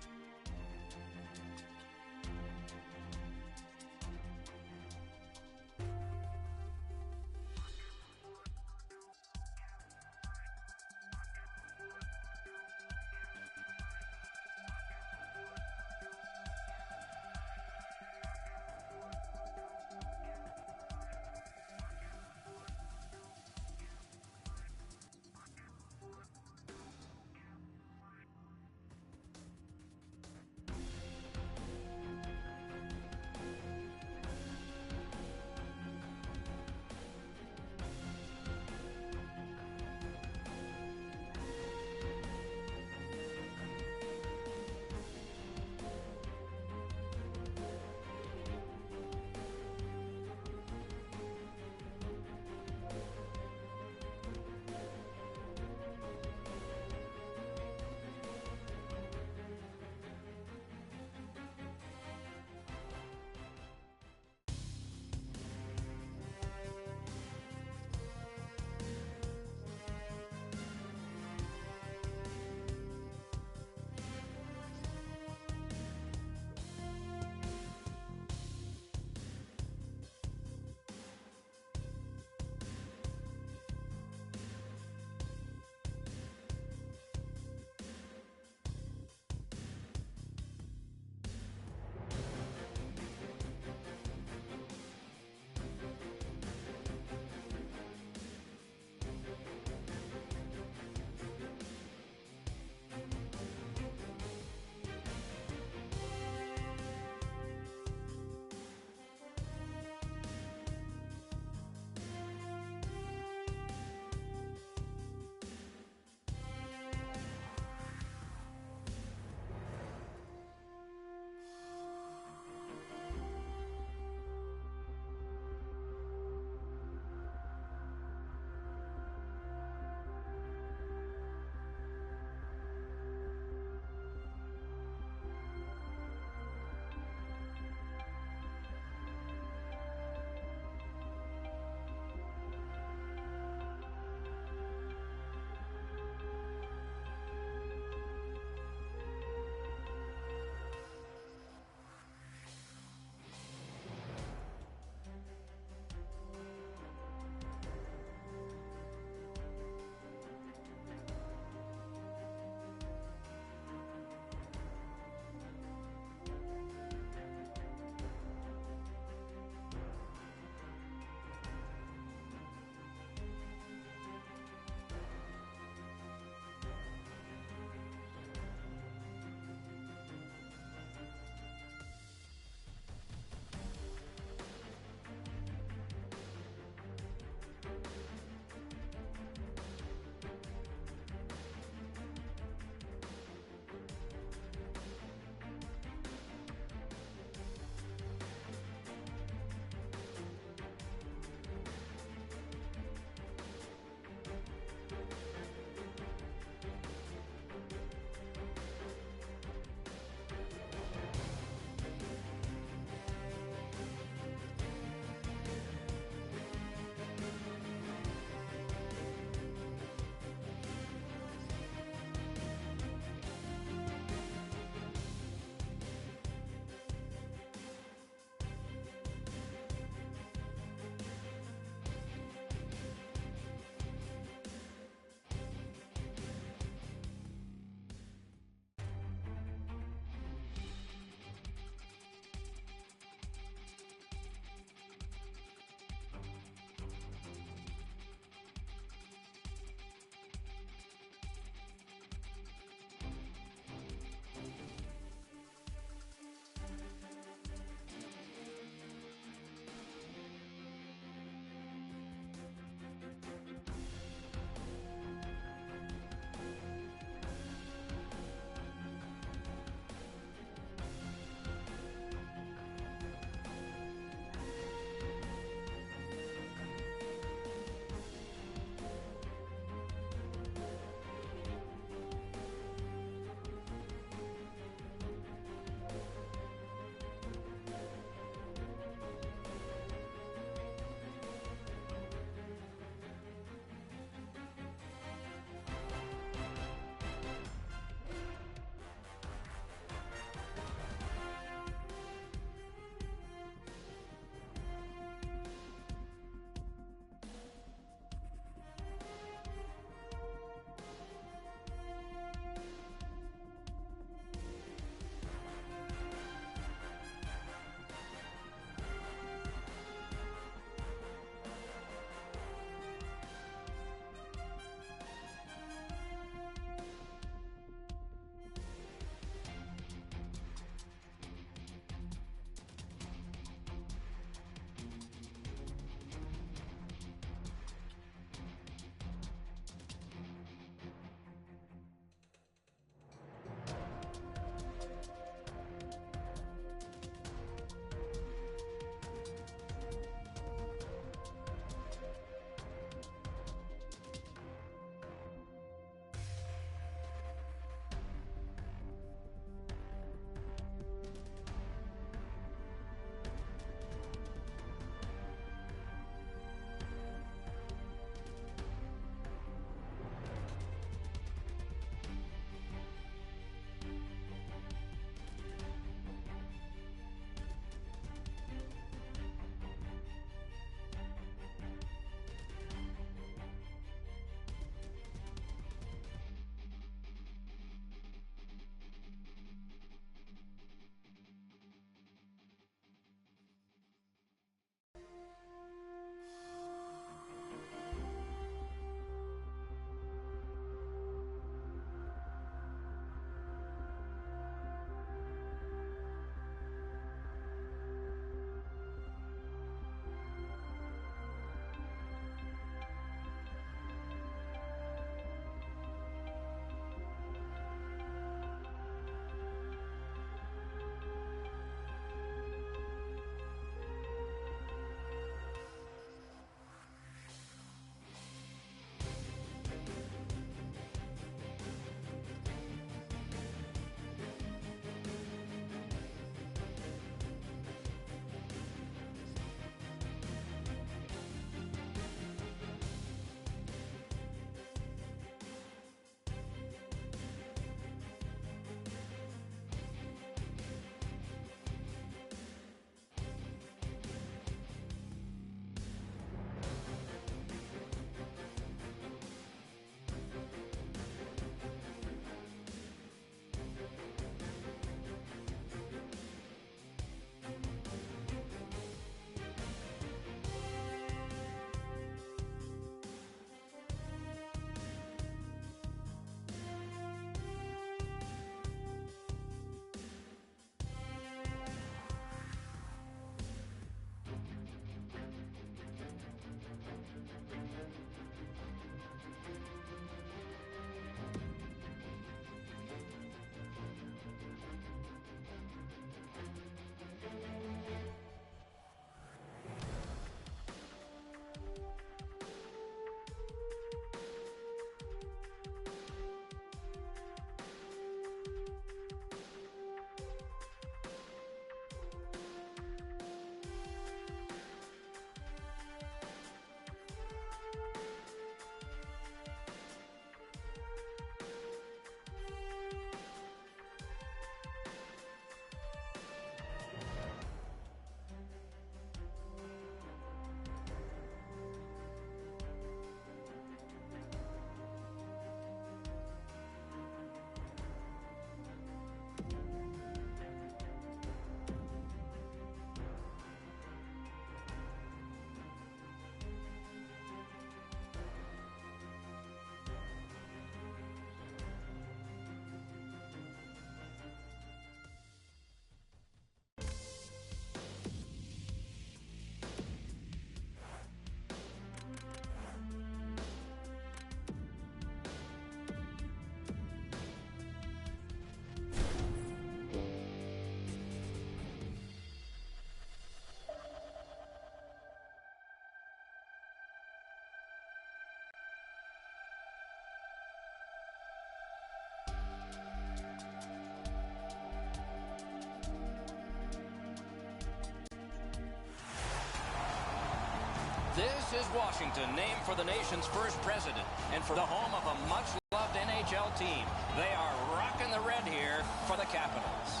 This is Washington, named for the nation's first president and for the home of a much-loved NHL team. They are rocking the red here for the Capitals.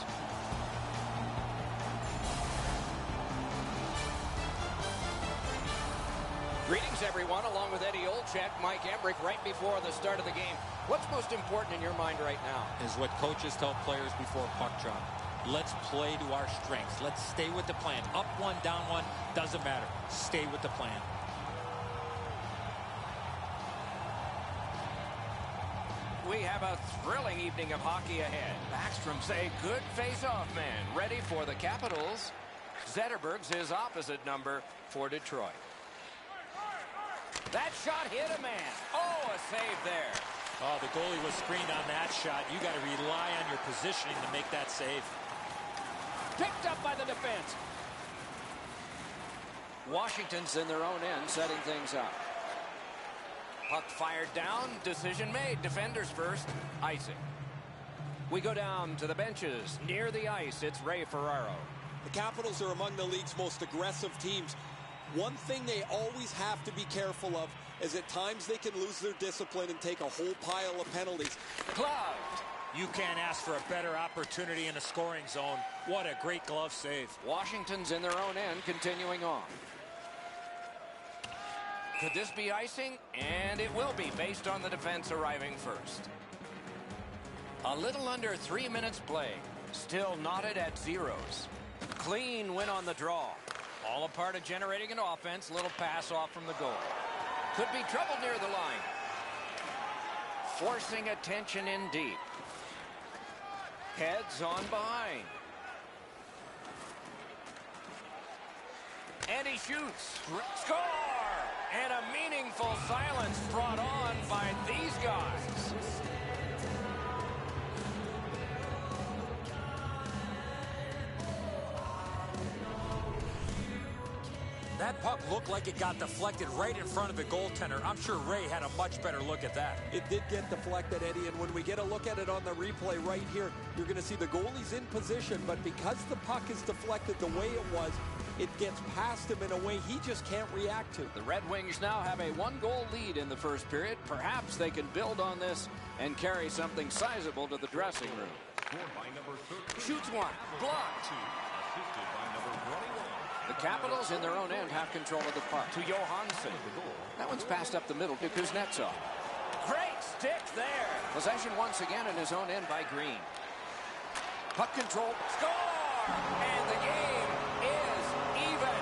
Greetings, everyone, along with Eddie Olczyk, Mike Emrick, right before the start of the game. What's most important in your mind right now? Is what coaches tell players before puck drop. Let's play to our strengths. Let's stay with the plan. Up one, down one, doesn't matter. Stay with the plan. We have a thrilling evening of hockey ahead. Backstrom's a good face-off man, ready for the Capitals. Zetterberg's his opposite number for Detroit. That shot hit a man. Oh, a save there. Oh, the goalie was screened on that shot. You got to rely on your positioning to make that save. Picked up by the defense. Washington's in their own end, setting things up. Puck fired down. Decision made. Defenders first. Icing. We go down to the benches. Near the ice, it's Ray Ferraro. The Capitals are among the league's most aggressive teams. One thing they always have to be careful of is at times they can lose their discipline and take a whole pile of penalties. Gloved. You can't ask for a better opportunity in the scoring zone. What a great glove save. Washington's in their own end, continuing on. Could this be icing? And it will be, based on the defense arriving first. A little under 3 minutes play. Still knotted at zeros. Clean win on the draw. All a part of generating an offense. Little pass off from the goal. Could be trouble near the line. Forcing attention in deep. Heads on behind. And he shoots. Score! And a meaningful silence brought on by these guys. That puck looked like it got deflected right in front of the goaltender. I'm sure Ray had a much better look at that. It did get deflected, Eddie, and when we get a look at it on the replay right here, you're going to see the goalie's in position, but because the puck is deflected the way it was, it gets past him in a way he just can't react to. The Red Wings now have a 1-goal lead in the first period. Perhaps they can build on this and carry something sizable to the dressing room. Shoots one. Blocked. The Capitals in their own end have control of the puck. To Johansson. That one's passed up the middle to Kuznetsov. Great stick there. Possession once again in his own end by Green. Puck control. Score! And the game is even.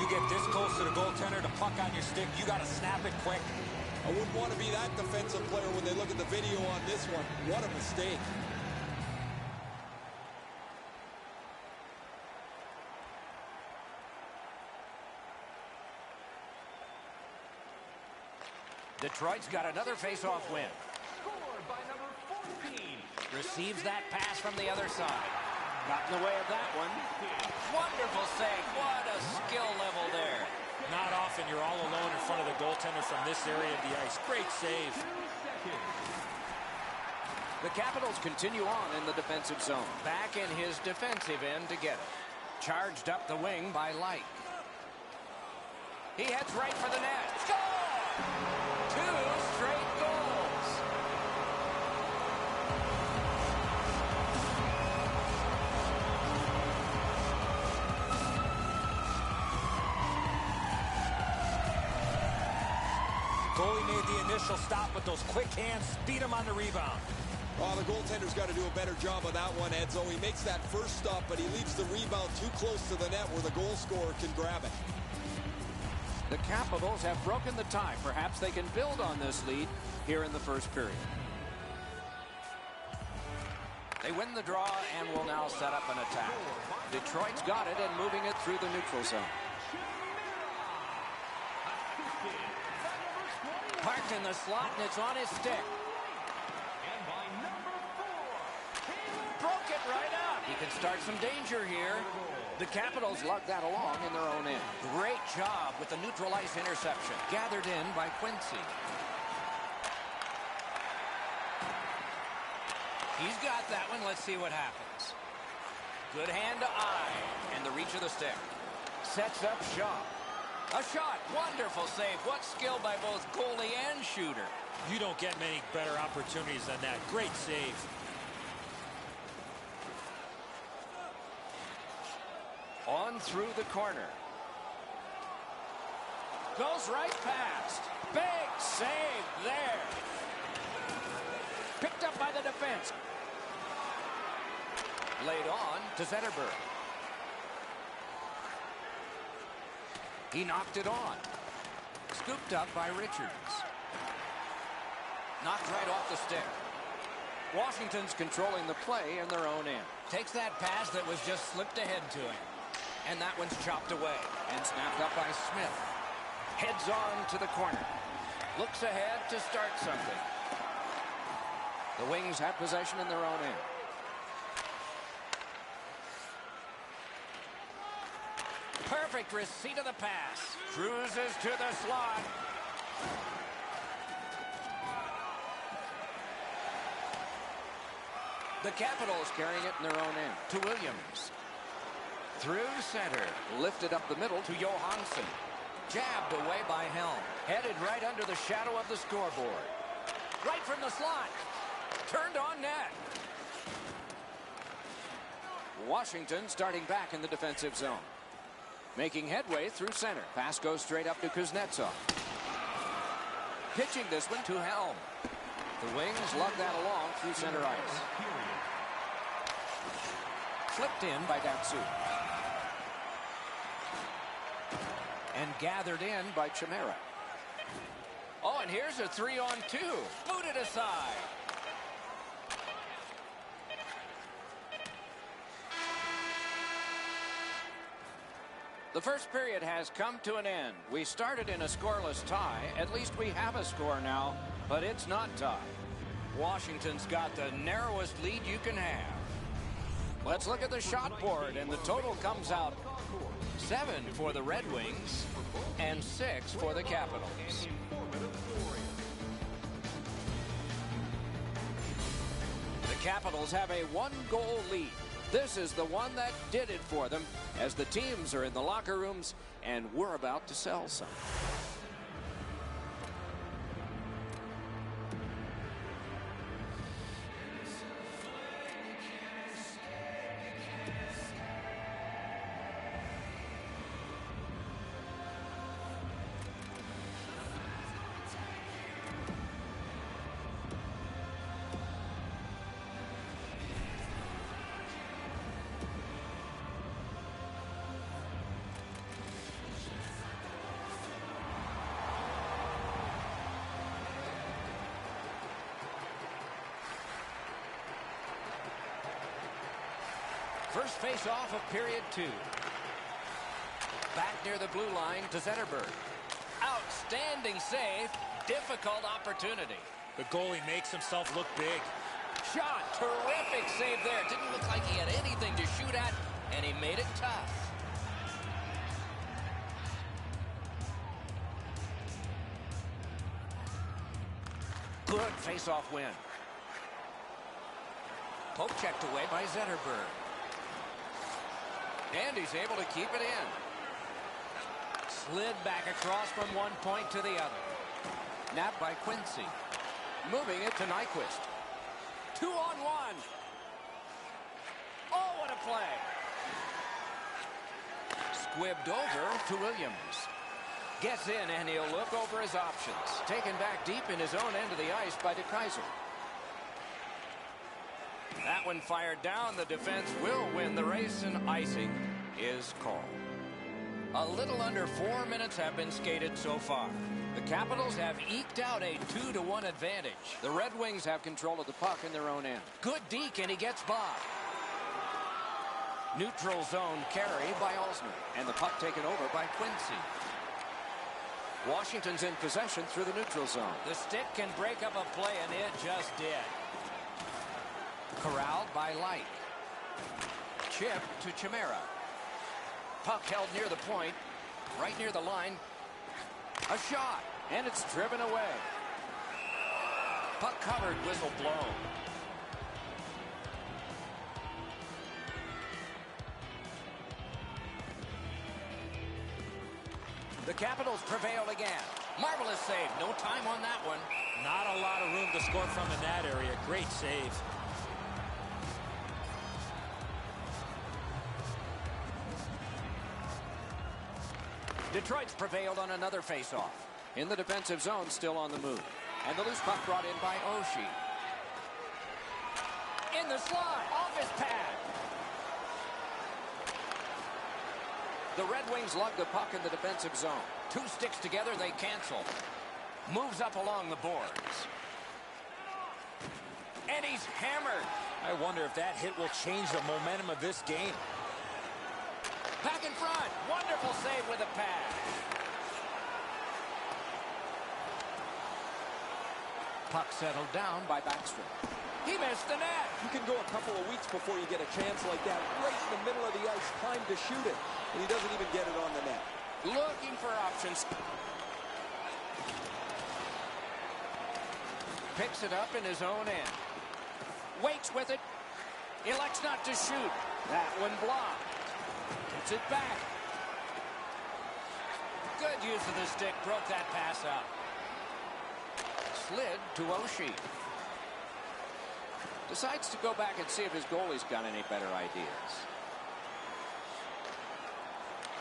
You get this close to the goaltender, the puck on your stick, you got to snap it quick. I wouldn't want to be that defensive player when they look at the video on this one. What a mistake. Detroit's got another face-off win. Scored by number 14. Receives that pass from the other side. Got in the way of that one. Wonderful save. What a skill level there. Not often you're all alone in front of the goaltender from this area of the ice. Great save. The Capitals continue on in the defensive zone. Back in his defensive end to get it. Charged up the wing by Light. He heads right for the net. Score! 2 straight goals. Goalie made the initial stop with those quick hands, beat him on the rebound. Well, the goaltender's got to do a better job of that one, Edzo. He makes that first stop, but he leaves the rebound too close to the net where the goal scorer can grab it. The Capitals have broken the tie. Perhaps they can build on this lead here in the first period. They win the draw and will now set up an attack. Detroit's got it and moving it through the neutral zone. Parked in the slot, and it's on his stick. Broke it right up. He can start some danger here. The Capitals lug that along in their own end. Great job with the neutral ice interception. Gathered in by Quincy. He's got that one. Let's see what happens. Good hand to eye. And the reach of the stick. Sets up shot. A shot. Wonderful save. What skill by both goalie and shooter. You don't get many better opportunities than that. Great save. On through the corner. Goes right past. Big save there. Picked up by the defense. Laid on to Zetterberg. He knocked it on. Scooped up by Richards. Knocked right off the stick. Washington's controlling the play in their own end. Takes that pass that was just slipped ahead to him. And that one's chopped away and snapped up by Smith. Heads on to the corner. Looks ahead to start something. The Wings have possession in their own end. Perfect receipt of the pass. Cruises to the slot. The Capitals carrying it in their own end to Williams. Through center. Lifted up the middle to Johansson. Jabbed away by Helm. Headed right under the shadow of the scoreboard. Right from the slot. Turned on net. Washington starting back in the defensive zone. Making headway through center. Pass goes straight up to Kuznetsov. Pitching this one to Helm. The Wings lug that along through center ice. Flipped in by Datsu. And gathered in by Chimera. Oh, and here's a 3-on-2. Booted aside. The first period has come to an end. We started in a scoreless tie. At least we have a score now, but it's not tied. Washington's got the narrowest lead you can have. Let's look at the shot board, and the total comes out 7 for the Red Wings and 6 for the Capitals. The Capitals have a 1-goal lead. This is the one that did it for them as the teams are in the locker rooms and we're about to sell some. First face-off of period 2. Back near the blue line to Zetterberg. Outstanding save. Difficult opportunity. The goalie makes himself look big. Shot. Terrific save there. Didn't look like he had anything to shoot at, and he made it tough. Good face-off win. Poke checked away by Zetterberg. And he's able to keep it in. Slid back across from one point to the other. Napped by Quincy. Moving it to Nyquist. 2-on-1. Oh, what a play. Squibbed over to Williams. Gets in and he'll look over his options. Taken back deep in his own end of the ice by DeKaiser. That one fired down. The defense will win the race, and icing is called. A little under 4 minutes have been skated so far. The Capitals have eked out a 2-1 advantage. The Red Wings have control of the puck in their own end. Good deke, and he gets by. Neutral zone carry by Alsner, and the puck taken over by Quincy. Washington's in possession through the neutral zone. The stick can break up a play, and it just did. Corralled by Light. Chip to Chimera. Puck held near the point. Right near the line. A shot. And it's driven away. Puck covered. Whistle blown. The Capitals prevail again. Marvelous save. No time on that one. Not a lot of room to score from in that area. Great save. Detroit's prevailed on another faceoff. In the defensive zone, still on the move. And the loose puck brought in by Oshie. In the slot, off his pad. The Red Wings lug the puck in the defensive zone. Two sticks together, they cancel. Moves up along the boards. And he's hammered. I wonder if that hit will change the momentum of this game. Back in front. Wonderful save with a pad. Puck settled down by Backstrom. He missed the net. You can go a couple of weeks before you get a chance like that. Right in the middle of the ice, time to shoot it. And he doesn't even get it on the net. Looking for options. Picks it up in his own end. Waits with it. Elects not to shoot. That one blocked. Gets it back. Good use of the stick. Broke that pass up. Slid to Oshie. Decides to go back and see if his goalie's got any better ideas.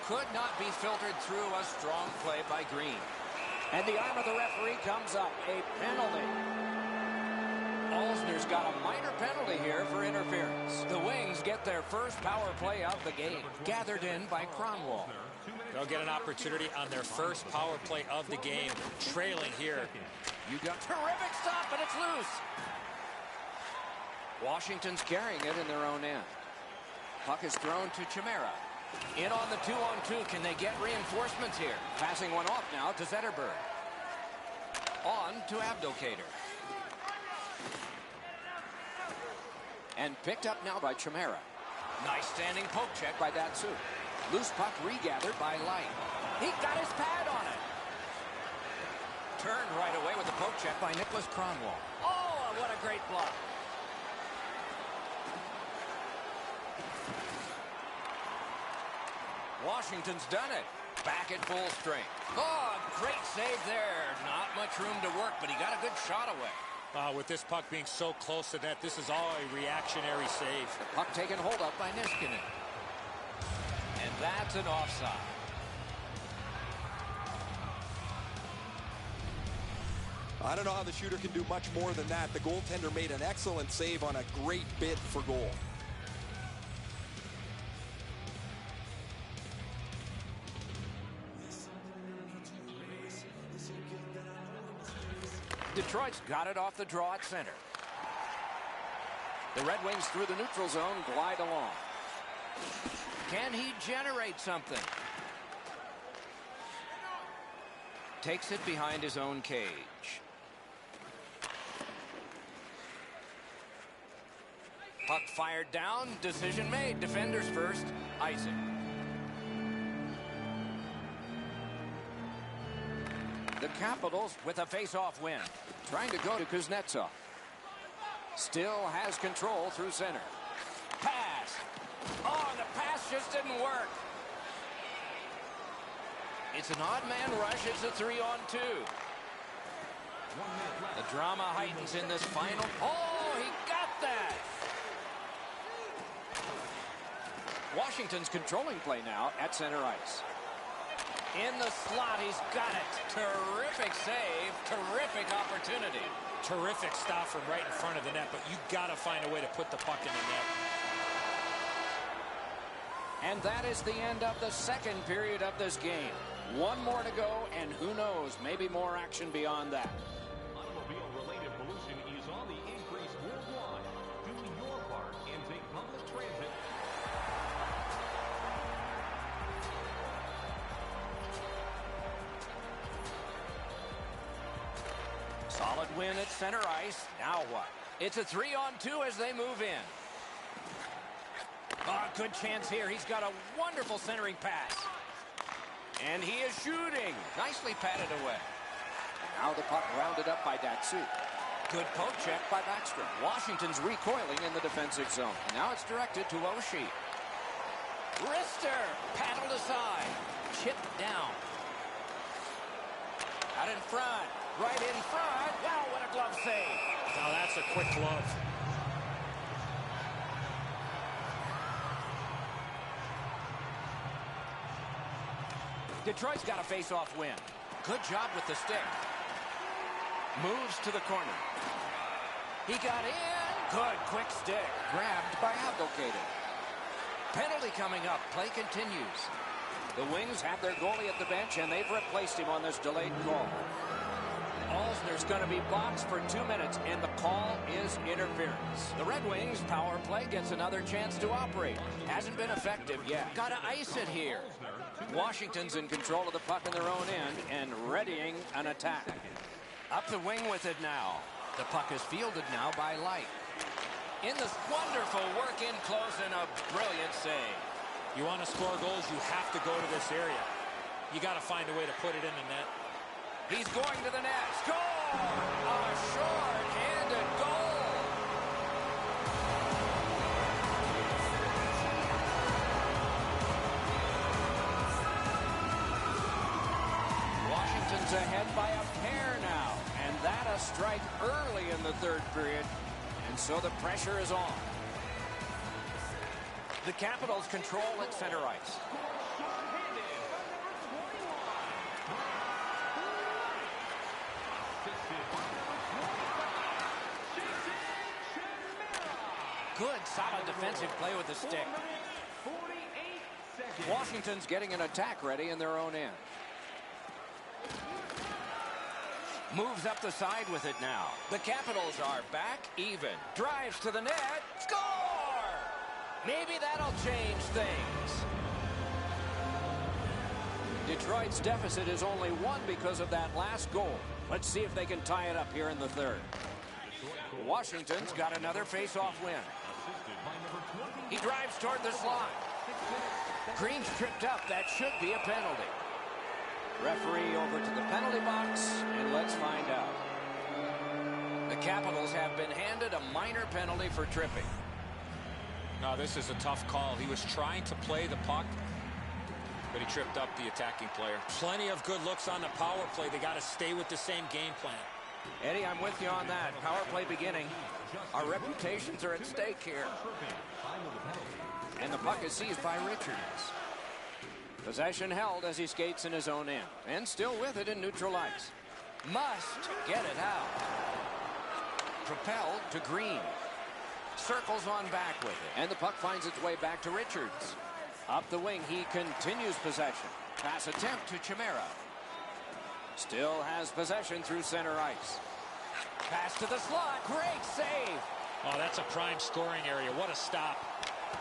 Could not be filtered through. A strong play by Green. And the arm of the referee comes up. A penalty. Alsner's got a minor penalty here for interference. The Wings get their first power play of the game. Gathered in by Kronwall. They'll get an opportunity on their first power play of the game. Trailing here. You got terrific stop, and it's loose. Washington's carrying it in their own end. Puck is thrown to Chimera. In on the 2-on-2. Can they get reinforcements here? Passing one off now to Zetterberg. On to Abdelkader. And picked up now by Chimera. Nice standing poke check by Datsyuk. Loose puck regathered by Light. He got his pad on it. Turned right away with the poke check by Nicholas Kronwall. Oh, what a great block. Washington's done it. Back at full strength. Oh, great save there. Not much room to work, but he got a good shot away. With this puck being so close to net, this is all a reactionary save. The puck taken hold of by Niskanen. And that's an offside. I don't know how the shooter can do much more than that. The goaltender made an excellent save on a great bid for goal. Detroit's got it off the draw at center. The Red Wings through the neutral zone glide along. Can he generate something? Takes it behind his own cage. Puck fired down. Decision made. Defenders first. Isaac. The Capitals with a face-off win. Trying to go to Kuznetsov. Still has control through center. Pass. Oh, the pass just didn't work. It's an odd man rush. It's a 3-on-2. The drama heightens in this final. Oh, he got that. Washington's controlling play now at center ice. In the slot, he's got it. Terrific save. Terrific opportunity. Terrific stop from right in front of the net, but you got to find a way to put the puck in the net. And that is the end of the second period of this game. One more to go, and who knows, maybe more action beyond that. Automobile-related pollution is on the increase worldwide. Do your part and take public transit. Solid win at center ice. Now what? It's a 3-on-2 as they move in. Oh, good chance here. He's got a wonderful centering pass. And he is shooting. Nicely patted away. Now the puck rounded up by Datsyuk. Good poke check by Backstrom. Washington's recoiling in the defensive zone. Now it's directed to Oshie. Wrister paddled aside. Chipped down. Out in front. Right in front. Wow, what a glove save. Now that's a quick glove. Detroit's got a face-off win. Good job with the stick. Moves to the corner. He got in. Good quick stick. Grabbed by Abdelkader. Penalty coming up. Play continues. The Wings have their goalie at the bench, and they've replaced him on this delayed call. Alsner's going to be boxed for 2 minutes, and the call is interference. The Red Wings power play gets another chance to operate. Hasn't been effective yet. Got to ice it here. Washington's in control of the puck in their own end and readying an attack. Up the wing with it now. The puck is fielded now by Light. In this wonderful work in close and a brilliant save. You want to score goals, you have to go to this area. You got to find a way to put it in the net. He's going to the net. Score! A short-handed goal. Washington's ahead by a pair now. And that a strike early in the third period. And so the pressure is on. The Capitals control at center ice. Good, solid defensive play with the stick. Washington's getting an attack ready in their own end. Moves up the side with it now. The Capitals are back even. Drives to the net. Score! Maybe that'll change things. Detroit's deficit is only one because of that last goal. Let's see if they can tie it up here in the third. Washington's got another face-off win. He drives toward the slot. Green's tripped up. That should be a penalty. Referee over to the penalty box, and let's find out. The Capitals have been handed a minor penalty for tripping. No, this is a tough call. He was trying to play the puck, but he tripped up the attacking player. Plenty of good looks on the power play. They got to stay with the same game plan. Eddie, I'm with you on that. Power play beginning. Our reputations are at stake here. And the puck is seized by Richards. Possession held as he skates in his own end. And still with it in neutral ice. Must get it out. Propelled to Green. Circles on back with it. And the puck finds its way back to Richards. Up the wing, he continues possession. Pass attempt to Chimera. Still has possession through center ice. Pass to the slot. Great save. Oh, that's a prime scoring area. What a stop.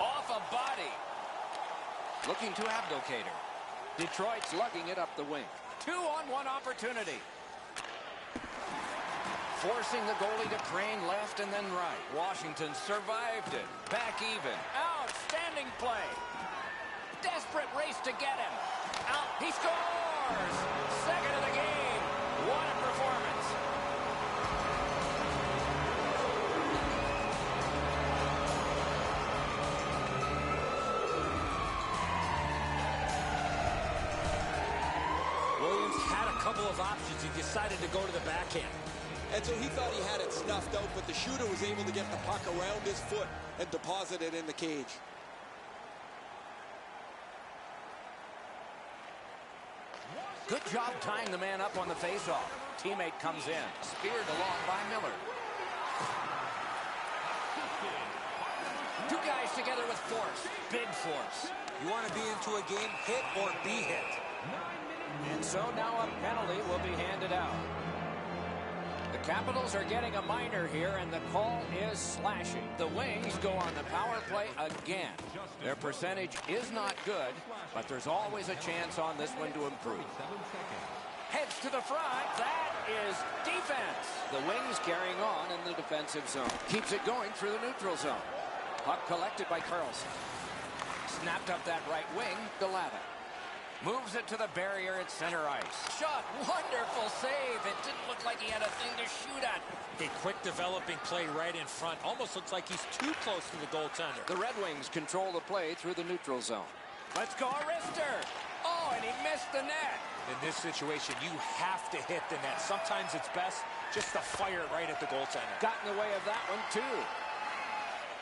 Off a body. Looking to Abdelkader. Detroit's lugging it up the wing. 2-on-1 opportunity. Forcing the goalie to crane left and then right. Washington survived it. Back even. Outstanding play. Desperate race to get him. Out. He scores. Second of the game. What a performance. Williams had a couple of options. He decided to go to the backhand. And so he thought he had it snuffed out, but the shooter was able to get the puck around his foot and deposit it in the cage. Good job tying the man up on the faceoff. Teammate comes in. Speared along by Miller. Two guys together with force. Big force. You want to be into a game, hit or be hit. And so now a penalty will be handed out. The Capitals are getting a minor here, and the call is slashing. The Wings go on the power play again. Their percentage is not good, but there's always a chance on this one to improve. Heads to the front. That is defense. The Wings carrying on in the defensive zone. Keeps it going through the neutral zone. Puck collected by Carlson. Snapped up that right wing. Galata. Moves it to the barrier at center ice. Shot. Wonderful save. It didn't look like he had a thing to shoot at. A quick developing play right in front. Almost looks like he's too close to the goaltender. The Red Wings control the play through the neutral zone. Let's go, Arister. Oh, and he missed the net. In this situation, you have to hit the net. Sometimes it's best just to fire it right at the goaltender. Got in the way of that one, too.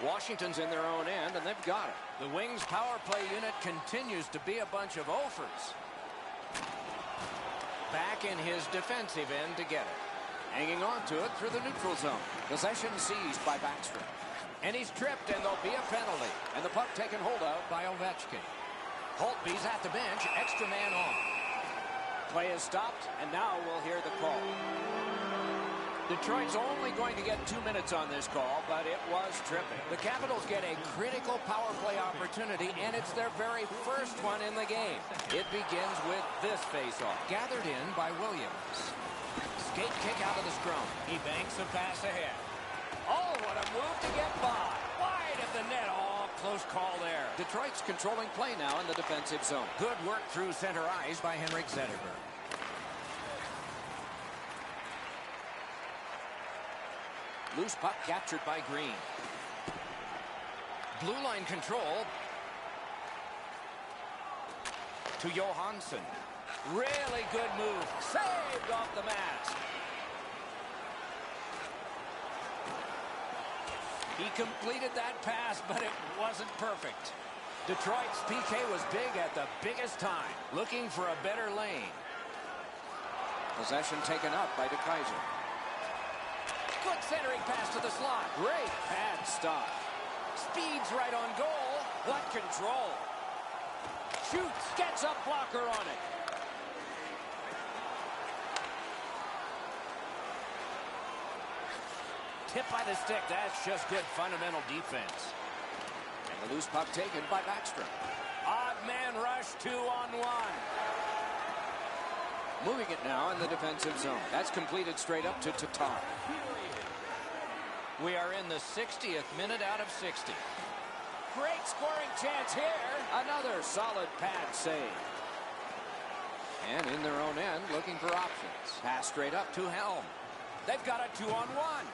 Washington's in their own end, and they've got it. The Wings power play unit continues to be a bunch of offers. Back in his defensive end to get it. Hanging on to it through the neutral zone. Possession seized by Backstrom. And he's tripped, and there'll be a penalty. And the puck taken hold of by Ovechkin. Holtby's at the bench, extra man on. Play is stopped, and now we'll hear the call. Detroit's only going to get 2 minutes on this call, but it was tripping. The Capitals get a critical power play opportunity, and it's their very first one in the game. It begins with this faceoff, gathered in by Williams. Skate kick out of the scrum. He banks a pass ahead. Oh, what a move to get by. Wide of the net. Oh, close call there. Detroit's controlling play now in the defensive zone. Good work through center ice by Henrik Zetterberg. Loose puck captured by Green. Blue line control to Johansson. Really good move. Saved off the mask. He completed that pass, but it wasn't perfect. Detroit's PK was big at the biggest time. Looking for a better lane. Possession taken up by DeKaiser. Good centering pass to the slot. Great pad stop. Speeds right on goal. What control. Shoots. Gets a blocker on it. Tip by the stick. That's just good fundamental defense. And the loose puck taken by Backstrom. Odd man rush, 2-on-1. Moving it now in the defensive zone. That's completed straight up to Tatar. We are in the 60th minute out of 60. Great scoring chance here. Another solid pad save. And in their own end, looking for options. Pass straight up to Helm. They've got a 2-on-1.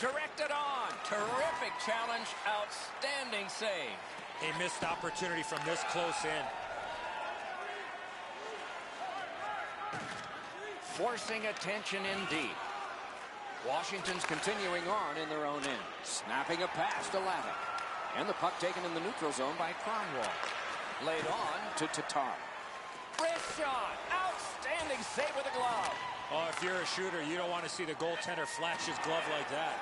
Directed on. Terrific challenge. Outstanding save. A missed opportunity from this close in. Forcing attention indeed. Washington's continuing on in their own end. Snapping a pass to Lavick. And the puck taken in the neutral zone by Kronwall. Laid on to Tatar. Wrist shot. Outstanding save with a glove. Oh, if you're a shooter, you don't want to see the goaltender flash his glove like that.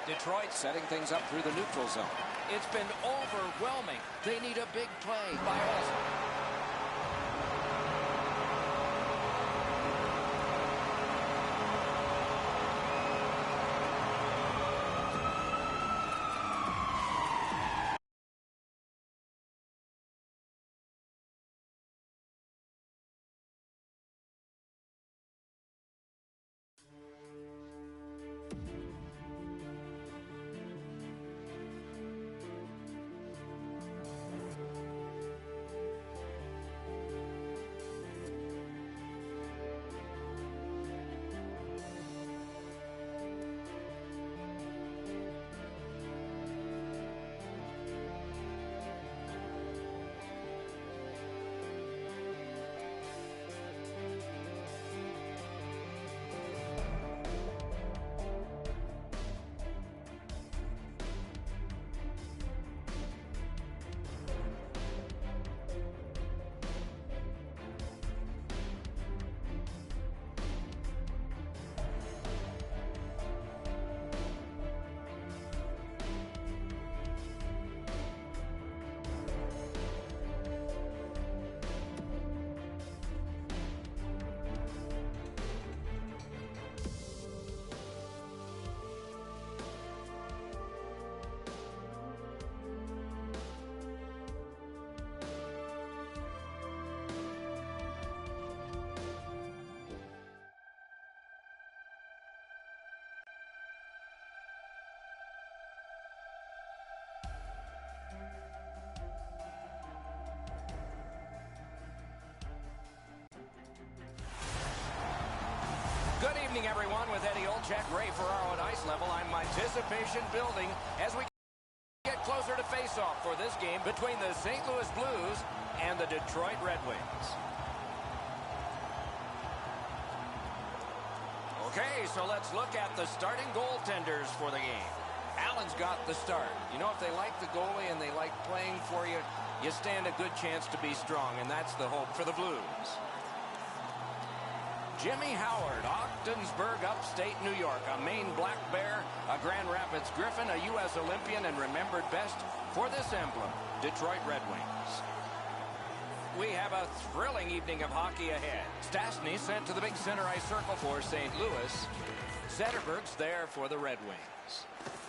Detroit setting things up through the neutral zone. It's been overwhelming. They need a big play by Olsen. Good evening, everyone. With Eddie Olczyk, Ray Ferraro at ice level. I'm anticipation building as we get buzzer to face off for this game between the St. Louis Blues and the Detroit Red Wings. Okay, so let's look at the starting goaltenders for the game. Allen's got the start. You know, if they like the goalie and they like playing for you, you stand a good chance to be strong, and that's the hope for the Blues. Jimmy Howard, Ogdensburg, upstate New York, a Maine Black Bear, a Grand Rapids Griffin, a U.S. Olympian, and remembered best for this emblem, Detroit Red Wings. We have a thrilling evening of hockey ahead. Stastny sent to the big center ice circle for St. Louis. Zetterberg's there for the Red Wings.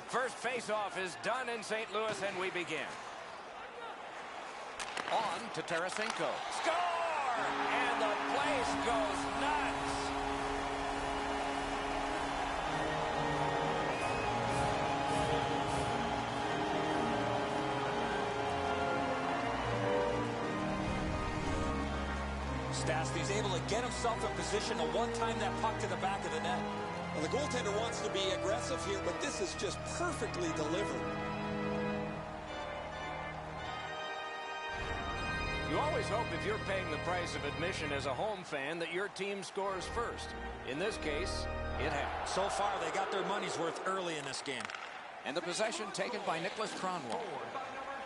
First face-off is done in St. Louis, and we begin. On to Tarasenko. Score! And the place goes nuts. Stastny's able to get himself in position to one-time that puck to the back of the net. Well, the goaltender wants to be aggressive here, but this is just perfectly delivered. You always hope if you're paying the price of admission as a home fan that your team scores first. In this case, it has. So far, they got their money's worth early in this game. And the possession taken by Nicholas Kronwall.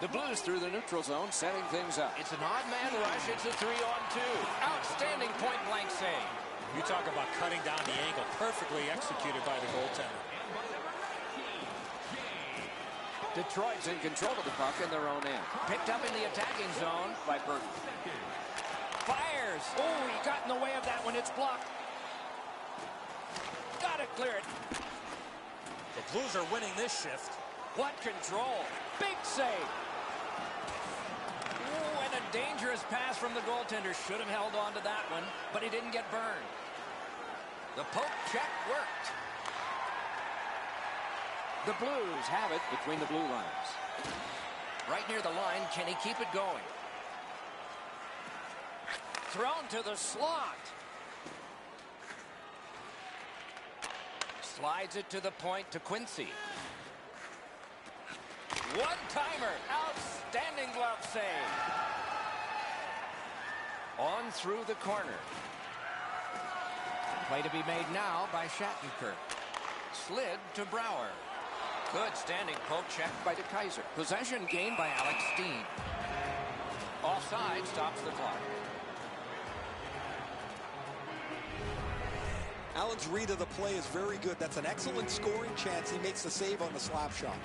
The Blues through the neutral zone, setting things up. It's an odd man rush. It's a 3-on-2. Outstanding point-blank save. You talk about cutting down the angle. Perfectly executed by the goaltender. Detroit's in control of the puck in their own end. Picked up in the attacking zone by Burton. Fires. Oh, he got in the way of that one. It's blocked. Got to clear it. The Blues are winning this shift. What control. Big save. Ooh, and a dangerous pass from the goaltender. Should have held on to that one, but he didn't get burned. The poke check worked. The Blues have it between the blue lines. Right near the line, can he keep it going? Thrown to the slot. Slides it to the point to Quincy. One-timer. Outstanding glove save. On through the corner. Play to be made now by Shattenkirk. Slid to Brouwer. Good standing poke check by DeKaiser. Possession gained by Alex Steen. Offside stops the clock. Allen's read of the play is very good. That's an excellent scoring chance. He makes the save on the slap shot.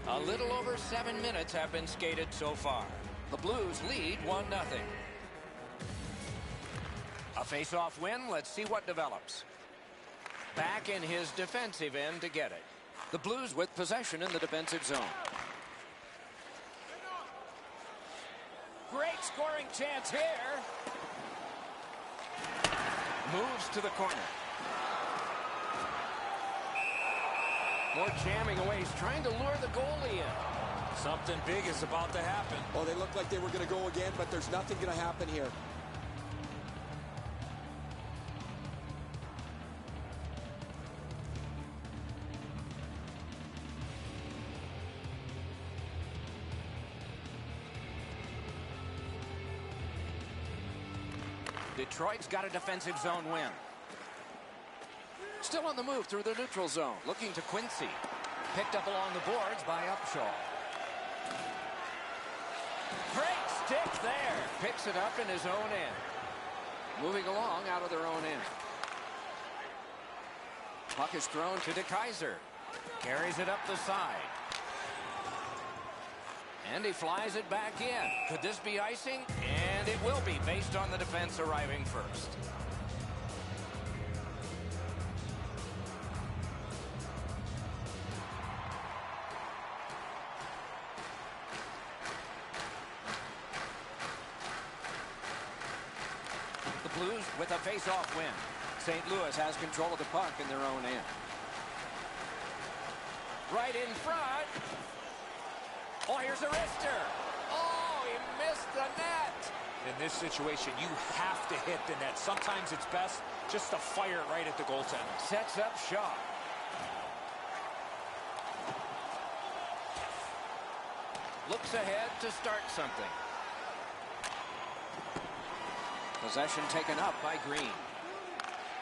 A little over 7 minutes have been skated so far. The Blues lead 1-0. A face-off win. Let's see what develops. Back in his defensive end to get it. The Blues with possession in the defensive zone. Great scoring chance here. Moves to the corner. More jamming away. He's trying to lure the goalie in. Something big is about to happen. Oh, they look like they were going to go again, but there's nothing going to happen here. Detroit's got a defensive zone win. Still on the move through the neutral zone. Looking to Quincy. Picked up along the boards by Upshaw. Great stick there. Picks it up in his own end. Moving along out of their own end. Puck is thrown to DeKaiser. Carries it up the side. And he flies it back in. Could this be icing? And it will be, based on the defense arriving first. The Blues with a face-off win. St. Louis has control of the puck in their own end. Right in front. Oh, here's a wrister. Oh, he missed the net. In this situation, you have to hit the net. Sometimes it's best just to fire it right at the goaltender. Sets up shot. looks ahead to start something. Possession taken up by Green.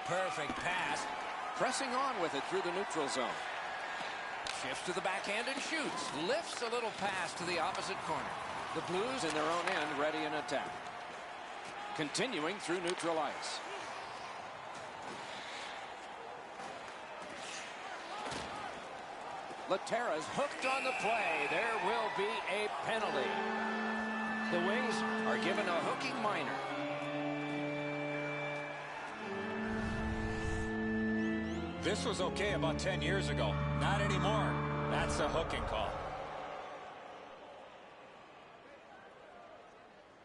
Perfect pass. Pressing on with it through the neutral zone. Shifts to the backhand and shoots. Lifts a little pass to the opposite corner. The Blues in their own end ready in attack. Continuing through neutral ice. Laterra's hooked on the play. There will be a penalty. The Wings are given a hooking minor. This was okay about 10 years ago. Not anymore. That's a hooking call.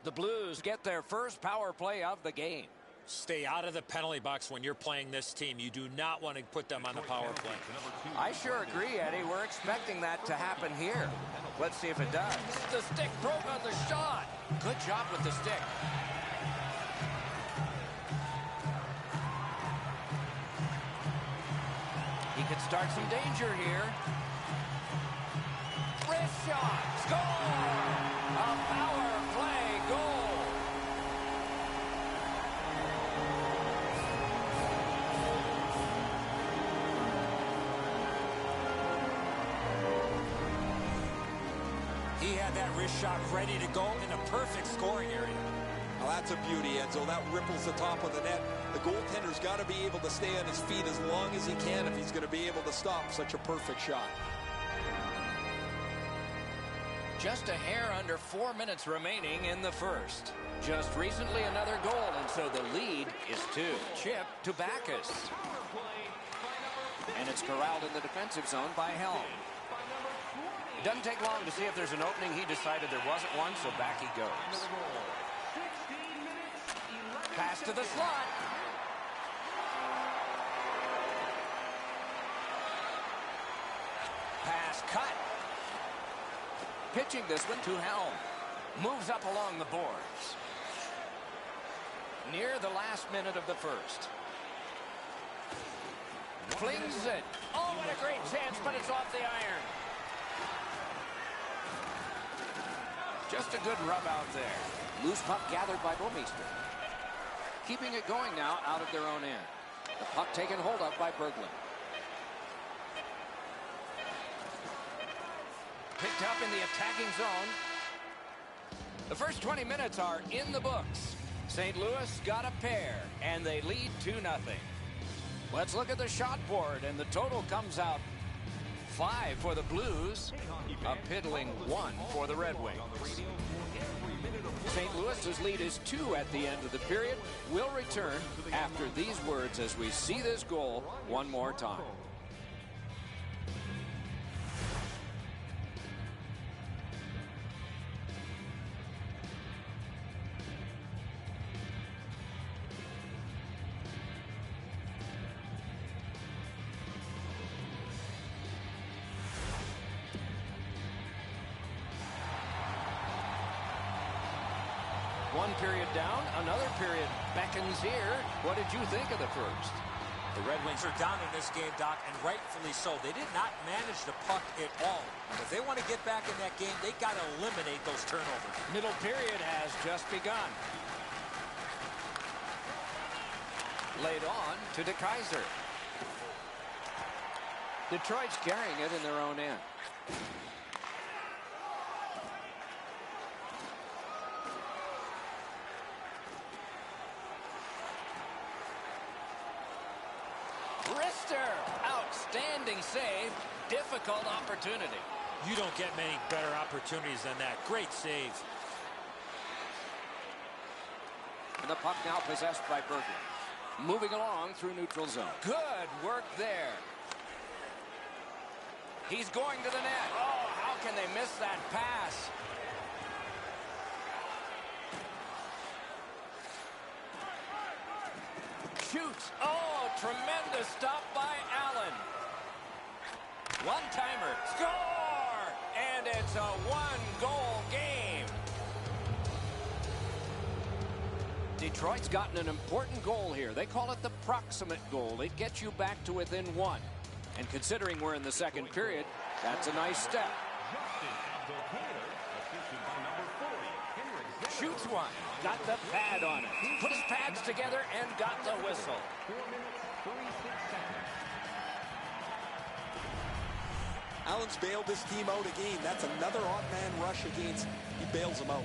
The Blues get their first power play of the game. Stay out of the penalty box when you're playing this team. You do not want to put them on the power play. I sure agree, Eddie. We're expecting that to happen here. Let's see if it does. The stick broke on the shot. Good job with the stick. He could start some danger here. Wrist shot. Score! A power play goal. He had that wrist shot ready to go in a perfect scoring area. Well, that's a beauty, Enzo. That ripples the top of the net. The goaltender's got to be able to stay on his feet as long as he can if he's going to be able to stop such a perfect shot. Just a hair under 4 minutes remaining in the first. Just recently another goal, and so the lead is 2. Chip to Backus. And it's corralled in the defensive zone by Helm. It doesn't take long to see if there's an opening. He decided there wasn't one, so back he goes. Pass to the slot. Pass cut. Pitching this one to Helm. Moves up along the boards. Near the last minute of the first. Flings it. Oh, what a great chance, but it's off the iron. Just a good rub out there. Loose puck gathered by Bomeister. Keeping it going now out of their own end. The puck taken hold of by Berglund. Picked up in the attacking zone. The first 20 minutes are in the books. St. Louis got a pair, and they lead 2-0. Let's look at the shot board, and the total comes out 5 for the Blues, a piddling 1 for the Red Wings. St. Louis's lead is 2 at the end of the period. We'll return after these words as we see this goal one more time. One period down, another period beckons here. What did you think of the first? The Red Wings are down in this game, Doc, and rightfully so. They did not manage the puck at all. If they want to get back in that game, they got to eliminate those turnovers. Middle period has just begun. Laid on to DeKaiser. Detroit's carrying it in their own end. Outstanding save. Difficult opportunity. You don't get many better opportunities than that. Great save. And the puck now possessed by Berglund. Moving along through neutral zone. Good work there. He's going to the net. Oh, how can they miss that pass? Shoots. Oh, tremendous stop by Allen. One-timer. Score! And it's a one-goal game. Detroit's gotten an important goal here. They call it the proximate goal. It gets you back to within 1. And considering we're in the second period, that's a nice step. assisted by number 40, Henrik Zetterberg. Shoots one. Got the pad on it. Put his pads together and got the whistle. 4 minutes, 36 seconds. Allen's bailed this team out again. That's another odd man rush against. He bails them out.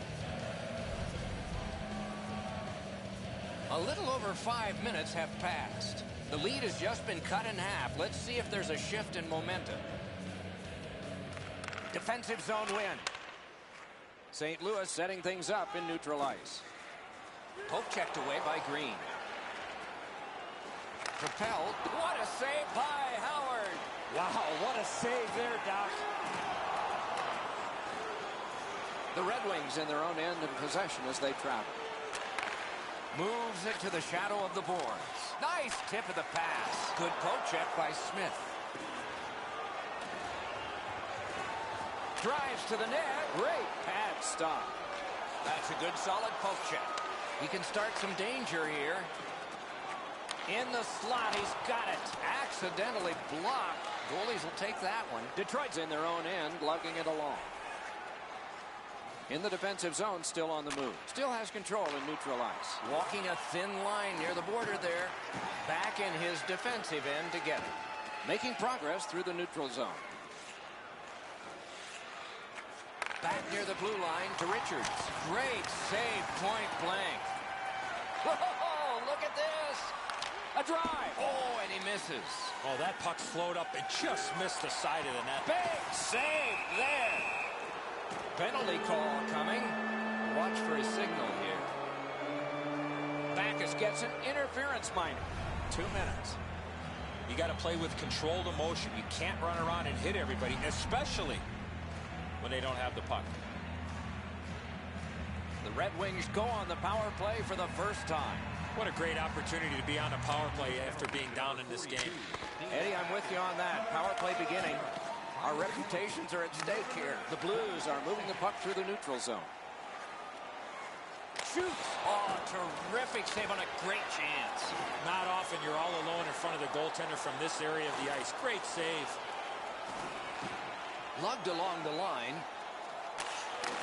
A little over 5 minutes have passed. The lead has just been cut in half. Let's see if there's a shift in momentum. Defensive zone win. St. Louis setting things up in neutral ice. Poke checked away by Green. Propelled. What a save by Howard. Wow, what a save there, Doc. The Red Wings in their own end in possession as they travel. Moves it to the shadow of the boards. Nice tip of the pass. Good poke check by Smith. Drives to the net. Great pad stop. That's a good solid poke check. He can start some danger here. In the slot, he's got it. Accidentally blocked. Goalies will take that one. Detroit's in their own end, lugging it along. In the defensive zone, still on the move. Still has control in neutral ice. Walking a thin line near the border there. Back in his defensive end to get it. Making progress through the neutral zone. Back near the blue line to Richards. Great save, point blank. Oh, look at this. A drive. Oh, and he misses. Oh, that puck slowed up and just missed the side of the net. Big save there. Penalty call coming. Watch for a signal here. Backus gets an interference minor. 2 minutes. You got to play with controlled emotion. You can't run around and hit everybody, especially when they don't have the puck. The Red Wings go on the power play for the first time. What a great opportunity to be on a power play after being down in this game. Eddie, I'm with you on that. Power play beginning. Our reputations are at stake here. The Blues are moving the puck through the neutral zone. Shoots. Oh, terrific save on a great chance. Not often you're all alone in front of the goaltender from this area of the ice. Great save. Lugged along the line.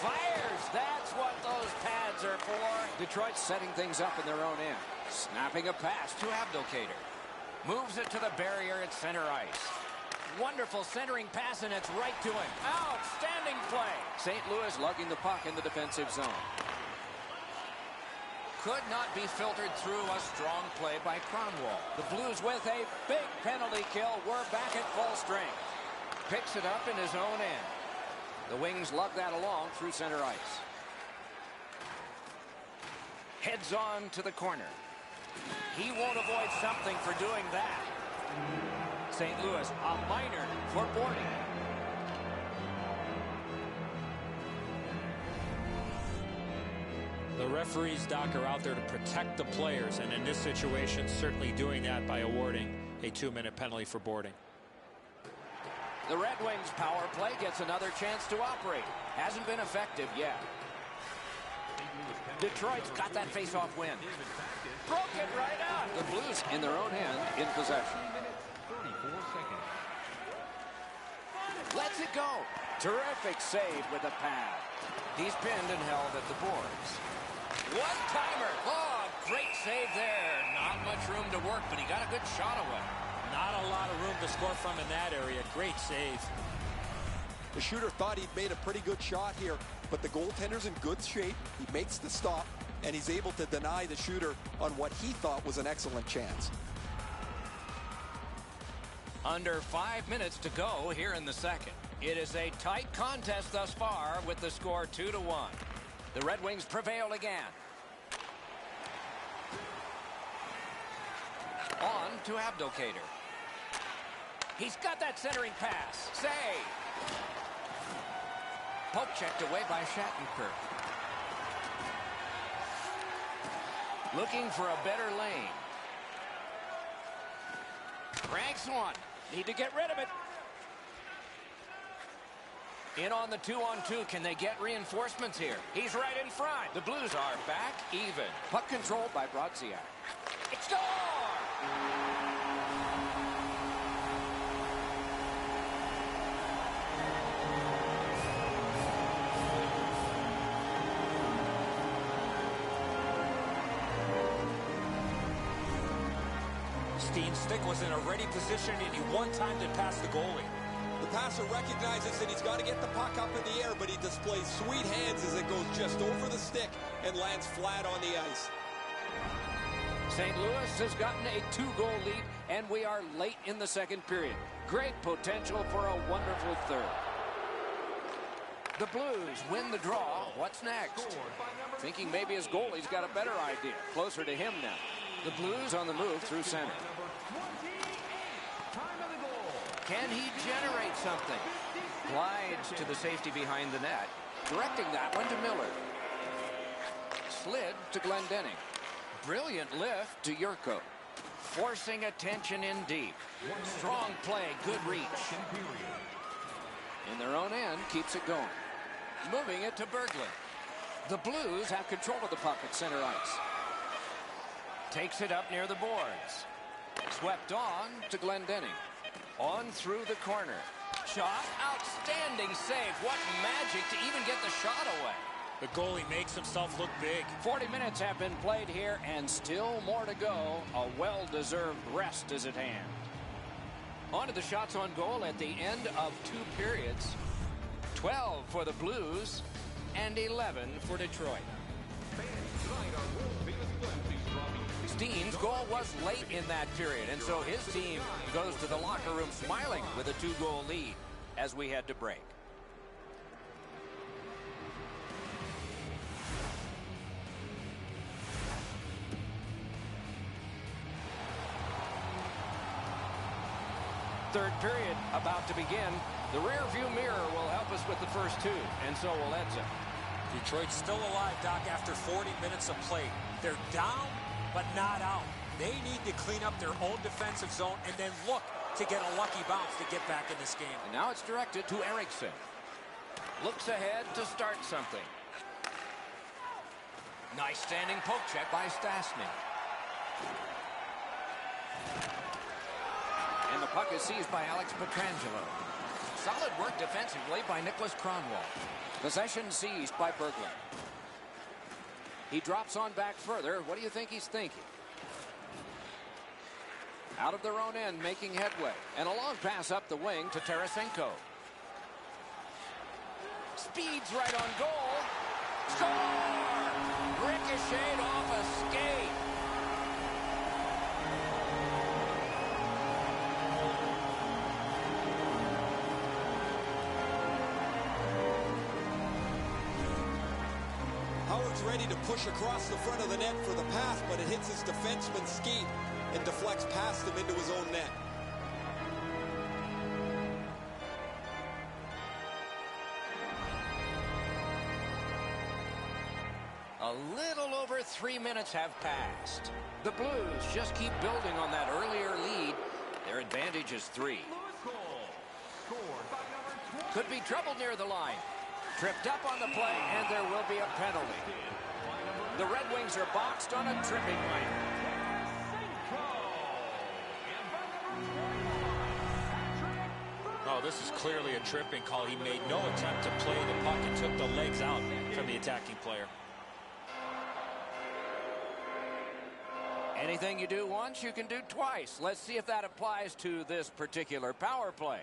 Fires. That's what those pads are for. Detroit's setting things up in their own end. Snapping a pass to Abdelkader. Moves it to the barrier at center ice. Wonderful centering pass, and it's right to him. Outstanding play. St. Louis lugging the puck in the defensive zone. Could not be filtered through a strong play by Kronwall. The Blues with a big penalty kill. We're back at full strength. Picks it up in his own end. The Wings lug that along through center ice. Heads on to the corner. He won't avoid something for doing that. St. Louis, a minor for boarding. The referees, Doc, are out there to protect the players, and in this situation, certainly doing that by awarding a 2-minute penalty for boarding. The Red Wings power play gets another chance to operate. Hasn't been effective yet. Detroit's got that face-off win. Broke it right out. The Blues in their own end in possession. 3 minutes, 34 seconds. Lets it go. Terrific save with a pad. He's pinned and held at the boards. One-timer. Oh, great save there. Not much room to work, but he got a good shot away. Not a lot of room to score from in that area. Great save. The shooter thought he'd made a pretty good shot here, but the goaltender's in good shape. He makes the stop, and he's able to deny the shooter on what he thought was an excellent chance. Under 5 minutes to go here in the second. It is a tight contest thus far with the score 2-1. The Red Wings prevail again. On to Abdelkader. He's got that centering pass. Save. Poke checked away by Shattenkirk. Looking for a better lane. Cranks one. Need to get rid of it. In on the 2-on-2. Can they get reinforcements here? He's right in front. The Blues are back even. Puck controlled by Brodziak. Score! Steen's stick was in a ready position, and he one-timed it past the goalie. The passer recognizes that he's got to get the puck up in the air, but he displays sweet hands as it goes just over the stick and lands flat on the ice. St. Louis has gotten a 2-goal lead, and we are late in the second period. Great potential for a wonderful third. The Blues win the draw. What's next? Thinking maybe his goalie's got a better idea. Closer to him now. The Blues on the move through center. Can he generate something? Glides to the safety behind the net. Directing that one to Miller. Slid to Glendening. Brilliant lift to Yurko. Forcing attention in deep. Strong play, good reach. In their own end, keeps it going. Moving it to Berglund. The Blues have control of the puck at center ice. Takes it up near the boards. Swept on to Glendening. On through the corner. Shot. Outstanding save. What magic to even get the shot away. The goalie makes himself look big. 40 minutes have been played here, and still more to go. A well-deserved rest is at hand. On to the shots on goal at the end of 2 periods. 12 for the Blues and 11 for Detroit. Steen's goal was late in that period, and so his team goes to the locker room smiling with a 2-goal lead as we head to break. Third period about to begin. The rear view mirror will help us with the first 2, and so will Edson. Detroit's still alive, Doc, after 40 minutes of play. They're down, but not out. They need to clean up their own defensive zone and then look to get a lucky bounce to get back in this game. And now it's directed to Eriksson. Looks ahead to start something. Nice standing poke check by Stastny. And the puck is seized by Alex Pietrangelo. Solid work defensively by Nicholas Kronwall. Possession seized by Berglund. He drops on back further. What do you think he's thinking? Out of their own end, making headway. And a long pass up the wing to Tarasenko. Speeds right on goal. Score! Ricocheted off a skate. Howard's ready to push across the front of the net for the pass, but it hits his defenseman's skate and deflects past him into his own net. A little over 3 minutes have passed. The Blues just keep building on that earlier lead. Their advantage is 3. Could be trouble near the line. Tripped up on the play, and there will be a penalty. The Red Wings are boxed on a tripping lane. Oh, this is clearly a tripping call. He made no attempt to play the puck and took the legs out from the attacking player. Anything you do once, you can do twice. Let's see if that applies to this particular power play.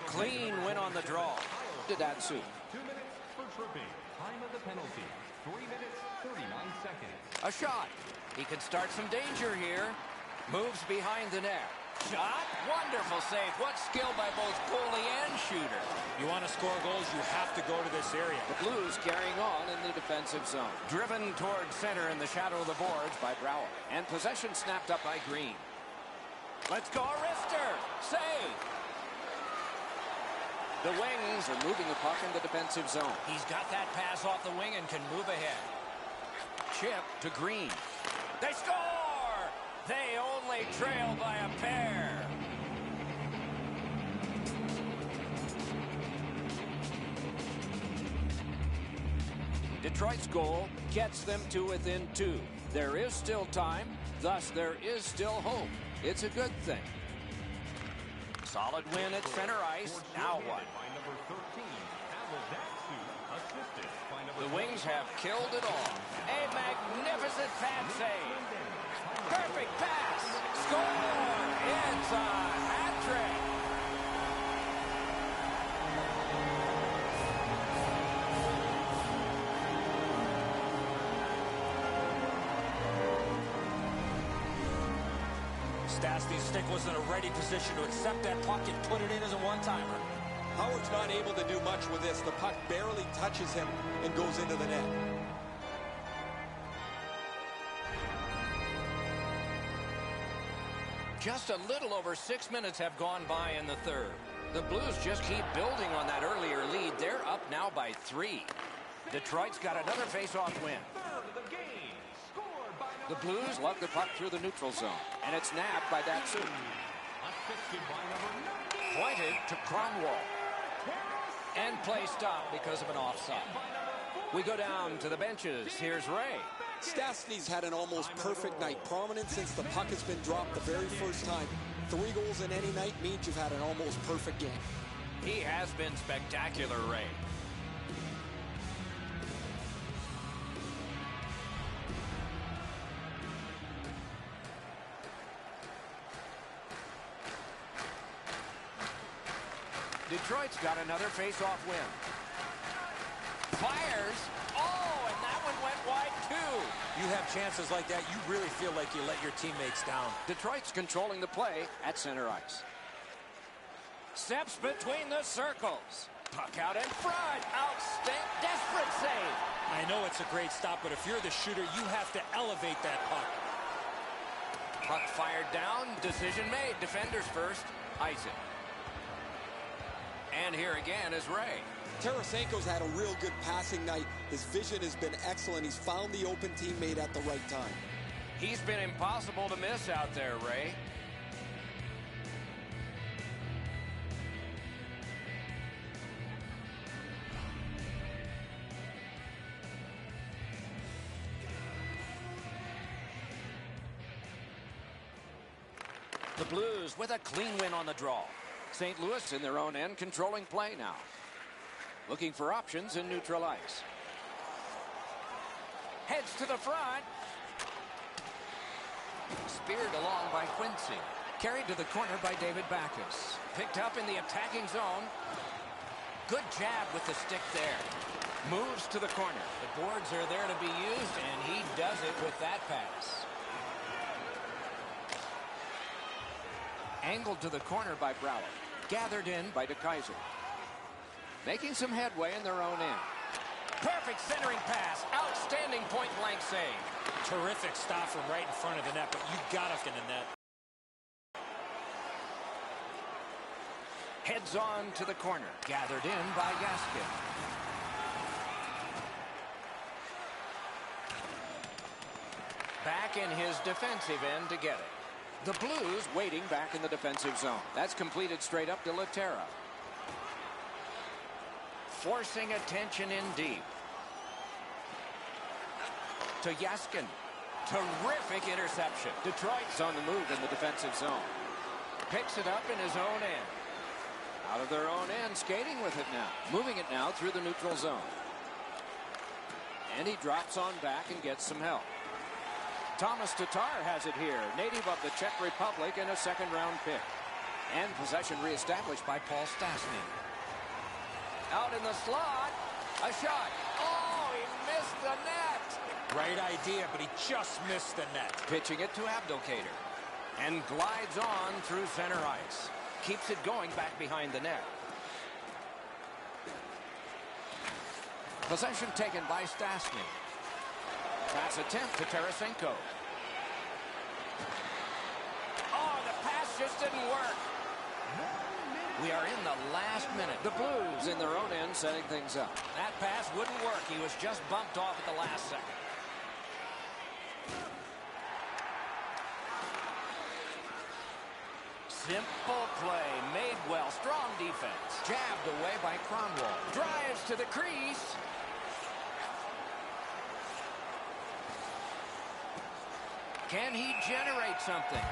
Clean win on the draw. Did that suit? 2 minutes for tripping. Time of the penalty, 3 minutes, 39 seconds. A shot. He can start some danger here. Moves behind the net. Shot. Wonderful save. What skill by both goalie and shooter. You want to score goals, you have to go to this area. The Blues carrying on in the defensive zone. Driven toward center in the shadow of the boards by Brouwer. And possession snapped up by Green. Let's go, Arister. Save. The Wings are moving the puck in the defensive zone. He's got that pass off the wing and can move ahead. Chip to Green. They score! They only trail by a pair. Detroit's goal gets them to within 2. There is still time, thus there is still hope. It's a good thing. Solid win at center ice. Now what? The Wings have killed it all. A magnificent pad save. Perfect pass. Score. It's a hat trick. Stastny's stick was in a ready position to accept that puck and put it in as a one-timer. Howard's not able to do much with this. The puck barely touches him and goes into the net. Just a little over 6 minutes have gone by in the third. The Blues just keep building on that earlier lead. They're up now by 3. Detroit's got another face-off win. The Blues lug the puck through the neutral zone, and it's nabbed by Datsyuk. Pointed to Cromwell. And play stopped because of an offside. We go down to the benches. Here's Ray. Stastny's had an almost perfect night. Prominent since the puck has been dropped the very first time. 3 goals in any night means you've had an almost perfect game. He has been spectacular, Ray. Detroit's got another face-off win. Fires. Oh, and that one went wide, too. You have chances like that, you really feel like you let your teammates down. Detroit's controlling the play at center ice. Steps between the circles. Puck out in front. Outstanding. Desperate save. I know it's a great stop, but if you're the shooter, you have to elevate that puck. Puck fired down. Decision made. Defenders first. Ice it. And here again is Ray. Tarasenko's had a real good passing night. His vision has been excellent. He's found the open teammate at the right time. He's been impossible to miss out there, Ray. The Blues with a clean win on the draw. St. Louis in their own end, controlling play now. Looking for options in neutral ice. Heads to the front. Speared along by Quincy. Carried to the corner by David Backes. Picked up in the attacking zone. Good jab with the stick there. Moves to the corner. The boards are there to be used, and he does it with that pass. Angled to the corner by Brouwer. Gathered in by DeKaiser. Making some headway in their own end. Perfect centering pass. Outstanding point-blank save. Terrific stop from right in front of the net, but you got to get in the net. Heads on to the corner. Gathered in by Yaskin. Back in his defensive end to get it. The Blues waiting back in the defensive zone. That's completed straight up to Laterra. Forcing attention in deep. To Yaskin. Terrific interception. Detroit's on the move in the defensive zone. Picks it up in his own end. Out of their own end, skating with it now. Moving it now through the neutral zone. And he drops on back and gets some help. Thomas Tatar has it here, native of the Czech Republic and a second-round pick. And possession reestablished by Paul Stastny. Out in the slot, a shot. Oh, he missed the net. Right idea, but he just missed the net. Pitching it to Abdelkader. And glides on through center ice. Keeps it going back behind the net. Possession taken by Stastny. Pass attempt to Tarasenko. Oh, the pass just didn't work. We are in the last minute. The Blues in their own end setting things up. That pass wouldn't work. He was just bumped off at the last second. Simple play, made well, strong defense. Jabbed away by Cromwell. Drives to the crease. Can he generate something?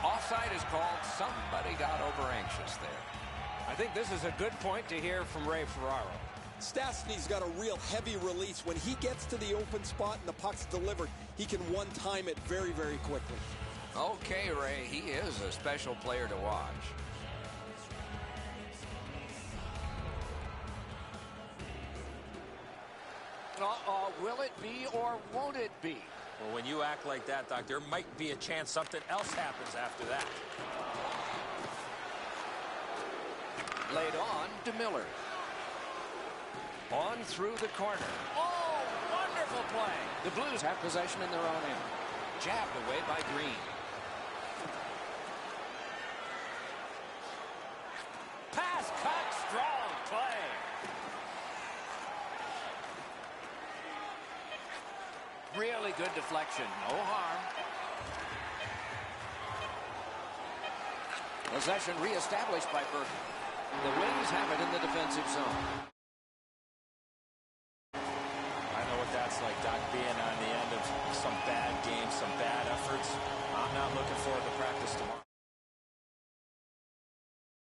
Offside is called. Somebody got over anxious there. I think this is a good point to hear from Ray Ferraro. Stastny's got a real heavy release. When he gets to the open spot and the puck's delivered, he can one-time it very, very quickly. Okay, Ray, he is a special player to watch. Will it be or won't it be? Well, when you act like that, Doc, there might be a chance something else happens after that. Laid on to Miller. On through the corner. Oh, wonderful play. The Blues have possession in their own end. Jabbed away by Green. Pass cut, strong play. Really good deflection, no harm. Possession reestablished by Burton. The Wings have it in the defensive zone. I know what that's like, Doc, being on the end of some bad games, some bad efforts. I'm not looking forward to practice tomorrow.